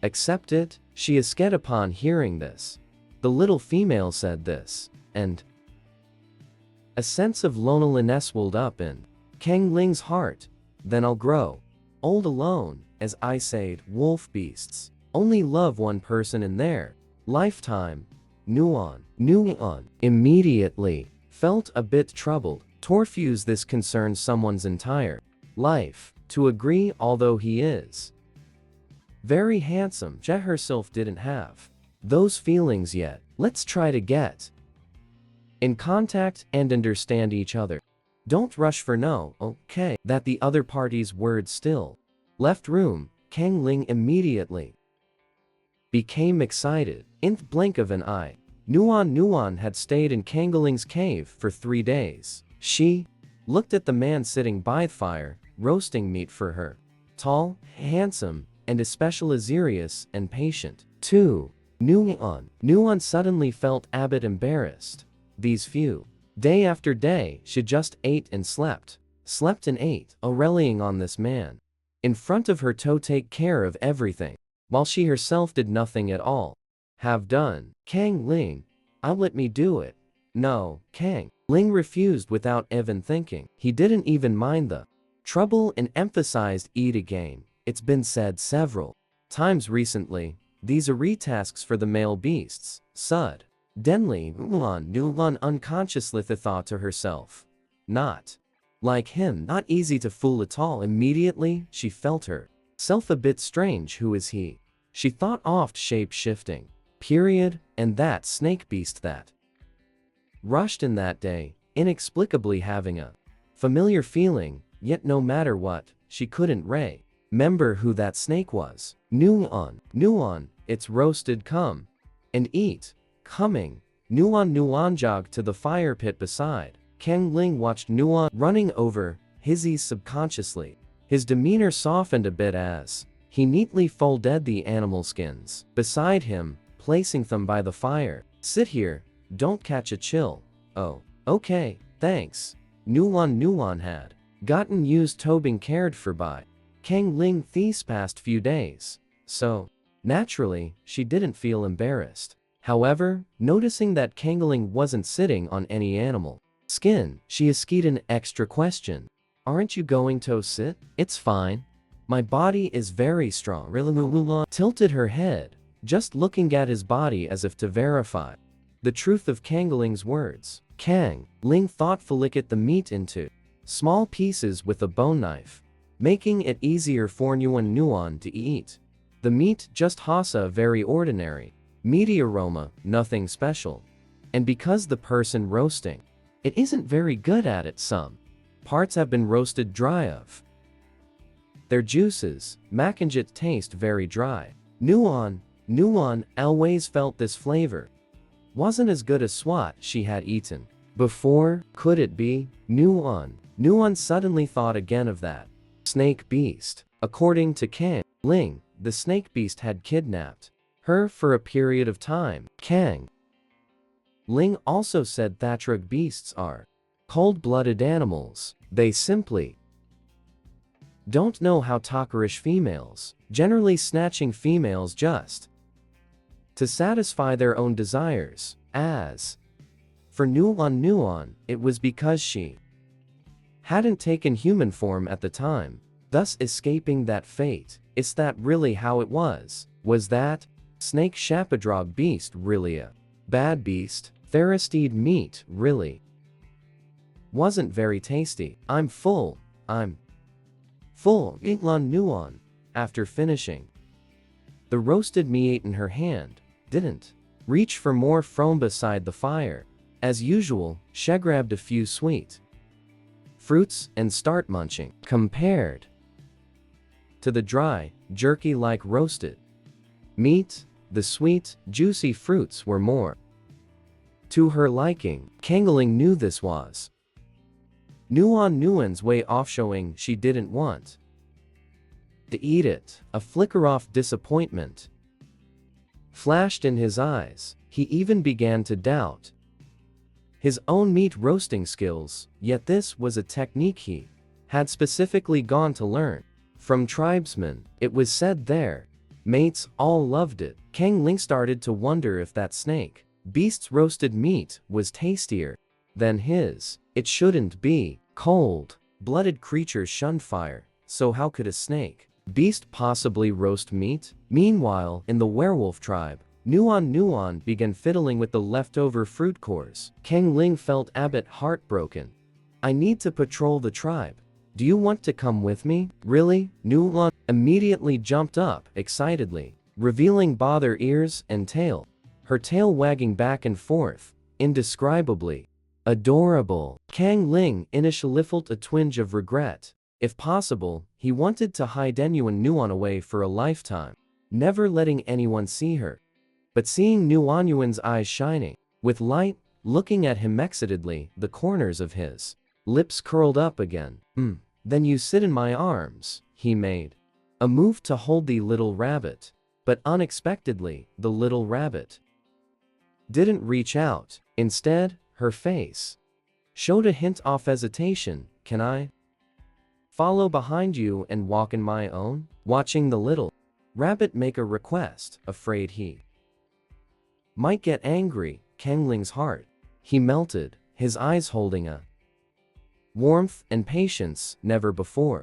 A: accept it? She is scared upon hearing this. The little female said this, and a sense of loneliness welled up in Kang Ling's heart. Then I'll grow old alone, as I said. Wolf beasts only love one person in their lifetime. Nuan immediately felt a bit troubled. Torfuse, this concerns someone's entire life. To agree, although he is very handsome, Je herself didn't have those feelings yet. Let's try to get in contact and understand each other. Don't rush for no, okay? That the other party's words still left room. Kang Ling immediately became excited. In the blink of an eye, Nuan had stayed in Kang Ling's cave for 3 days. She looked at the man sitting by the fire, roasting meat for her. Tall, handsome, and especially serious and patient, too. Nuan suddenly felt a bit embarrassed. These few day after day, she just ate and slept and ate, relying on this man in front of her to take care of everything, while she herself did nothing at all. Have done. Kang Ling, I'll let me do it. No, Kang Ling refused without even thinking. He didn't even mind the trouble and emphasized eat again. It's been said several times recently, these are retasks for the male beasts. Sud. Denly, Nuan unconsciously thought to herself. Not like him, not easy to fool at all. Immediately, she felt herself a bit strange. Who is he? She thought oft shape-shifting. Period, and that snake beast that rushed in that day, inexplicably having a familiar feeling, yet no matter what, she couldn't remember who that snake was. Nuon, it's roasted, come and eat. Coming, Nuon jogged to the fire pit beside. Kang Ling watched Nuon running over his ease subconsciously. His demeanor softened a bit as he neatly folded the animal skins beside him, placing them by the fire. Sit here, don't catch a chill. Oh, okay, thanks. Nuon had gotten used to being cared for by Kang Ling these past few days, so naturally, she didn't feel embarrassed. However, noticing that Kang Ling wasn't sitting on any animal skin, she asked an extra question. Aren't you going to sit? It's fine. My body is very strong. Really? Tilted her head, just looking at his body as if to verify the truth of Kang Ling's words. Kang Ling thoughtfully cut the meat into small pieces with a bone knife, making it easier for Nuon to eat. The meat just has a very ordinary, meaty aroma, nothing special. And because the person roasting it isn't very good at it, some parts have been roasted dry of their juices, making it taste very dry. Nuon always felt this flavor wasn't as good as what she had eaten before. Could it be? Nuon suddenly thought again of that snake beast. According to Kang Ling, the snake beast had kidnapped her for a period of time. Kang Ling also said that drug beasts are cold-blooded animals. They simply don't know how to talkerish females, generally snatching females just to satisfy their own desires. As for Nuon, it was because she hadn't taken human form at the time, thus escaping that fate. Is that really how it was? Was that snake shapadrog beast really a bad beast? Therastid meat really wasn't very tasty. I'm full. Nuon, after finishing the roasted meat in her hand, didn't reach for more from beside the fire. As usual, she grabbed a few sweet fruits and start munching. Compared to the dry, jerky-like roasted meat, the sweet, juicy fruits were more to her liking. Kang Ling knew this was Nuon's way of showing she didn't want to eat it. A flicker of disappointment flashed in his eyes. He even began to doubt his own meat roasting skills, yet this was a technique he had specifically gone to learn from tribesmen. It was said their mates all loved it. Kang Ling started to wonder if that snake beast's roasted meat was tastier than his. It shouldn't be. Cold-blooded creatures shunned fire, so how could a snake beast possibly roast meat? Meanwhile, in the werewolf tribe, Nuon began fiddling with the leftover fruit cores. Kang Ling felt a bit heartbroken. I need to patrol the tribe. Do you want to come with me? Really? Nuon immediately jumped up excitedly, revealing both her ears and tail, her tail wagging back and forth, indescribably adorable. Kang Ling initially felt a twinge of regret. If possible, he wanted to hide Nuon away for a lifetime, never letting anyone see her. But seeing Nuon's eyes shining with light, looking at him excitedly, the corners of his lips curled up again. Then you sit in my arms. He made a move to hold the little rabbit, but unexpectedly, the little rabbit didn't reach out. Instead, her face showed a hint of hesitation. Can I follow behind you and walk in my own? Watching the little rabbit make a request, afraid he might get angry, Kang Ling's heart he melted, his eyes holding a warmth and patience never before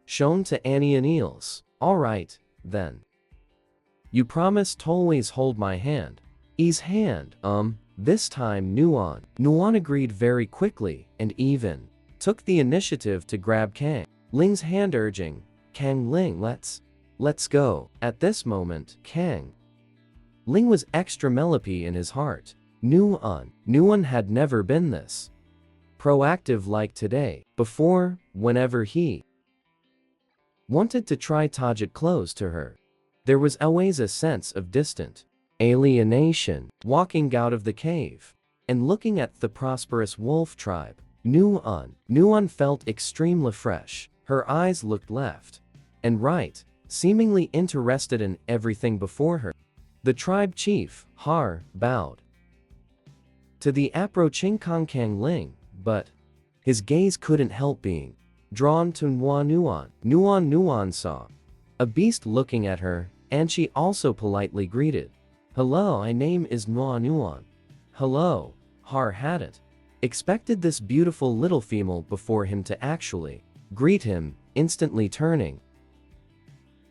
A: shown to Annie and Eels. All right, then. You promise to always hold my hand. E's hand. This time Nuon agreed very quickly and even took the initiative to grab Kang Ling's hand, urging, Kang Ling, let's go. At this moment, Kang Ling was extra melancholy in his heart. Nuan had never been this proactive like today. Before, whenever he wanted to try Tajit close to her, there was always a sense of distant alienation. Walking out of the cave and looking at the prosperous wolf tribe, Nuan felt extremely fresh. Her eyes looked left and right, seemingly interested in everything before her. The tribe chief, Har, bowed to the approaching Kang Ling, but his gaze couldn't help being drawn to Nuan. Nuan saw a beast looking at her, and she also politely greeted. "Hello, my name is Nuan." "Hello." Har hadn't expected this beautiful little female before him to actually greet him, instantly turning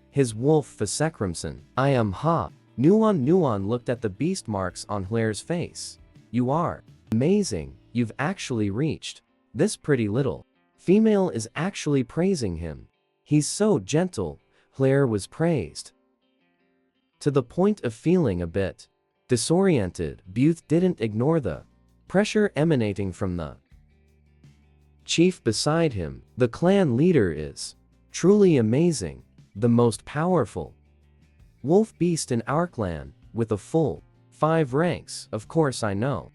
A: his wolf face crimson. "I am Ha." Nuan looked at the beast marks on Claire's face. "You are amazing. You've actually reached this pretty little female is actually praising him. He's so gentle." Claire was praised to the point of feeling a bit disoriented. Booth didn't ignore the pressure emanating from the chief beside him. "The clan leader is truly amazing. The most powerful wolf beast in our clan, with a full 5 ranks. Of course I know.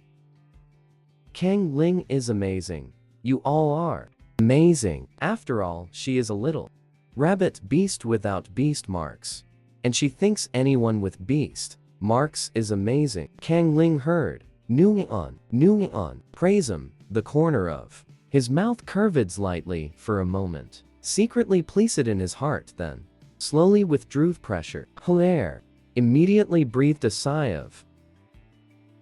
A: Kang Ling is amazing. You all are amazing. After all, she is a little rabbit beast without beast marks, and she thinks anyone with beast marks is amazing." Kang Ling heard Nuan praise him. The corner of his mouth curved slightly for a moment, secretly pleased in his heart, then slowly withdrew pressure. Claire immediately breathed a sigh of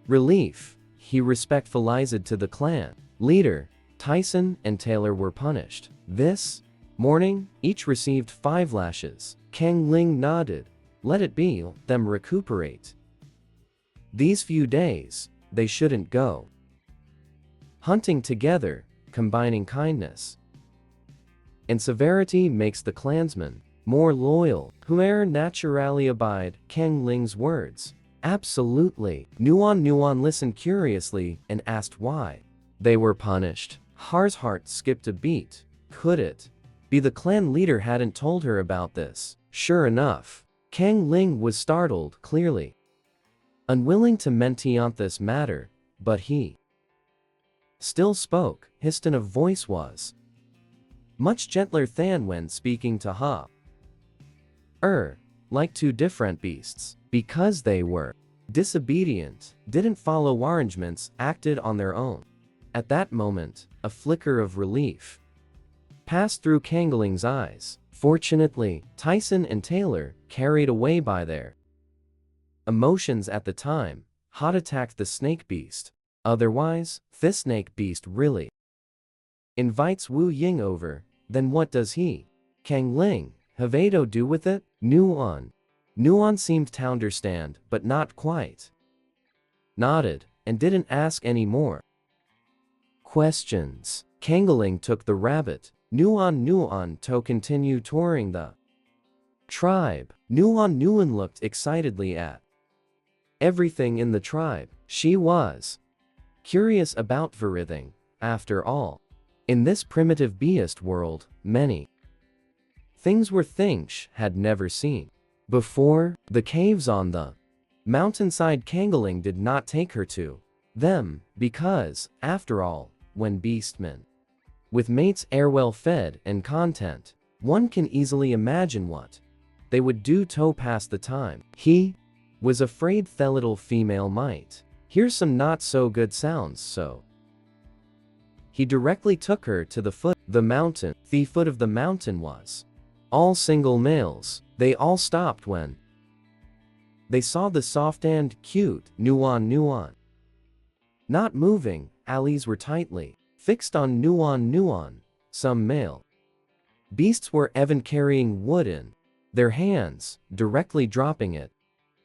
A: relief. He respectfulized to the clan leader. Tyson and Taylor were punished this morning. Each received 5 lashes. Kang Ling nodded. "Let it be. Them recuperate. These few days, they shouldn't go hunting together." Combining kindness and severity makes the clansman more loyal. Claire naturally abide Kang Ling's words. "Absolutely." Nuan listened curiously and asked why they were punished. Har's heart skipped a beat. Could it be the clan leader hadn't told her about this? Sure enough, Kang Ling was startled, clearly unwilling to mention this matter, but he still spoke. His tone of voice was much gentler than when speaking to Ha. Like 2 different beasts, because they were disobedient, didn't follow arrangements, acted on their own. At that moment, a flicker of relief passed through Kang Ling's eyes. Fortunately, Tyson and Taylor, carried away by their emotions at the time, had attacked the snake beast. Otherwise, this snake beast really invites Wu Ying over. Then what does he, Kang Ling, have to do with it? Nuan seemed to understand, but not quite. Nodded, and didn't ask any more questions. Kang Ling took the rabbit. Nuan to continue touring the tribe. Nuan looked excitedly at everything in the tribe. She was curious about everything. After all, in this primitive beast world, many things were things she had never seen before. The caves on the mountainside, Kang Ling did not take her to them, because, after all, when beastmen with mates are well fed and content, one can easily imagine what they would do to pass the time. He was afraid the little female might hear some not so good sounds, so he directly took her to the foot of the mountain. The foot of the mountain was all single males. They all stopped when they saw the soft and cute Nuan. Not moving, eyes were tightly fixed on Nuan. Some male beasts were even carrying wood in their hands, directly dropping it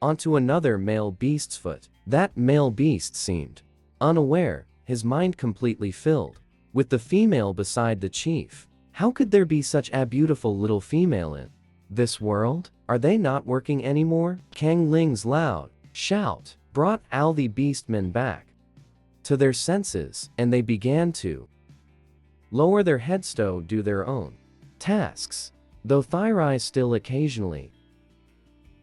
A: onto another male beast's foot. That male beast seemed unaware, his mind completely filled with the female beside the chief. How could there be such a beautiful little female in this world? Are they not working anymore? Kang Ling's loud shout brought all the beastmen back to their senses, and they began to lower their heads to do their own tasks, though Thyri still occasionally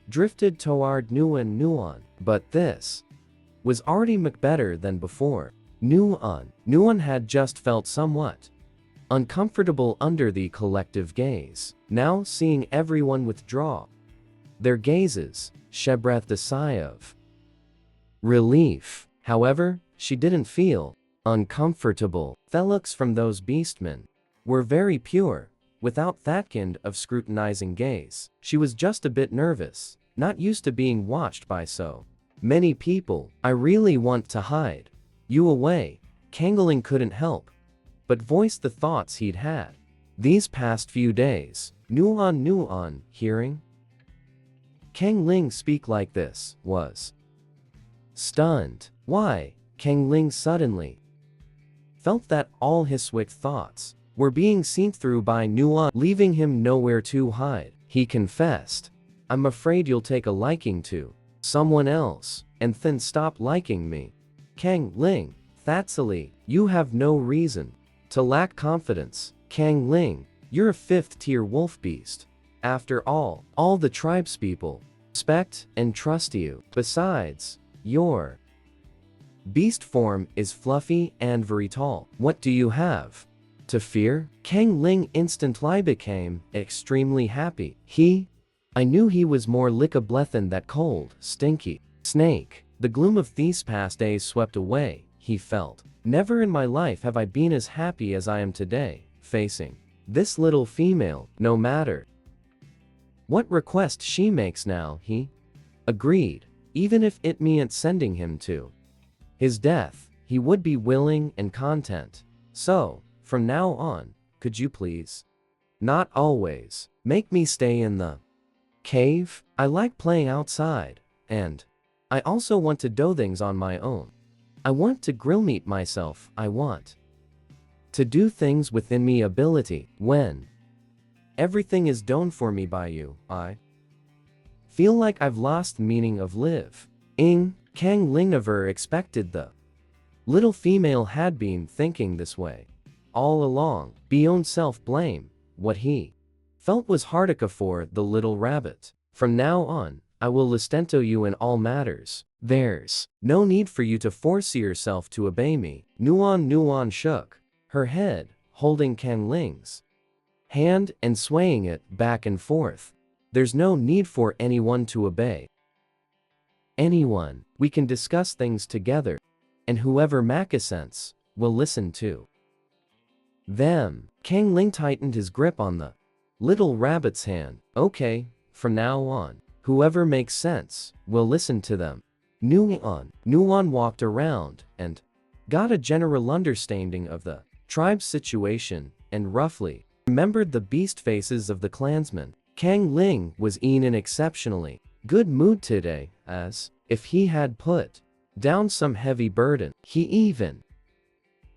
A: drifted toward Nuon, but this was already much better than before. Nuon had just felt somewhat uncomfortable under the collective gaze. Now, seeing everyone withdraw their gazes, she breathed a sigh of relief. However, she didn't feel uncomfortable. The looks from those beastmen were very pure, without that kind of scrutinizing gaze. She was just a bit nervous, not used to being watched by so many people. I really want to hide you away. Kangling couldn't help but voice the thoughts he'd had these past few days. Nuon, hearing Kang Ling speak like this, was stunned. Why? Kang Ling suddenly felt that all his wicked thoughts were being seen through by Nuon, leaving him nowhere to hide. He confessed, I'm afraid you'll take a liking to someone else, and then stop liking me. Kang Ling, Thatsily, you have no reason to lack confidence. Kang Ling, you're a fifth-tier wolf beast. After all the tribespeople respect and trust you. Besides, your beast form is fluffy and very tall. What do you have to fear? Kang Ling instantly became extremely happy. I knew he was more like a bleth than that cold, stinky snake. The gloom of these past days swept away, he felt. Never in my life have I been as happy as I am today, facing this little female. No matter what request she makes now, he agreed. Even if it meant sending him to his death, he would be willing and content. So, from now on, could you please not always make me stay in the cave? I like playing outside, and I also want to do things on my own. I want to grill meat myself. I want to do things within me ability. When everything is done for me by you, I feel like I've lost the meaning of live. Kang Ling never expected the little female had been thinking this way all along. Beyond self-blame, what he felt was heartache for the little rabbit. From now on, I will listen to you in all matters. There's no need for you to force yourself to obey me. Nuon shook her head, holding Kang Ling's hand and swaying it back and forth. There's no need for anyone to obey anyone. We can discuss things together, and whoever makes sense will listen to them. Kang Ling tightened his grip on the little rabbit's hand. Okay, from now on, whoever makes sense will listen to them. Nuon walked around and got a general understanding of the tribe's situation and roughly remembered the beast faces of the clansmen. Kang Ling was in an exceptionally good mood today, as if he had put down some heavy burden. He even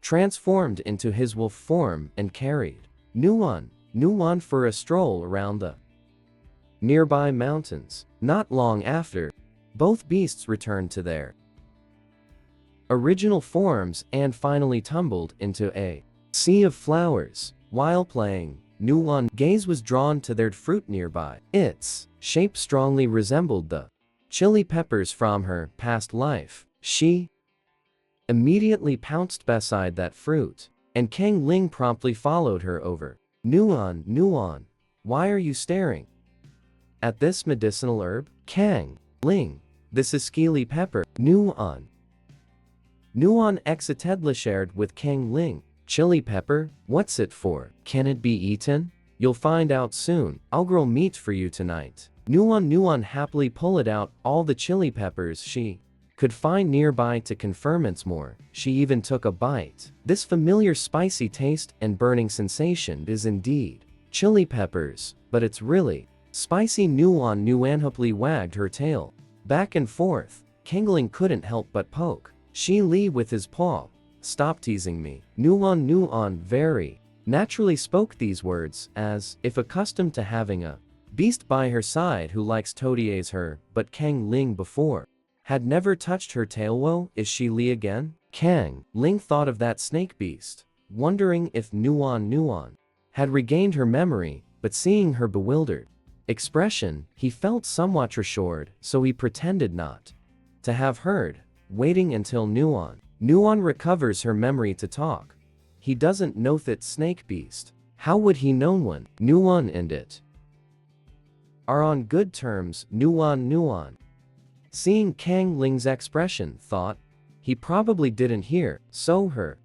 A: transformed into his wolf form and carried Nuon for a stroll around the nearby mountains. Not long after, both beasts returned to their original forms and finally tumbled into a sea of flowers. While playing, Nuon's gaze was drawn to their fruit nearby. Its shape strongly resembled the chili peppers from her past life. She immediately pounced beside that fruit, and Kang Ling promptly followed her over. Nuon, why are you staring at this medicinal herb? Kang Ling, this is chili pepper. Nuon excitedly shared with Kang Ling. Chili pepper? What's it for? Can it be eaten? You'll find out soon. I'll grill meat for you tonight. Nuon happily pulled out all the chili peppers she could find nearby to confirm it's more. She even took a bite. This familiar spicy taste and burning sensation is indeed chili peppers, but it's really spicy. Nuon happily wagged her tail back and forth. Kangling couldn't help but poke Shi Li with his paw. Stop teasing me. Nuon very naturally spoke these words, as if accustomed to having a beast by her side who likes to tease her, but Kang Ling before Had never touched her tail. Whoa, is she Li again? Kang Ling thought of that snake beast, wondering if Nuan had regained her memory, but seeing her bewildered expression, he felt somewhat reassured, so he pretended not to have heard, waiting until Nuan recovers her memory to talk. He doesn't know that snake beast. How would he know when Nuan and it are on good terms? Nuan. Seeing Kang Ling's expression, thought he probably didn't hear, so her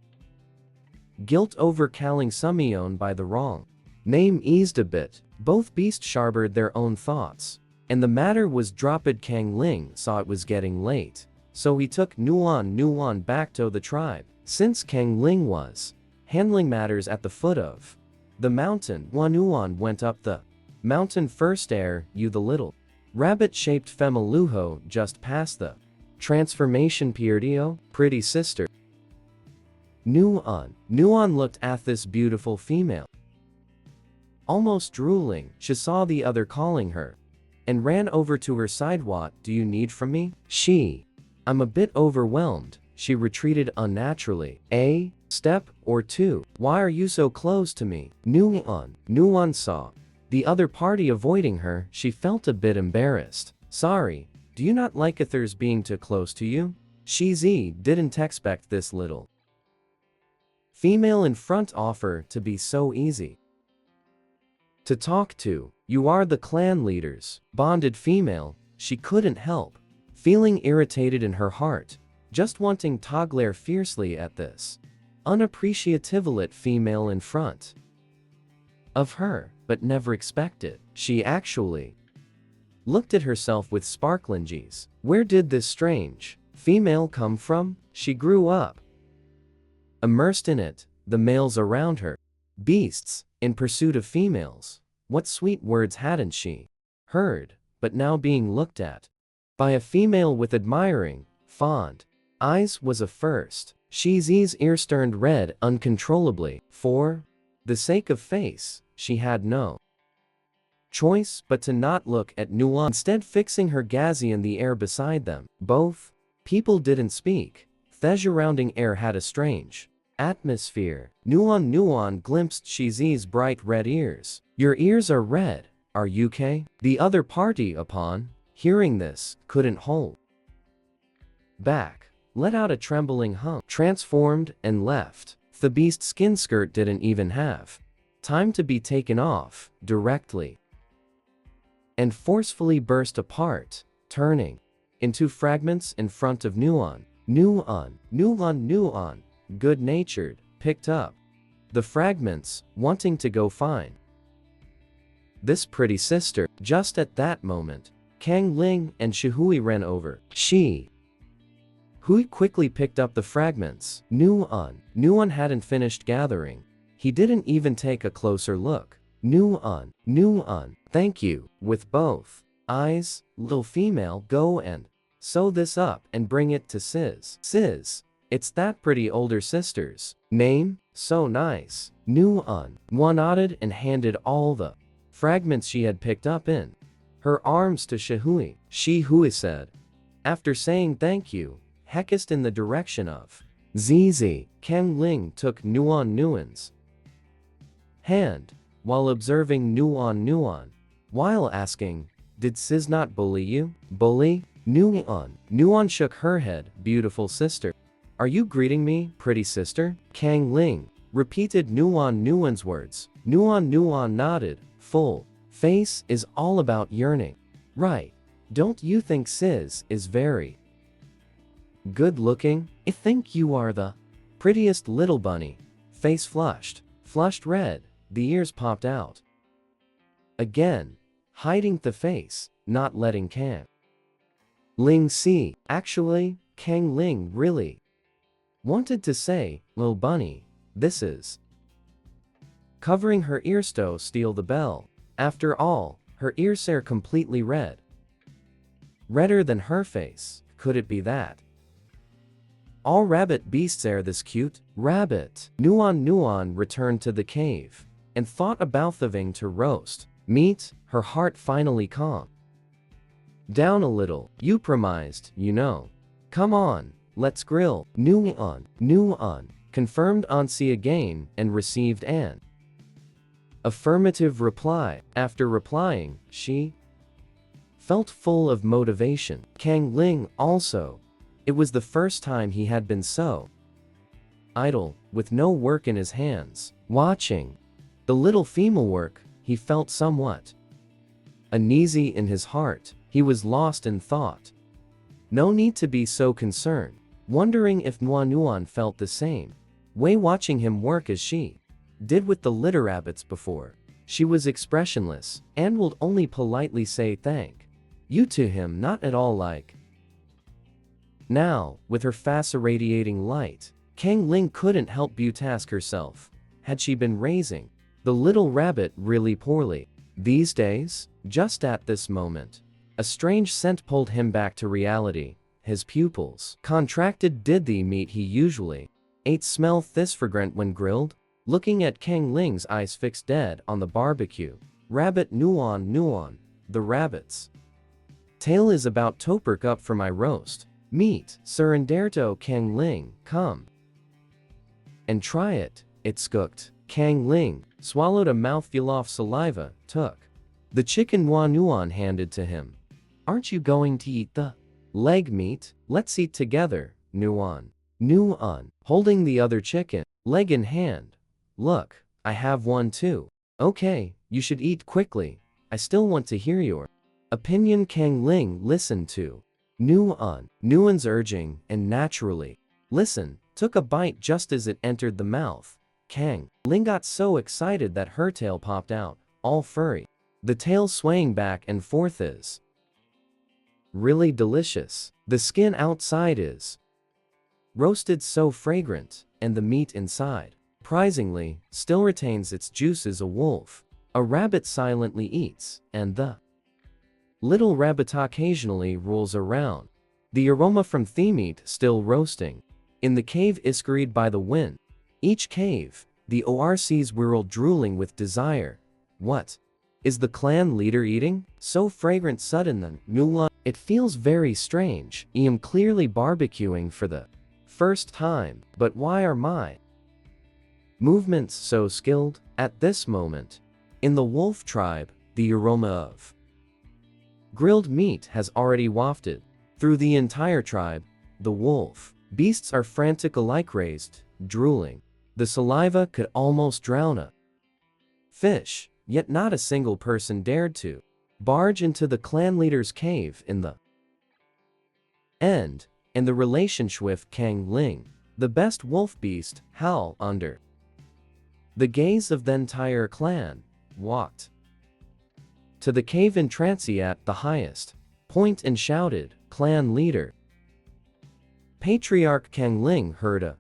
A: guilt over calling Sumyeon by the wrong name eased a bit. Both beasts sharpered their own thoughts, and the matter was dropped. Kang Ling saw it was getting late, so he took Nuan back to the tribe. Since Kang Ling was handling matters at the foot of the mountain, Nuan went up the mountain first. You the little rabbit-shaped Femaluho just past the transformation period, pretty sister. Nuan looked at this beautiful female, almost drooling. She saw the other calling her and ran over to her side. What do you need from me? I'm a bit overwhelmed. She retreated unnaturally. A step or two. Why are you so close to me? Nuan saw the other party avoiding her. She felt a bit embarrassed. Sorry, do you not like others being too close to you? She didn't expect this little female in front offer to be so easy to talk to. You are the clan leaders, bonded female. She couldn't help feeling irritated in her heart, just wanting to glare fiercely at this unappreciative female in front of her, but never expected. She actually looked at herself with sparkling eyes. Where did this strange female come from? She grew up immersed in it, the males around her, beasts, in pursuit of females. What sweet words hadn't she heard, but now being looked at by a female with admiring, fond eyes was a first. She's ears turned red uncontrollably. For the sake of face, she had no choice but to not look at Nuan, instead fixing her gaze in the air beside them. Both people didn't speak. The surrounding air had a strange atmosphere. Nuan glimpsed Shizi's bright red ears. Your ears are red, are you okay? The other party, upon hearing this, couldn't hold back, let out a trembling hum, transformed, and left. The beast's skin skirt didn't even have time to be taken off, directly and forcefully burst apart, turning into fragments in front of Nuan. Nuan, good-natured, picked up the fragments, wanting to go find this pretty sister. Just at that moment, Kang Ling and Shihui ran over. Hui quickly picked up the fragments. Nuan hadn't finished gathering. He didn't even take a closer look. Nuan, thank you. With both eyes, little female, go and sew this up and bring it to Sis. It's that pretty older sister's name. So nice. Nuan nodded and handed all the fragments she had picked up in her arms to Shihui. Shihui said, after saying thank you, heckest in the direction of ZZ. Kang Ling took Nuan's hand while observing Nuan, while asking, did Sis not bully you? Bully? Nuan shook her head. Beautiful sister. Are you greeting me, pretty sister? Kang Ling repeated Nuan's words. Nuan nodded, full face is all about yearning. Right. Don't you think Sis is very good looking? I think you are the prettiest little bunny. Face flushed red, the ears popped out again, hiding the face, not letting Kang Ling see. Actually, Kang Ling really wanted to say, Lil Bunny, this is covering her ears to steal the bell. After all, her ears are completely red. Redder than her face. Could it be that all rabbit beasts are this cute? Rabbit. Nuan returned to the cave and thought about the thing to roast meat, her heart finally calm. Down a little, you promised, you know. Come on, let's grill. Nuon, confirmed Ansi again and received an affirmative reply. After replying, she felt full of motivation. Kang Ling also. It was the first time he had been so idle, with no work in his hands. Watching the little female work, he felt somewhat uneasy in his heart. He was lost in thought. No need to be so concerned. Wondering if Nuan felt the same way watching him work as she did with the litter rabbits before. She was expressionless, and would only politely say thank you to him, not at all like. Now, with her face radiating light, Kang Ling couldn't help but ask herself, had she been raising the little rabbit really poorly these days? Just at this moment, a strange scent pulled him back to reality. His pupils contracted. Did the meat he usually ate smell this fragrant when grilled? Looking at Kang Ling's eyes fixed dead on the barbecue. Rabbit Nuan, the rabbit's tail is about to perk up for my roast meat. Surenderto Kang Ling, come and try it. It's cooked. Kang Ling swallowed a mouthful of saliva, took the chicken Nuan handed to him. Aren't you going to eat the leg meat? Let's eat together, Nuan, holding the other chicken leg in hand. Look, I have one too. Okay, you should eat quickly. I still want to hear your opinion. Kang Ling listened to Nuan's urging and naturally took a bite just as it entered the mouth. Kang Ling got so excited that her tail popped out, all furry. The tail swaying back and forth is really delicious. The skin outside is roasted, so fragrant, and the meat inside, surprisingly, still retains its juices. A rabbit silently eats, and the little rabbit occasionally rolls around. The aroma from the meat still roasting in the cave is carried by the wind. Each cave, the ORCs whirled, drooling with desire. What is the clan leader eating? So fragrant sudden Nulan. It feels very strange. I am clearly barbecuing for the first time, but why are my movements so skilled? At this moment, in the wolf tribe, the aroma of grilled meat has already wafted through the entire tribe. The wolf beasts are frantic alike, raised, drooling. The saliva could almost drown a fish, yet not a single person dared to barge into the clan leader's cave in the end. And the relationship with Kang Ling, the best wolf beast, howl under the gaze of the entire clan, walked to the cave in trance at the highest point and shouted, "Clan leader!" Patriarch Kang Ling heard a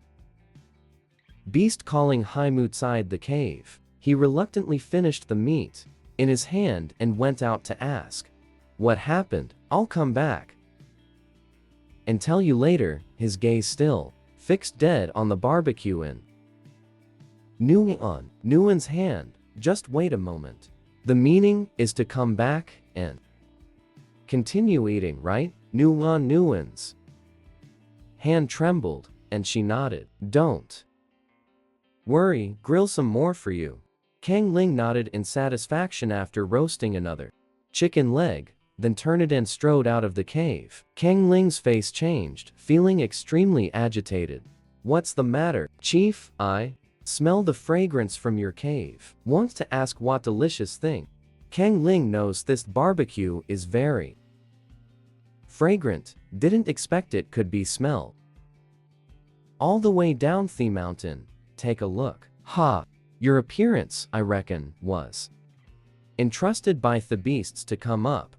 A: beast calling him outside the cave. He reluctantly finished the meat in his hand and went out to ask, "What happened?" "I'll come back and tell you later." His gaze still fixed dead on the barbecue in Nuan's hand. "Just wait a moment. The meaning is to come back and continue eating, right?" Nuan's hand trembled, and she nodded. "Don't worry, grill some more for you." Kang Ling nodded in satisfaction after roasting another chicken leg, then turned and strode out of the cave. Kang Ling's face changed, feeling extremely agitated. "What's the matter, Chief?" "I smell the fragrance from your cave. Want to ask what delicious thing?" Kang Ling knows this barbecue is very fragrant. Didn't expect it could be smelled all the way down the mountain. Take a look. Ha! Your appearance, I reckon, was entrusted by the beasts to come up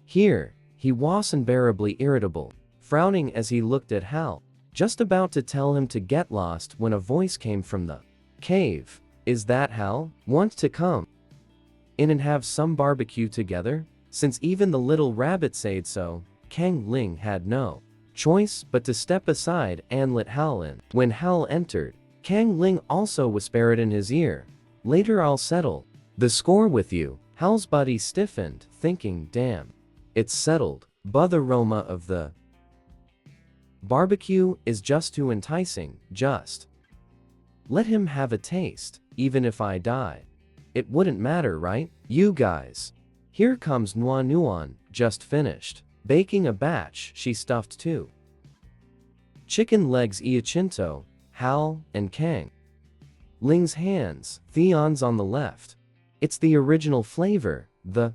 A: here. He was unbearably irritable, frowning as he looked at Hal, just about to tell him to get lost when a voice came from the cave. "Is that Hal? Want to come in and have some barbecue together?" Since even the little rabbit said so, Kang Ling had no choice but to step aside and let Hal in. When Hal entered, Kang Ling also whispered in his ear, "Later I'll settle the score with you." Hal's body stiffened, thinking, damn, It's settled, but the aroma of the barbecue is just too enticing, just let him have a taste, even if I die. It wouldn't matter, right? You guys. Here comes Nuan, just finished baking a batch she stuffed too. Chicken legs Iachinto, Hal, and Kang Ling's hands, Theon's on the left. It's the original flavor, the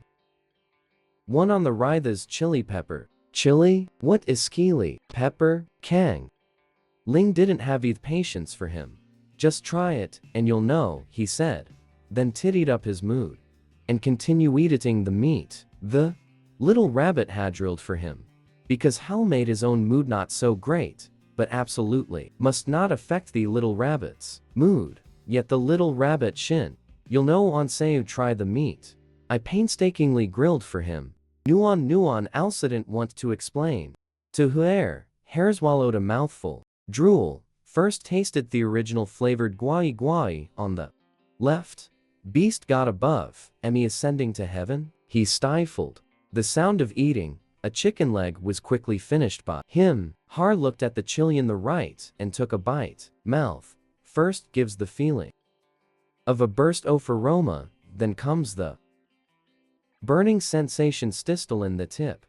A: one on the right is chili pepper. Chili? What is skili? Pepper? Kang Ling didn't have the patience for him. Just try it, and you'll know, he said. Then tittied up his mood. And continue eating the meat. The little rabbit had drilled for him. Because Hal made his own mood not so great, but absolutely must not affect the little rabbit's mood. Yet the little rabbit shin. You'll know on say try the meat. I painstakingly grilled for him. Nuan also didn't want to explain. To Hare swallowed a mouthful. Drool. First tasted the original flavored guai on the left. Beast got above, Emmy ascending to heaven. He stifled the sound of eating. A chicken leg was quickly finished by him. Har looked at the chili in the right and took a bite. Mouth first gives the feeling of a burst of aroma, then comes the burning sensation still in the tip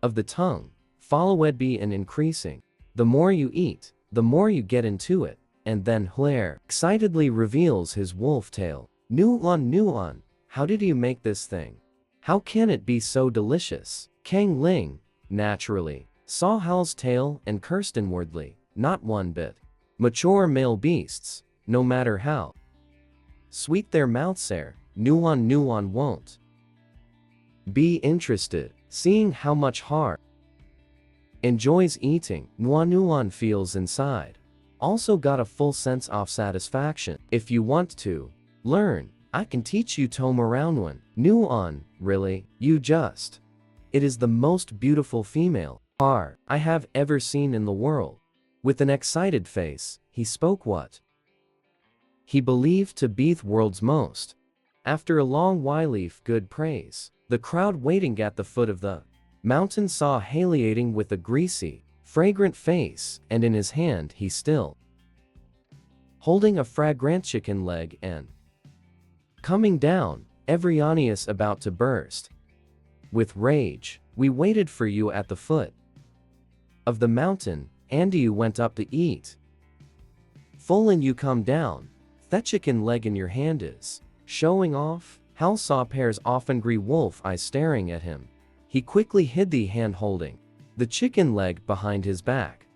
A: of the tongue, followed by an increasing. The more you eat, the more you get into it, and then Hare excitedly reveals his wolf tail. Nuan, how did you make this thing? How can it be so delicious? Kang Ling, naturally, saw Hal's tail and cursed inwardly, not one bit. Mature male beasts, no matter how sweet their mouths are, Nuan won't be interested, seeing how much Har enjoys eating. Nuan feels inside. Also got a full sense of satisfaction. If you want to learn, I can teach you Tomaraunwan. Nuan, really, you just. It is the most beautiful female Har I have ever seen in the world. With an excited face, he spoke what he believed to be the world's most. After a long while of good praise, the crowd waiting at the foot of the mountain saw Haliating with a greasy, fragrant face, and in his hand he still holding a fragrant chicken leg and coming down, Evrianius about to burst with rage. We waited for you at the foot of the mountain, and you went up to eat. Full and you come down, that chicken leg in your hand is showing off. Hal saw Pear's often-grey wolf eyes staring at him. He quickly hid the hand holding the chicken leg behind his back.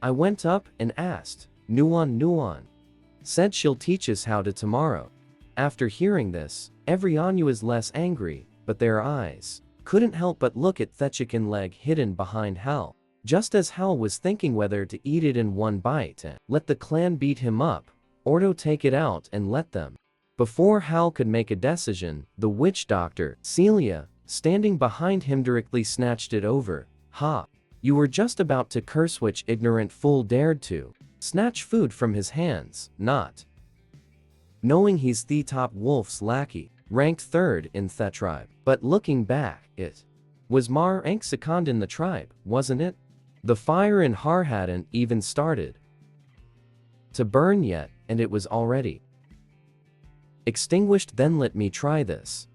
A: I went up and asked. Nuan said she'll teach us how to tomorrow. After hearing this, everyone was less angry, but their eyes couldn't help but look at the chicken leg hidden behind Hal. Just as Hal was thinking whether to eat it in one bite and let the clan beat him up, or to take it out and let them. Before Hal could make a decision, the witch doctor, Celia, standing behind him directly snatched it over. Ha! You were just about to curse which ignorant fool dared to snatch food from his hands, not knowing he's the top wolf's lackey, ranked third in the tribe. But looking back, it was Mar Ank second in the tribe, wasn't it? The fire in Har hadn't even started to burn yet, and it was already extinguished. Then let me try this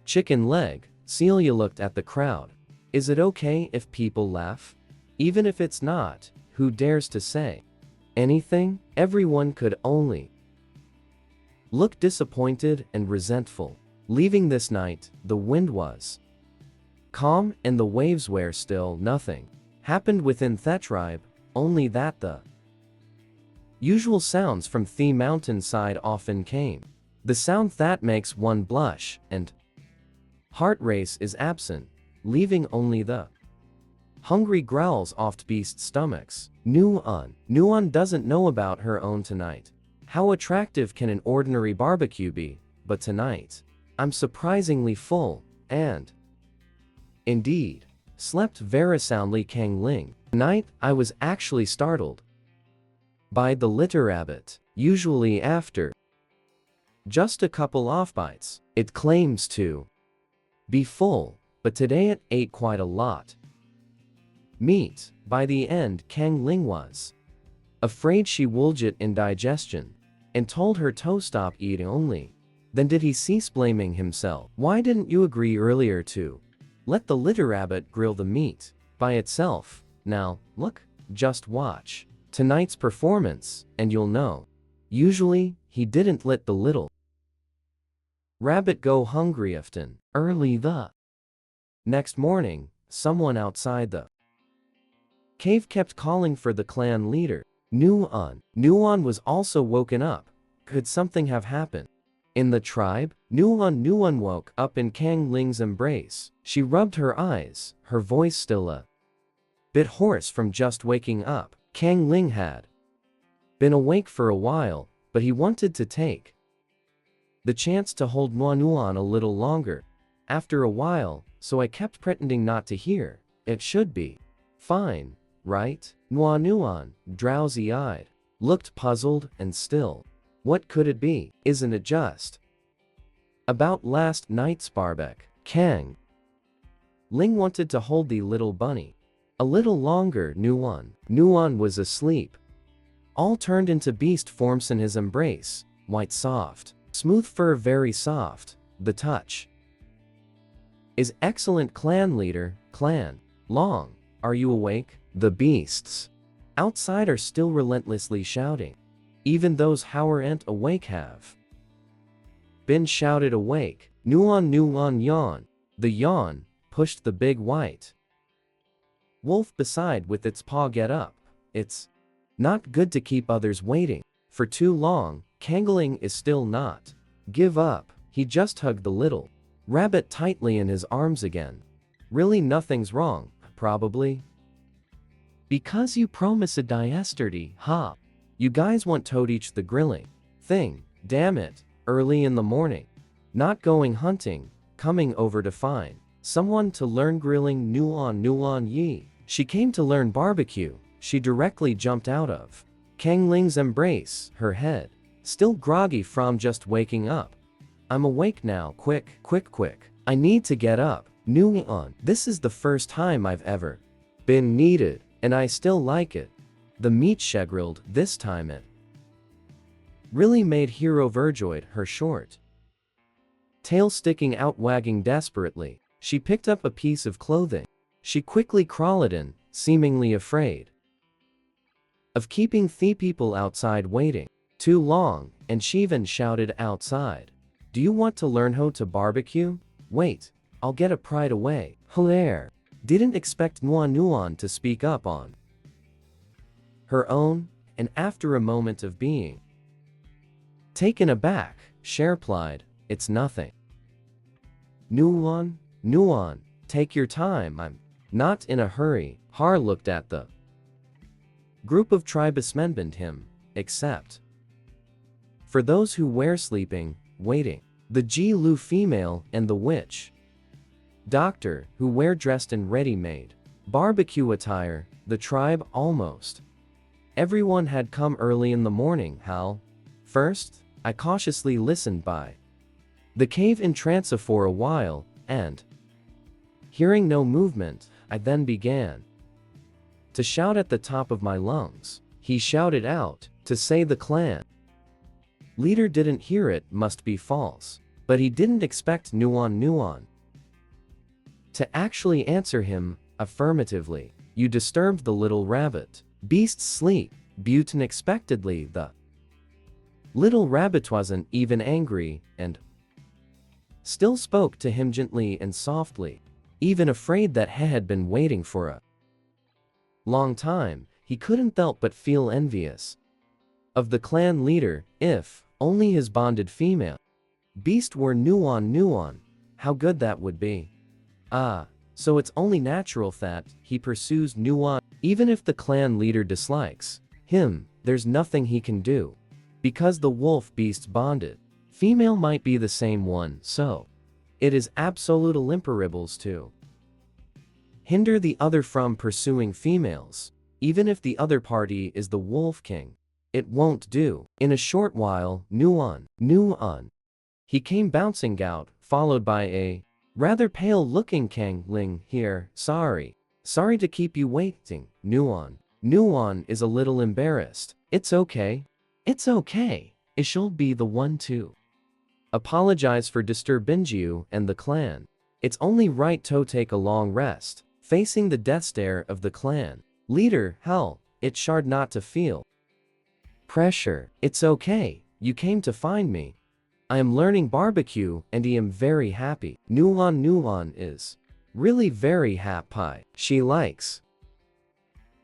A: chicken leg. Celia looked at the crowd. Is it okay if people laugh? Even if it's not, who dares to say anything? Everyone could only look disappointed and resentful. Leaving this night, the wind was calm and the waves were still. Nothing happened within the tribe, only that the usual sounds from the mountainside often came. The sound that makes one blush and heart race is absent, leaving only the hungry growls off beast stomachs. Nuan doesn't know about her own tonight. How attractive can an ordinary barbecue be? But tonight, I'm surprisingly full, and indeed, slept very soundly. Kang Ling. Tonight, I was actually startled by the litter rabbit. Usually after just a couple off bites, it claims to be full, but today it ate quite a lot. Meat. By the end, Kang Ling was afraid she would get indigestion, and told her to stop eating only. Then did he cease blaming himself. Why didn't you agree earlier to let the little rabbit grill the meat by itself? Now, look, just watch tonight's performance, and you'll know. Usually, he didn't let the little rabbit go hungry often. Early the next morning, someone outside the cave kept calling for the clan leader, Nuon. Nuon was also woken up. Could something have happened in the tribe? Nuon woke up in Kang Ling's embrace. She rubbed her eyes, her voice still a bit hoarse from just waking up. Kang Ling had been awake for a while, but he wanted to take the chance to hold Nuon a little longer. After a while, so I kept pretending not to hear. It should be fine, right? Nuon, drowsy-eyed, looked puzzled and still. What could it be? Isn't it just about last night's barbecue? Kang Ling wanted to hold the little bunny a little longer. Nuon was asleep, all turned into beast forms in his embrace, white soft, smooth fur very soft, the touch is excellent. Clan leader, Clan Long, are you awake? The beasts outside are still relentlessly shouting. Even those who aren't awake have been shouted awake. Nuon yawn. The yawn pushed the big white wolf beside with its paw. Get up. It's not good to keep others waiting for too long. Kangling is still not give up. He just hugged the little rabbit tightly in his arms again. Really nothing's wrong, probably because you promised yesterday, huh? You guys want to teach the grilling thing, damn it, early in the morning. Not going hunting, coming over to find someone to learn grilling. Nuon Yi. She came to learn barbecue. She directly jumped out of Kang Ling's embrace, her head still groggy from just waking up. I'm awake now, quick. I need to get up. Nuon, this is the first time I've ever been needed, and I still like it. The meat she grilled this time it really made her overjoyed, her short tail sticking out wagging desperately. She picked up a piece of clothing. She quickly crawled in, seemingly afraid of keeping the people outside waiting too long, and she even shouted outside, do you want to learn how to barbecue? Wait, I'll get a pride away. Hilaire didn't expect Nuon to speak up on her own, and after a moment of being taken aback, she replied, it's nothing. Nuon, take your time, I'm not in a hurry. Har looked at the group of tribesmen behind him, except for those who were sleeping, waiting. The Ji Lu female and the witch doctor, who were dressed in ready-made barbecue attire. The tribe almost everyone had come early in the morning. How? First, I cautiously listened by the cave in trance for a while, and hearing no movement, I then began to shout at the top of my lungs. He shouted out to say the clan leader didn't hear it, must be false. But he didn't expect Nuon to actually answer him affirmatively. You disturbed the little rabbit beast's sleep. But unexpectedly the little rabbit wasn't even angry, and still spoke to him gently and softly. Even afraid that he had been waiting for a long time, he couldn't help but feel envious of the clan leader. If only his bonded female beast were Nuon, how good that would be. Ah, so it's only natural that he pursues Nuon. Even if the clan leader dislikes him, there's nothing he can do, because the wolf beast's bonded female might be the same one, so it is absolute imperables to hinder the other from pursuing females. Even if the other party is the wolf king, it won't do. In a short while, Nuon, he came bouncing out, followed by a Rather pale looking Kang Ling here, sorry. Sorry to keep you waiting, Nuon. Nuon is a little embarrassed. It's okay. It's okay. Ish'll be the one to apologize for disturbing you and the clan. It's only right to take a long rest. Facing the death stare of the clan leader, hell, it's hard not to feel pressure. It's okay. You came to find me. I am learning barbecue and I am very happy. Nuon is really very happy. She likes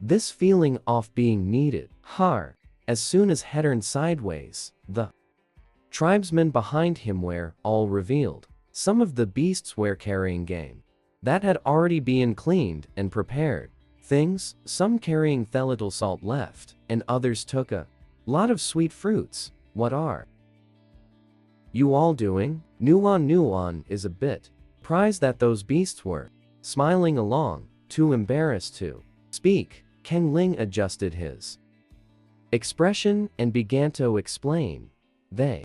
A: this feeling of being needed. Har. As soon as he turned sideways, the tribesmen behind him were all revealed. Some of the beasts were carrying game that had already been cleaned and prepared. Things, some carrying little salt left, and others took a lot of sweet fruits. What are you all doing? Nuon is a bit surprised that those beasts were smiling along, too embarrassed to speak. Kang Ling adjusted his expression and began to explain. They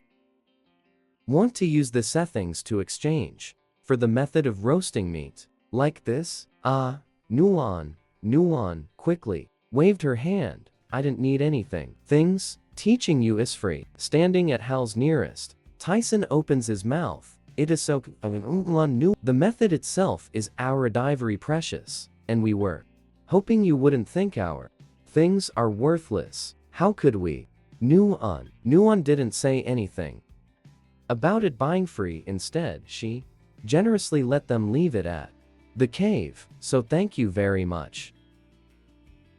A: want to use the settings to exchange for the method of roasting meat. Like this? Nuon quickly waved her hand. I didn't need anything. Things, teaching you is free. Standing at Hal's nearest, Tyson opens his mouth. It is so the method itself is our ivory precious, and we were hoping you wouldn't think our things are worthless. How could we? Nuon didn't say anything about it buying free. Instead, she generously let them leave it at the cave, so thank you very much.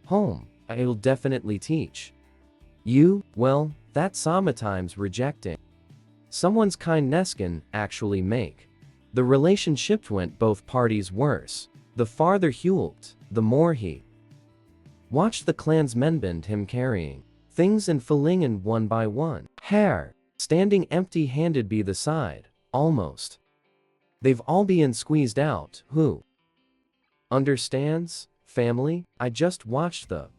A: Home, I'll definitely teach you. Well, that sometimes rejecting someone's kindness can actually make the relationship went both parties worse. The farther he looked, the more he watched the clansmen bend him carrying things and filling in one by one. Hair, standing empty-handed by the side, almost. They've all been squeezed out. Who understands? Family? I just watched the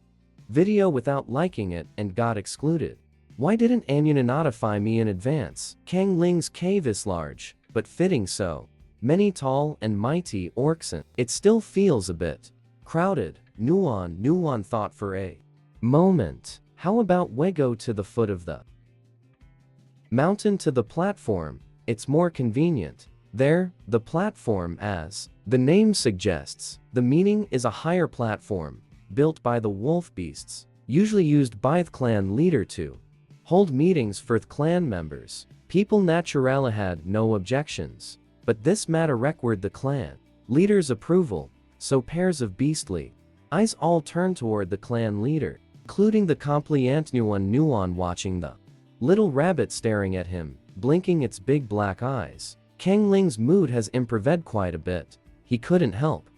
A: video without liking it and got excluded. Why didn't anyone notify me in advance? Kang Ling's cave is large, but fitting so many tall and mighty orcs in. It still feels a bit crowded. Nuon thought for a moment. How about we go to the foot of the mountain to the platform? It's more convenient. There, the platform, as the name suggests, the meaning is a higher platform, built by the wolf beasts, usually used by the clan leader to hold meetings for the clan members. People naturally had no objections, but this matter required the clan leader's approval, so pairs of beastly eyes all turned toward the clan leader, including the compliant Nuon watching the little rabbit staring at him, blinking its big black eyes. Kang Ling's mood has improved quite a bit. He couldn't help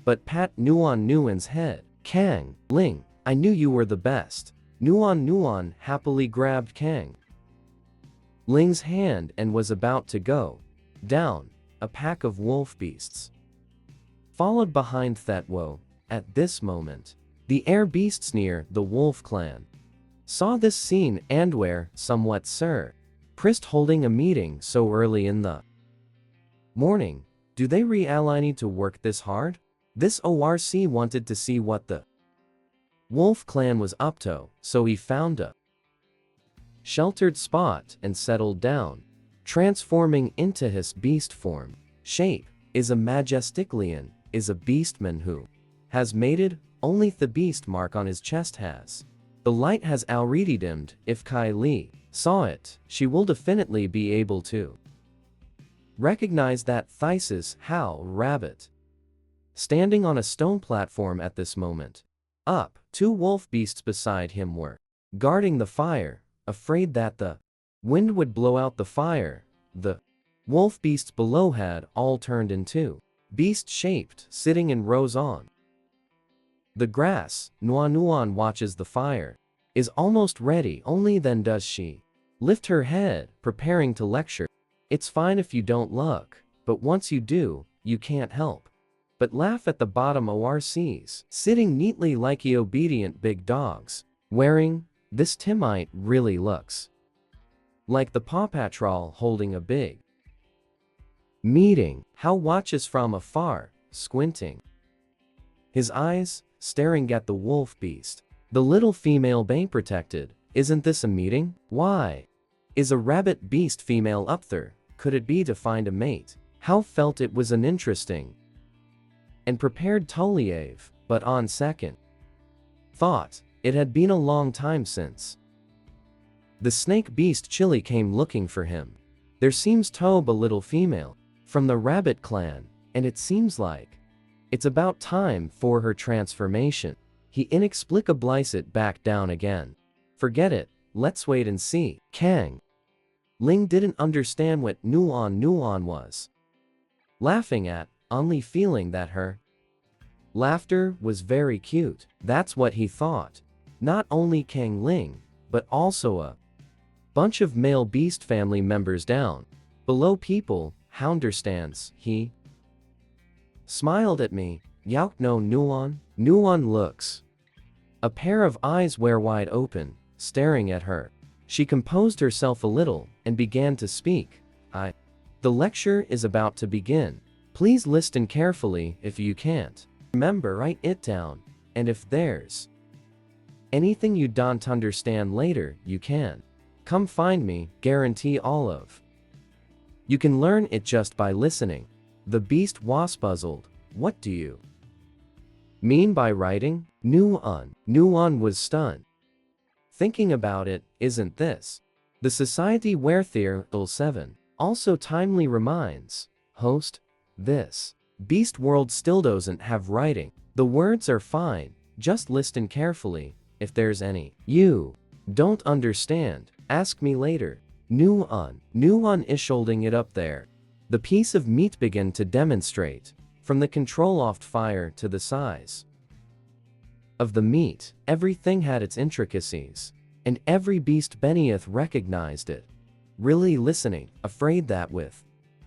A: but pat Nuon's head. Kang Ling, I knew you were the best. Nuon happily grabbed Kang Ling's hand and was about to go down a pack of wolf beasts, followed behind Thetwo. At this moment, the air beasts near the wolf clan saw this scene and were somewhat surprised. Holding a meeting so early in the morning. Do they really need to work this hard? This ORC wanted to see what the wolf clan was up to, so he found a sheltered spot and settled down, transforming into his beast form. Shape is a majesticlian, is a beastman who has mated. Only the beast mark on his chest has. The light has already dimmed. If Kai Li saw it, she will definitely be able to recognize that Thesis How rabbit. Standing on a stone platform at this moment. Up, two wolf beasts beside him were guarding the fire, afraid that the wind would blow out the fire. The wolf beasts below had all turned into beast-shaped, sitting in rows on the grass. Nuon watches the fire is almost ready. Only then does she lift her head, preparing to lecture. It's fine if you don't look, but once you do, you can't help but laugh at the bottom ORCs, sitting neatly like the obedient big dogs, wearing. This Timite really looks like the Paw Patrol holding a big Meeting, How watches from afar, squinting. His eyes, staring at the wolf beast. The little female being protected. Isn't this a meeting? Why? Is a rabbit beast female up there? Could it be to find a mate? How felt it was an interesting and prepared Toliev, but on second thought, it had been a long time since the snake beast Chili came looking for him. There seems Tobe a little female from the rabbit clan, and it seems like it's about time for her transformation. He inexplicably sit back down again. Forget it, let's wait and see. Kang Ling didn't understand what Nuan was laughing at, only feeling that her laughter was very cute. That's what he thought. Not only Kang Ling, but also a bunch of male beast family members down below people, how understands, he smiled at me. Yauk no Nuan? Nuan looks. A pair of eyes were wide open, staring at her. She composed herself a little, and began to speak. The lecture is about to begin. Please listen carefully. If you can't remember, write it down, and if there's anything you don't understand later, you can come find me, guarantee all of you can learn it just by listening. The beast was puzzled. What do you mean by writing? Nuan was stunned. Thinking about it, isn't this the society where Theorel 7 also timely reminds host? This beast world still doesn't have writing. The words are fine, just listen carefully. If there's any you don't understand, ask me later. Nuan is holding it up there. The piece of meat began to demonstrate. From the control off fire to the size of the meat, everything had its intricacies, and every beast beneath recognized it. Really listening, afraid that with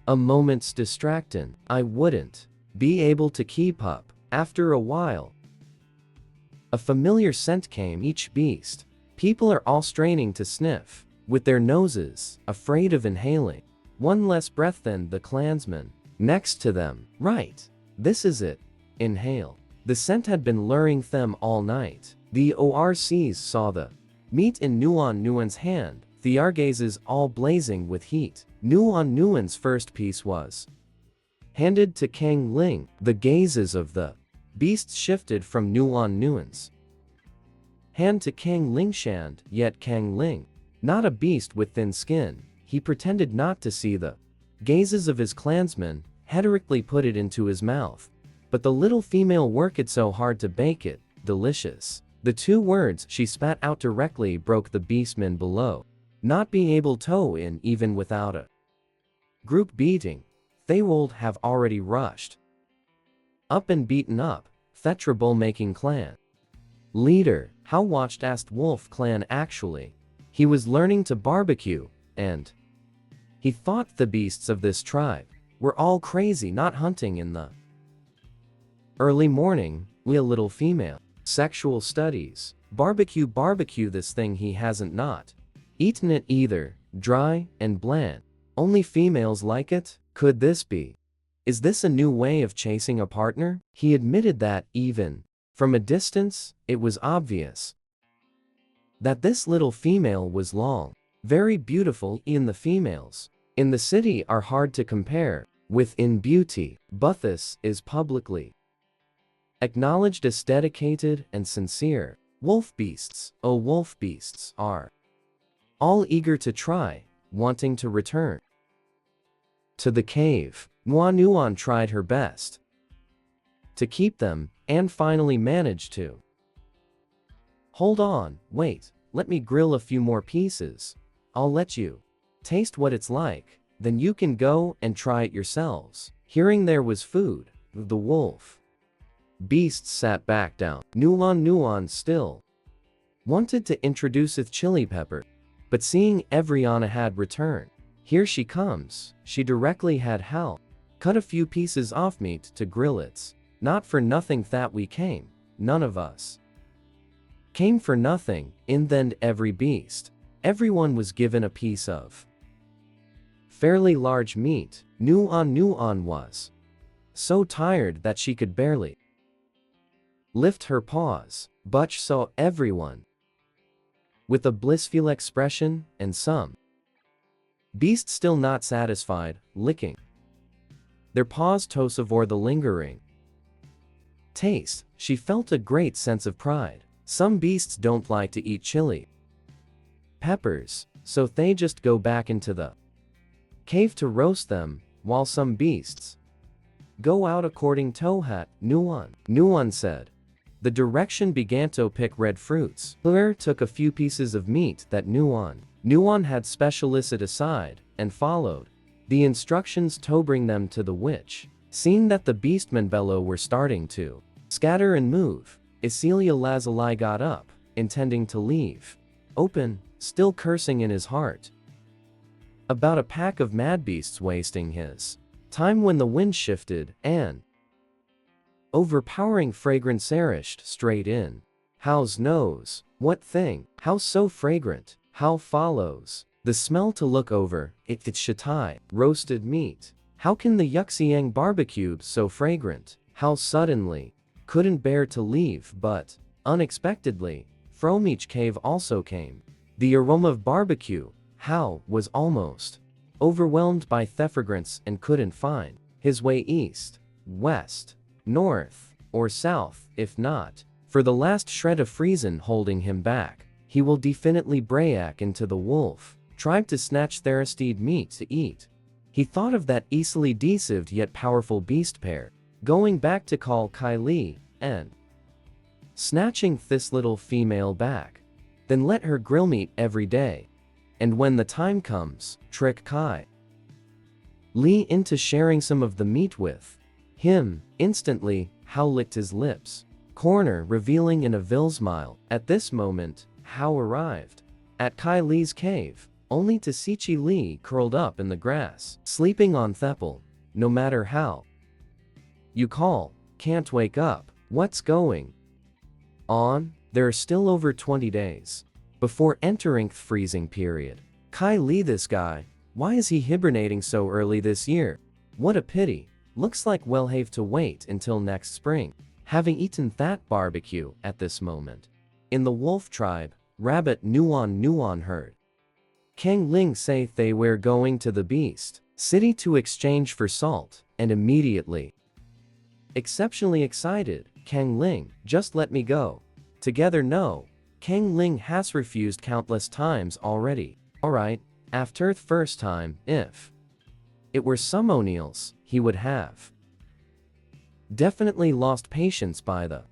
A: a moment's distraction, I wouldn't be able to keep up. After a while, a familiar scent came each beast. People are all straining to sniff with their noses, afraid of inhaling one less breath than the clansman next to them. Right, this is it. Inhale. The scent had been luring them all night. The ORCs saw the meat in Nuan's hand, their gazes all blazing with heat. Nuan's first piece was handed to Kang Ling. The gazes of the beasts shifted from Nuan's hand to Kang Lingshan, yet Kang Ling, not a beast with thin skin, he pretended not to see the gazes of his clansmen, heroically put it into his mouth. But the little female worked so hard to bake it, delicious. The two words she spat out directly broke the beastmen below. Not being able to in even without a group beating, they would have already rushed up and beaten up Thetrable making clan leader. How watched asked Wolf Clan actually. He was learning to barbecue, and he thought the beasts of this tribe were all crazy not hunting in the early morning. We a little female. Sexual studies. Barbecue this thing he hasn't not eaten it either, dry and bland. Only females like it? Could this be? Is this a new way of chasing a partner? He admitted that even from a distance, it was obvious that this little female was long, very beautiful. In the females in the city are hard to compare with in beauty, but this is publicly acknowledged as dedicated and sincere. Wolf beasts are all eager to try, wanting to return to the cave. Nuan tried her best to keep them, and finally managed to. Hold on, wait, let me grill a few more pieces. I'll let you taste what it's like, then you can go and try it yourselves. Hearing there was food, the wolf beasts sat back down. Nuan still wanted to introduce with chili pepper, but seeing Evriana had returned. Here she comes. She directly had Hal cut a few pieces off meat to grill it. Not for nothing that we came. None of us came for nothing. In the end, every beast, everyone was given a piece of fairly large meat. Nuon was so tired that she could barely lift her paws, but saw everyone with a blissful expression, and some beasts still not satisfied, licking their paws to savor the lingering taste. She felt a great sense of pride. Some beasts don't like to eat chili peppers, so they just go back into the cave to roast them, while some beasts go out according to hat. Nuon said. The direction began to pick red fruits. Claire took a few pieces of meat that Nuon had specialised aside, and followed the instructions to bring them to the witch. Seeing that the beastmen below were starting to scatter and move, Isilia Lazuli got up, intending to leave. Open, still cursing in his heart about a pack of mad beasts wasting his time when the wind shifted, and overpowering fragrance nourished straight in. How's nose? What thing? How so fragrant? How follows the smell to look over? It's shatai, roasted meat. How can the Yuxiang barbecue so fragrant? How suddenly couldn't bear to leave, but unexpectedly from each cave also came the aroma of barbecue. How was almost overwhelmed by fragrance and couldn't find his way east, west, north, or south. If not for the last shred of reason holding him back, he will definitely break into the wolf tribe to snatch Therastid meat to eat. He thought of that easily deceived yet powerful beast pair, going back to call Kylie, and snatching this little female back. Then let her grill meat every day. And when the time comes, trick Kai Lee into sharing some of the meat with him. Instantly, Hao licked his lips corner, revealing in a vil smile. At this moment, Hao arrived at Kai Lee's cave, only to see Chi Lee curled up in the grass, sleeping on Thepple. No matter how you call, can't wake up. What's going on? There are still over 20 days before entering the freezing period. Kai Lee, this guy, why is he hibernating so early this year? What a pity. Looks like we'll have to wait until next spring. Having eaten that barbecue at this moment, in the wolf tribe, rabbit Nuon heard Kang Ling say they were going to the beast city to exchange for salt, and immediately exceptionally excited. Kang Ling, just let me go. Together no. Kang Ling has refused countless times already. Alright, after the first time, if it were some O'Neills, he would have definitely lost patience by the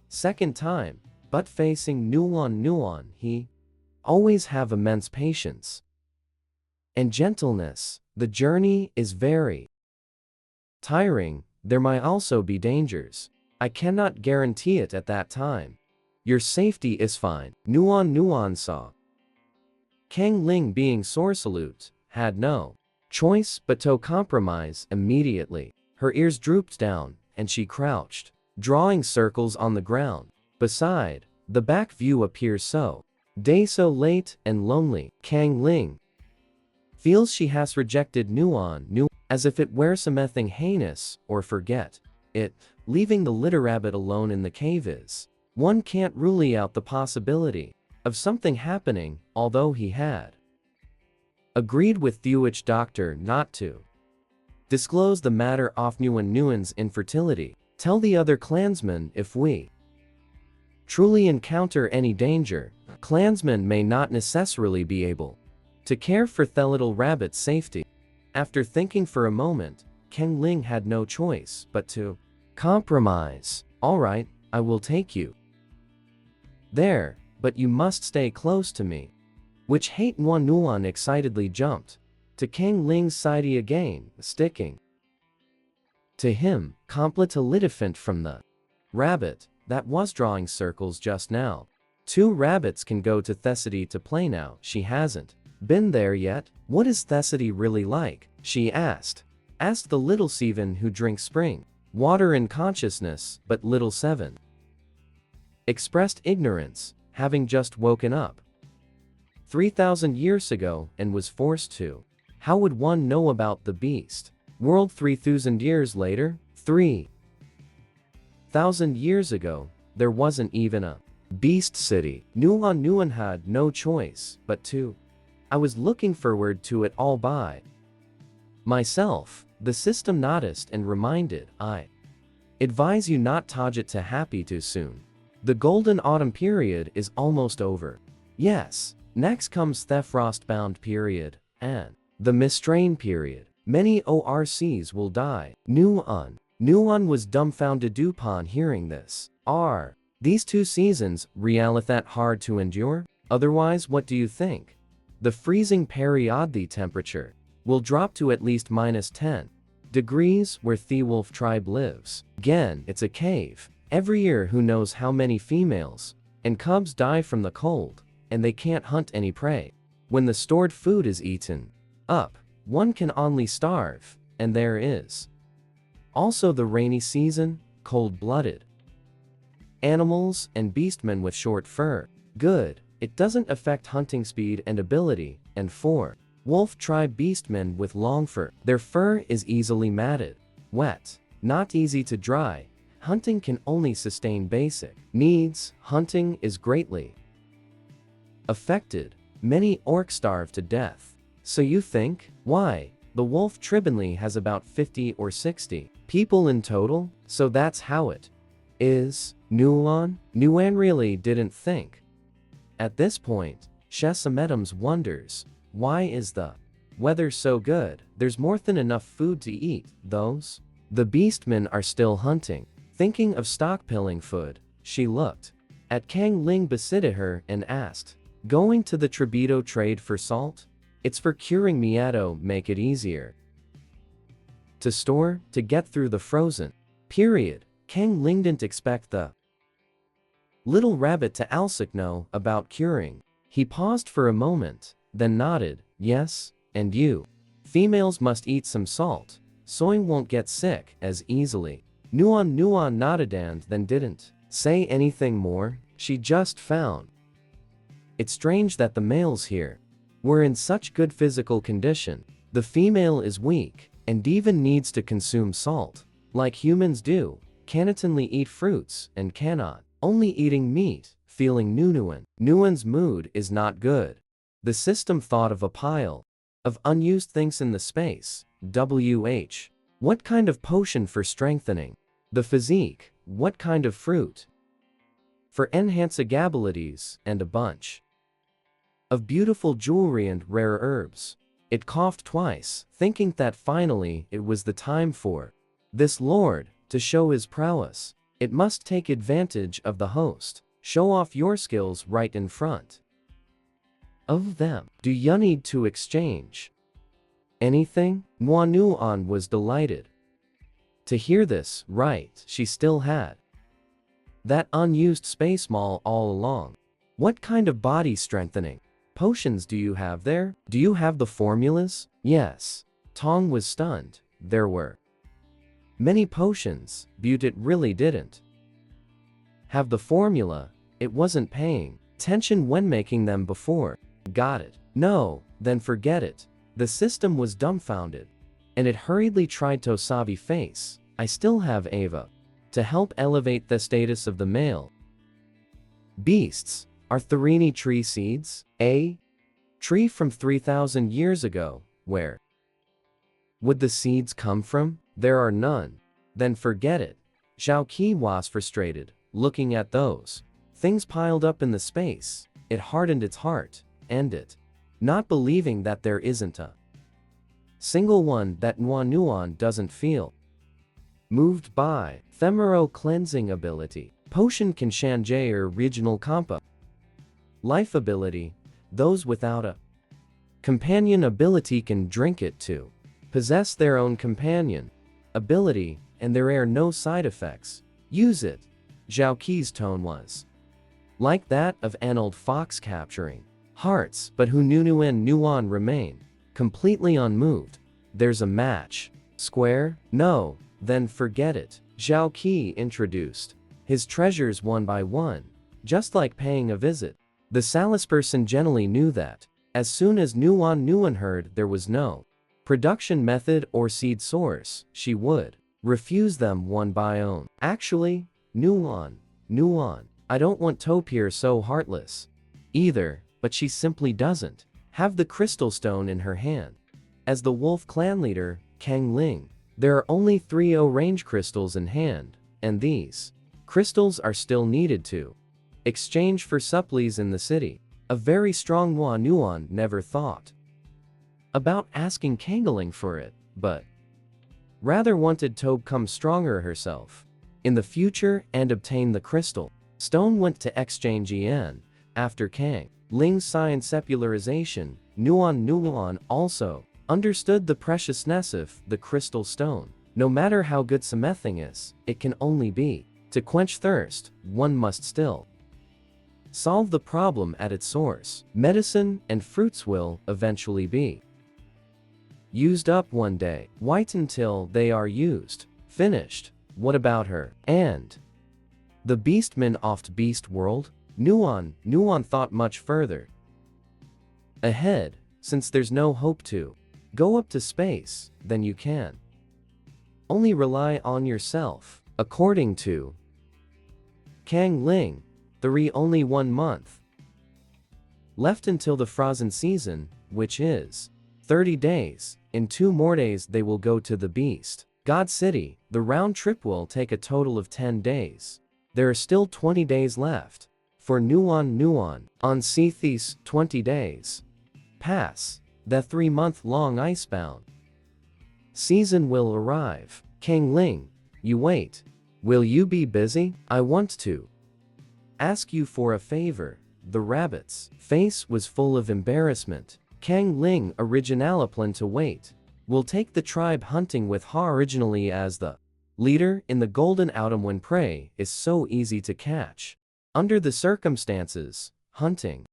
A: second time, but facing Nuon, he always have immense patience and gentleness. The journey is very tiring. There might also be dangers. I cannot guarantee it at that time. Your safety is fine. Nuon saw Kang Ling being sorcelut, had no choice but to compromise immediately. Her ears drooped down, and she crouched, drawing circles on the ground. Beside, the back view appears so late and lonely. Kang Ling feels she has rejected Nuon as if it were something heinous, or forget it. Leaving the little rabbit alone in the cave is. One can't rule out the possibility of something happening, although he had agreed with the witch doctor not to disclose the matter of Nuon's infertility. Tell the other clansmen if we truly encounter any danger, clansmen may not necessarily be able to care for the little rabbit's safety. After thinking for a moment, Kang Ling had no choice but to compromise. Alright, I will take you there, but you must stay close to me. Which hate Nuon excitedly jumped to Kang Ling's side again, sticking to him, complete a litifant from the rabbit that was drawing circles just now. 2 rabbits can go to Thessaly to play now. She hasn't been there yet. What is Thessaly really like? She asked the little Seven who drinks spring water in consciousness, but little Seven expressed ignorance, having just woken up 3,000 years ago and was forced to How would one know about the beast? World 3,000 years later? 3,000 years ago, there wasn't even a beast city. Nuan had no choice but to. I was looking forward to it all by myself. The system noticed and reminded, I advise you not to too happy too soon. The golden autumn period is almost over. Yes, next comes the frostbound period, and the mistrain period. Many ORCs will die. Nuan was dumbfounded upon hearing this. Are these 2 seasons really that hard to endure? Otherwise, what do you think? The freezing period, the temperature will drop to at least -10 degrees where the wolf tribe lives. Again, it's a cave. Every year, who knows how many females and cubs die from the cold, and they can't hunt any prey. When the stored food is eaten up, one can only starve, and there is also the rainy season, cold-blooded animals and beastmen with short fur. Good, it doesn't affect hunting speed and ability, and for wolf tribe beastmen with long fur, their fur is easily matted, wet, not easy to dry. Hunting can only sustain basic needs. Hunting is greatly affected. Many orcs starve to death. So you think, why? The wolf tribunally has about 50 or 60 people in total, so that's how it is. Nuan really didn't think. At this point, Shesamedams wonders, why is the weather so good? There's more than enough food to eat. The beastmen are still hunting. Thinking of stockpiling food, she looked at Kang Ling beside her and asked, going to the Tributo trade for salt? It's for curing miato, make it easier to store, to get through the frozen period. Kang Ling didn't expect the little rabbit to also know about curing. He paused for a moment, then nodded, yes, and you females must eat some salt, so you won't get sick as easily. Nuan nodded and then didn't say anything more. She just found it strange that the males here were in such good physical condition. The female is weak and even needs to consume salt like humans do, cannot only eat fruits and cannot only eating meat. Feeling Nuan's mood is not good. The system thought of a pile of unused things in the space. What kind of potion for strengthening the physique? What kind of fruit for enhancing abilities? And a bunch of beautiful jewelry and rare herbs. It coughed twice, thinking that finally it was the time for this lord to show his prowess. It must take advantage of the host. Show off your skills right in front of them. Do you need to exchange anything? Nuan was delighted to hear this. Right, she still had that unused space mall all along. What kind of body strengthening potions do you have there? Do you have the formulas? Yes. Tong was stunned. There were many potions, but it really didn't have the formula. It wasn't paying attention when making them before. Got it. No, then forget it. The system was dumbfounded, and it hurriedly tried to Tosavi face. I still have Ava to help elevate the status of the male beasts. Are Tharini tree seeds? A tree from 3,000 years ago. Where would the seeds come from? There are none. Then forget it. Zhao Qi was frustrated, looking at those things piled up in the space. It hardened its heart, and it not believing that there isn't a single one that Nuan doesn't feel moved by. Femero cleansing ability. Potion can Shanjair regional compa. Life ability. Those without a companion ability can drink it to possess their own companion ability, and there are no side effects. Use it. Zhao Qi's tone was like that of an old fox capturing hearts, but who Nuan remained completely unmoved. There's a match. Square? No, then forget it. Zhao Qi introduced his treasures one by one, just like paying a visit. The salesperson generally knew that. As soon as Nuan heard there was no production method or seed source, she would refuse them one by one. Actually, Nuon, I don't want Topir so heartless either, but she simply doesn't have the crystal stone in her hand. As the wolf clan leader, Kang Ling, there are only 3 O-range crystals in hand, and these crystals are still needed to exchange for supplies in the city. A very strong Nuon never thought about asking Kangling for it, but rather wanted to become stronger herself in the future and obtain the crystal stone. Went to exchange Yen. After Kang Ling's science sepularization, Nuon also understood the preciousness of the crystal stone. No matter how good something is, it can only be to quench thirst. One must still solve the problem at its source. Medicine and fruits will eventually be used up one day. Wait until they are used. Finished. What about her? And the beastmen oft beast world? Nuon thought much further ahead. Since there's no hope to go up to space, then you can only rely on yourself. According to Kang Ling, only 1 month left until the frozen season, which is 30 days. In 2 more days they will go to the Beast God City. The round trip will take a total of 10 days. There are still 20 days left for Nuon. On Cethys, 20 days pass. The 3-month-long icebound season will arrive. Kang Ling, you wait. Will you be busy? I want to ask you for a favor. The rabbit's face was full of embarrassment. Kang Ling originally planned to wait. Will take the tribe hunting with Ha originally as the leader in the golden autumn when prey is so easy to catch. Under the circumstances, hunting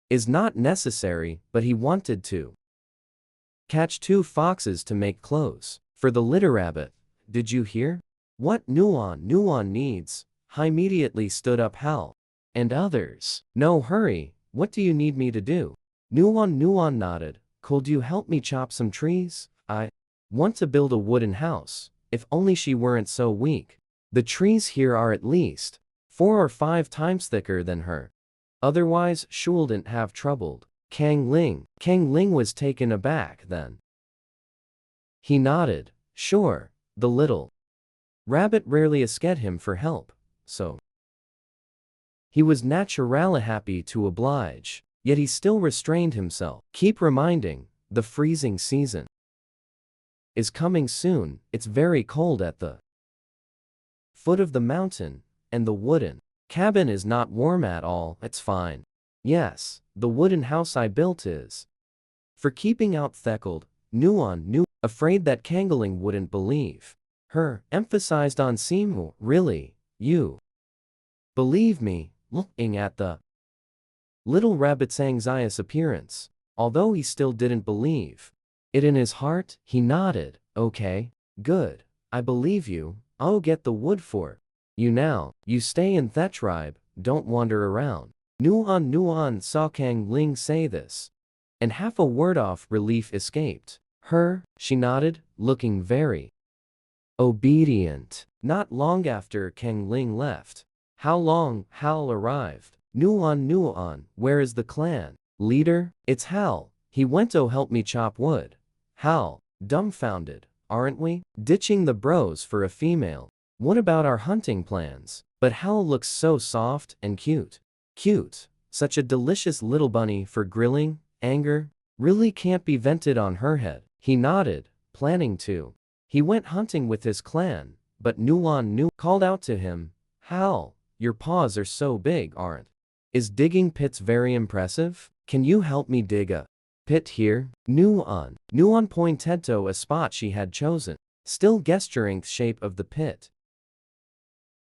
A: is not necessary, but he wanted to catch 2 foxes to make clothes for the litter rabbit. Did you hear what Nuon needs? I immediately stood up. Hal and others. No hurry. What do you need me to do? Nuon nodded. Could you help me chop some trees? I want to build a wooden house. If only she weren't so weak. The trees here are at least 4 or 5 times thicker than her. Otherwise, she wouldn't have troubled. Kang Ling was taken aback then. He nodded. Sure. The little rabbit rarely asked him for help, so he was naturally happy to oblige. Yet he still restrained himself. Keep reminding, the freezing season is coming soon. It's very cold at the foot of the mountain, and the wooden cabin is not warm at all. It's fine. Yes, the wooden house I built is for keeping out cold. Nuon, afraid that Kangling wouldn't believe her, emphasized on Simu. Really, you believe me? Looking at the little rabbit's anxious appearance, although he still didn't believe it in his heart, he nodded. Okay, good. I believe you. I'll get the wood for you now. You stay in that tribe, don't wander around. Nuon saw Kang Ling say this, and half a word of relief escaped her. She nodded, looking very obedient. Not long after Kang Ling left. How long? Hal arrived. Nuon, where is the clan leader? It's Hal. He went to help me chop wood. Hal, dumbfounded. Aren't we ditching the bros for a female? What about our hunting plans? But Hal looks so soft and cute. Cute. Such a delicious little bunny for grilling. Anger really can't be vented on her head. He nodded, planning to. He went hunting with his clan, but Nuon called out to him. Hal, your paws are so big, aren't? Is digging pits very impressive? Can you help me dig a pit here? Nuon pointed to a spot she had chosen, still gesturing the shape of the pit.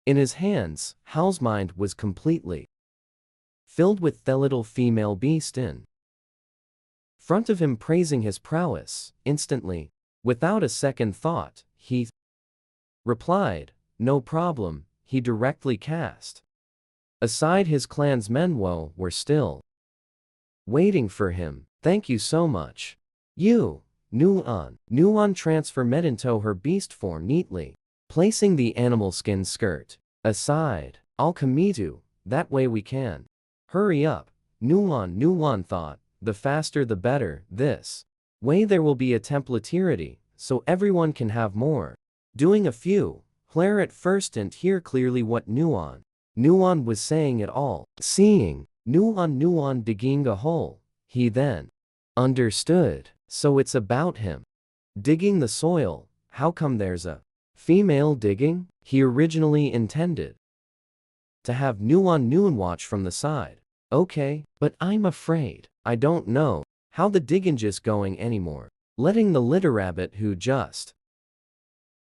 A: In his hands, Hal's mind was completely filled with the little female beast in front of him praising his prowess. Instantly, without a second thought, he replied, no problem. He directly cast aside his clan's Manhwa were still waiting for him. Thank you so much. You Nuon transfer into her beast form neatly, placing the animal skin skirt aside. I'll commit that way we can. Hurry up, Nuon thought, the faster the better, this way there will be a templarity, so everyone can have more. Doing a few, Claire at first didn't hear clearly what Nuon was saying at all. Seeing Nuon digging a hole, he then understood. So it's about him digging the soil. How come there's a female digging? He originally intended to have Nuon watch from the side. Okay, but I'm afraid I don't know how the digging just going anymore. Letting the little rabbit who just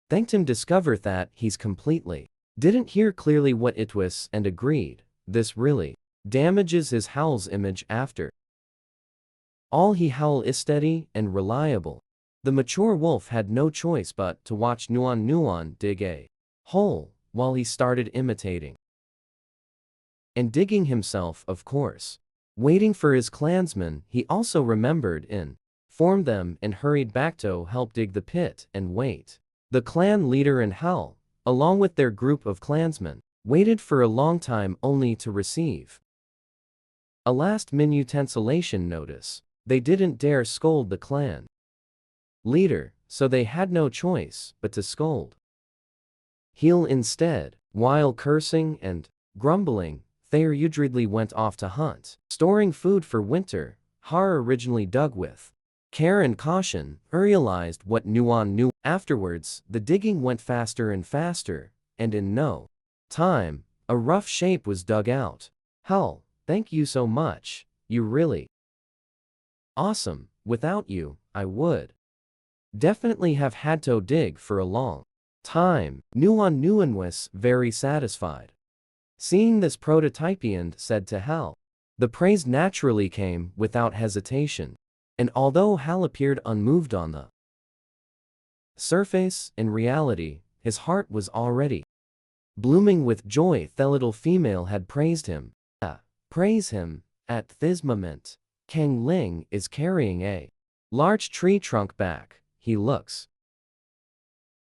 A: thanked him discover that he's completely didn't hear clearly what it was and agreed. This really damages his Howl's image after all. He Howl is steady and reliable. The mature wolf had no choice but to watch Nuon dig a hole while he started imitating and digging himself, of course. Waiting for his clansmen, he also remembered informed them and hurried back to help dig the pit and wait. The clan leader and Howl, along with their group of clansmen, waited for a long time only to receive a last-minute cancellation notice. They didn't dare scold the clan leader, so they had no choice but to scold Heel instead. While cursing and grumbling, they hurriedly went off to hunt, storing food for winter. Har originally dug with care and caution, realized what Nuon knew. Afterwards, the digging went faster and faster, and in no time, a rough shape was dug out. Hell, thank you so much, you really awesome. Without you, I would definitely have had to dig for a long time. Nuon was very satisfied. Seeing this prototype and said to Hal. The praise naturally came without hesitation. And although Hal appeared unmoved on the surface, in reality, his heart was already blooming with joy. The little female had praised him. Praise him. At this moment, Kang Ling is carrying a large tree trunk back. He looks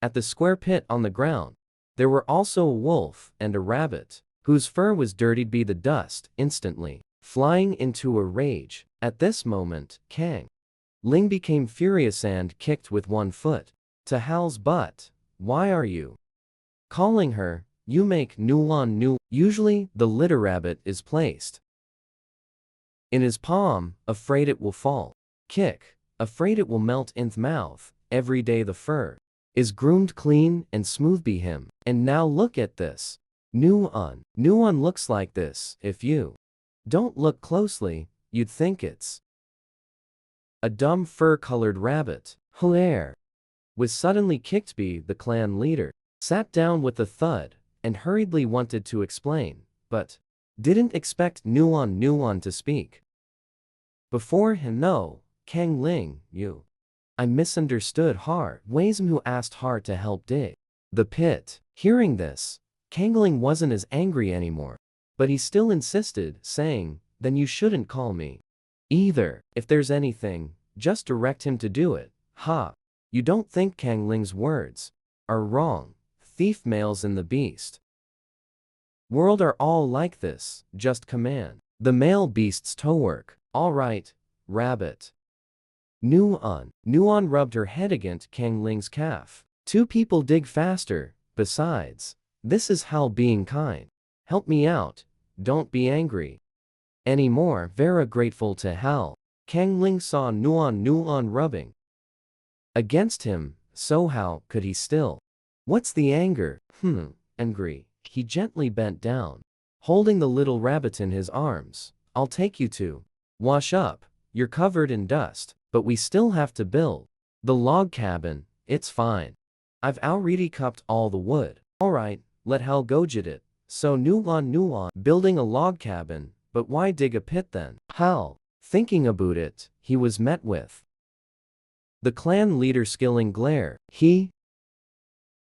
A: at the square pit on the ground. There were also a wolf and a rabbit, whose fur was dirtied by the dust, instantly flying into a rage. At this moment, Kang Ling became furious and kicked with one foot to Hal's butt. Why are you calling her? You make Nuon. Usually, the litter rabbit is placed in his palm, afraid it will fall. Kick, afraid it will melt in the mouth. Every day the fur is groomed clean and smooth by him. And now look at this. Nuon looks like this. If you don't look closely, you'd think it's a dumb fur-colored rabbit. Hilaire was suddenly kicked by the clan leader, sat down with a thud, and hurriedly wanted to explain, but didn't expect Nuon to speak. Before him, no, Kang Ling, you. I misunderstood Har. Waism who asked Har to help dig the pit. Hearing this, Kang Ling wasn't as angry anymore, but he still insisted, saying, then you shouldn't call me either. If there's anything, just direct him to do it. Ha! You don't think Kang Ling's words are wrong. Thief males in the beast world are all like this, just command the male beasts to work. All right, rabbit. Nuon rubbed her head against Kang Ling's calf. Two people dig faster. Besides, this is Hal being kind. Help me out. Don't be angry anymore. Vera grateful to Hal. Kang Ling saw Nuon rubbing against him, so how could he still? What's the anger? Angry. He gently bent down, holding the little rabbit in his arms. I'll take you to wash up. You're covered in dust, but we still have to build the log cabin. It's fine. I've already cupped all the wood. Alright, let Hal go get it. So Nuon building a log cabin, but why dig a pit then? Hal, thinking about it, he was met with the clan leader skilling glare. He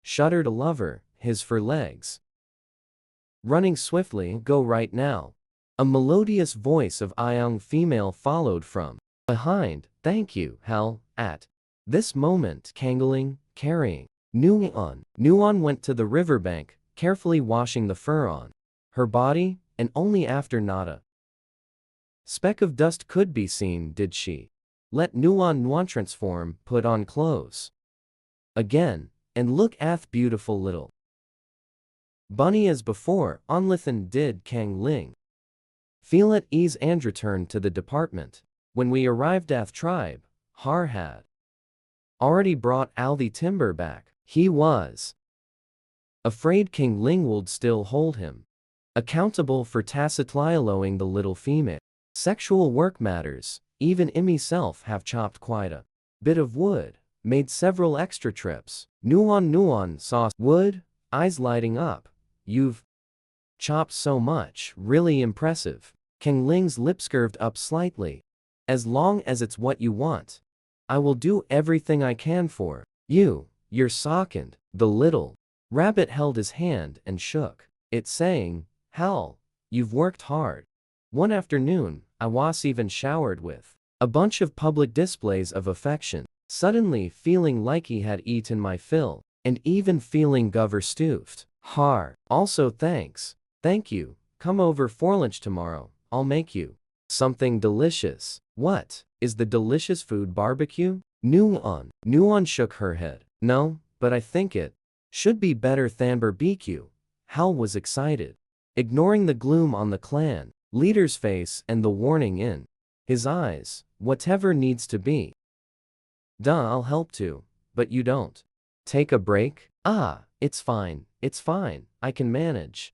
A: shuddered a lover, his fur legs running swiftly. Go right now. A melodious voice of a young female followed from behind. Thank you, Hal. At This moment, Kangling, carrying Nuon went to the riverbank, carefully washing the fur on her body, and only after not a speck of dust could be seen did she let Nuon transform, put on clothes again, and look ath beautiful little bunny as before. Onlithan did Kang Ling feel at ease and returned to the department. When we arrived at tribe, Har had already brought Al the timber back. He was afraid King Ling would still hold him accountable for tacitly allowing the little female sexual work matters. Even Imi self have chopped quite a bit of wood, made several extra trips. Nuon saw wood, eyes lighting up. You've chopped so much, really impressive. King Ling's lips curved up slightly. As long as it's what you want, I will do everything I can for you. You're second. The little rabbit held his hand and shook it, saying, Hal, you've worked hard. One afternoon, I was even showered with a bunch of public displays of affection, suddenly feeling like he had eaten my fill, and even feeling gover stoofed. Har. Also thanks. Thank you. Come over for lunch tomorrow. I'll make you something delicious. What? Is the delicious food barbecue? Nuon shook her head. No, but I think it should be better than barbecue. Hal was excited, ignoring the gloom on the clan leader's face and the warning in his eyes. Whatever needs to be done, I'll help too. But you don't take a break? Ah, it's fine, I can manage.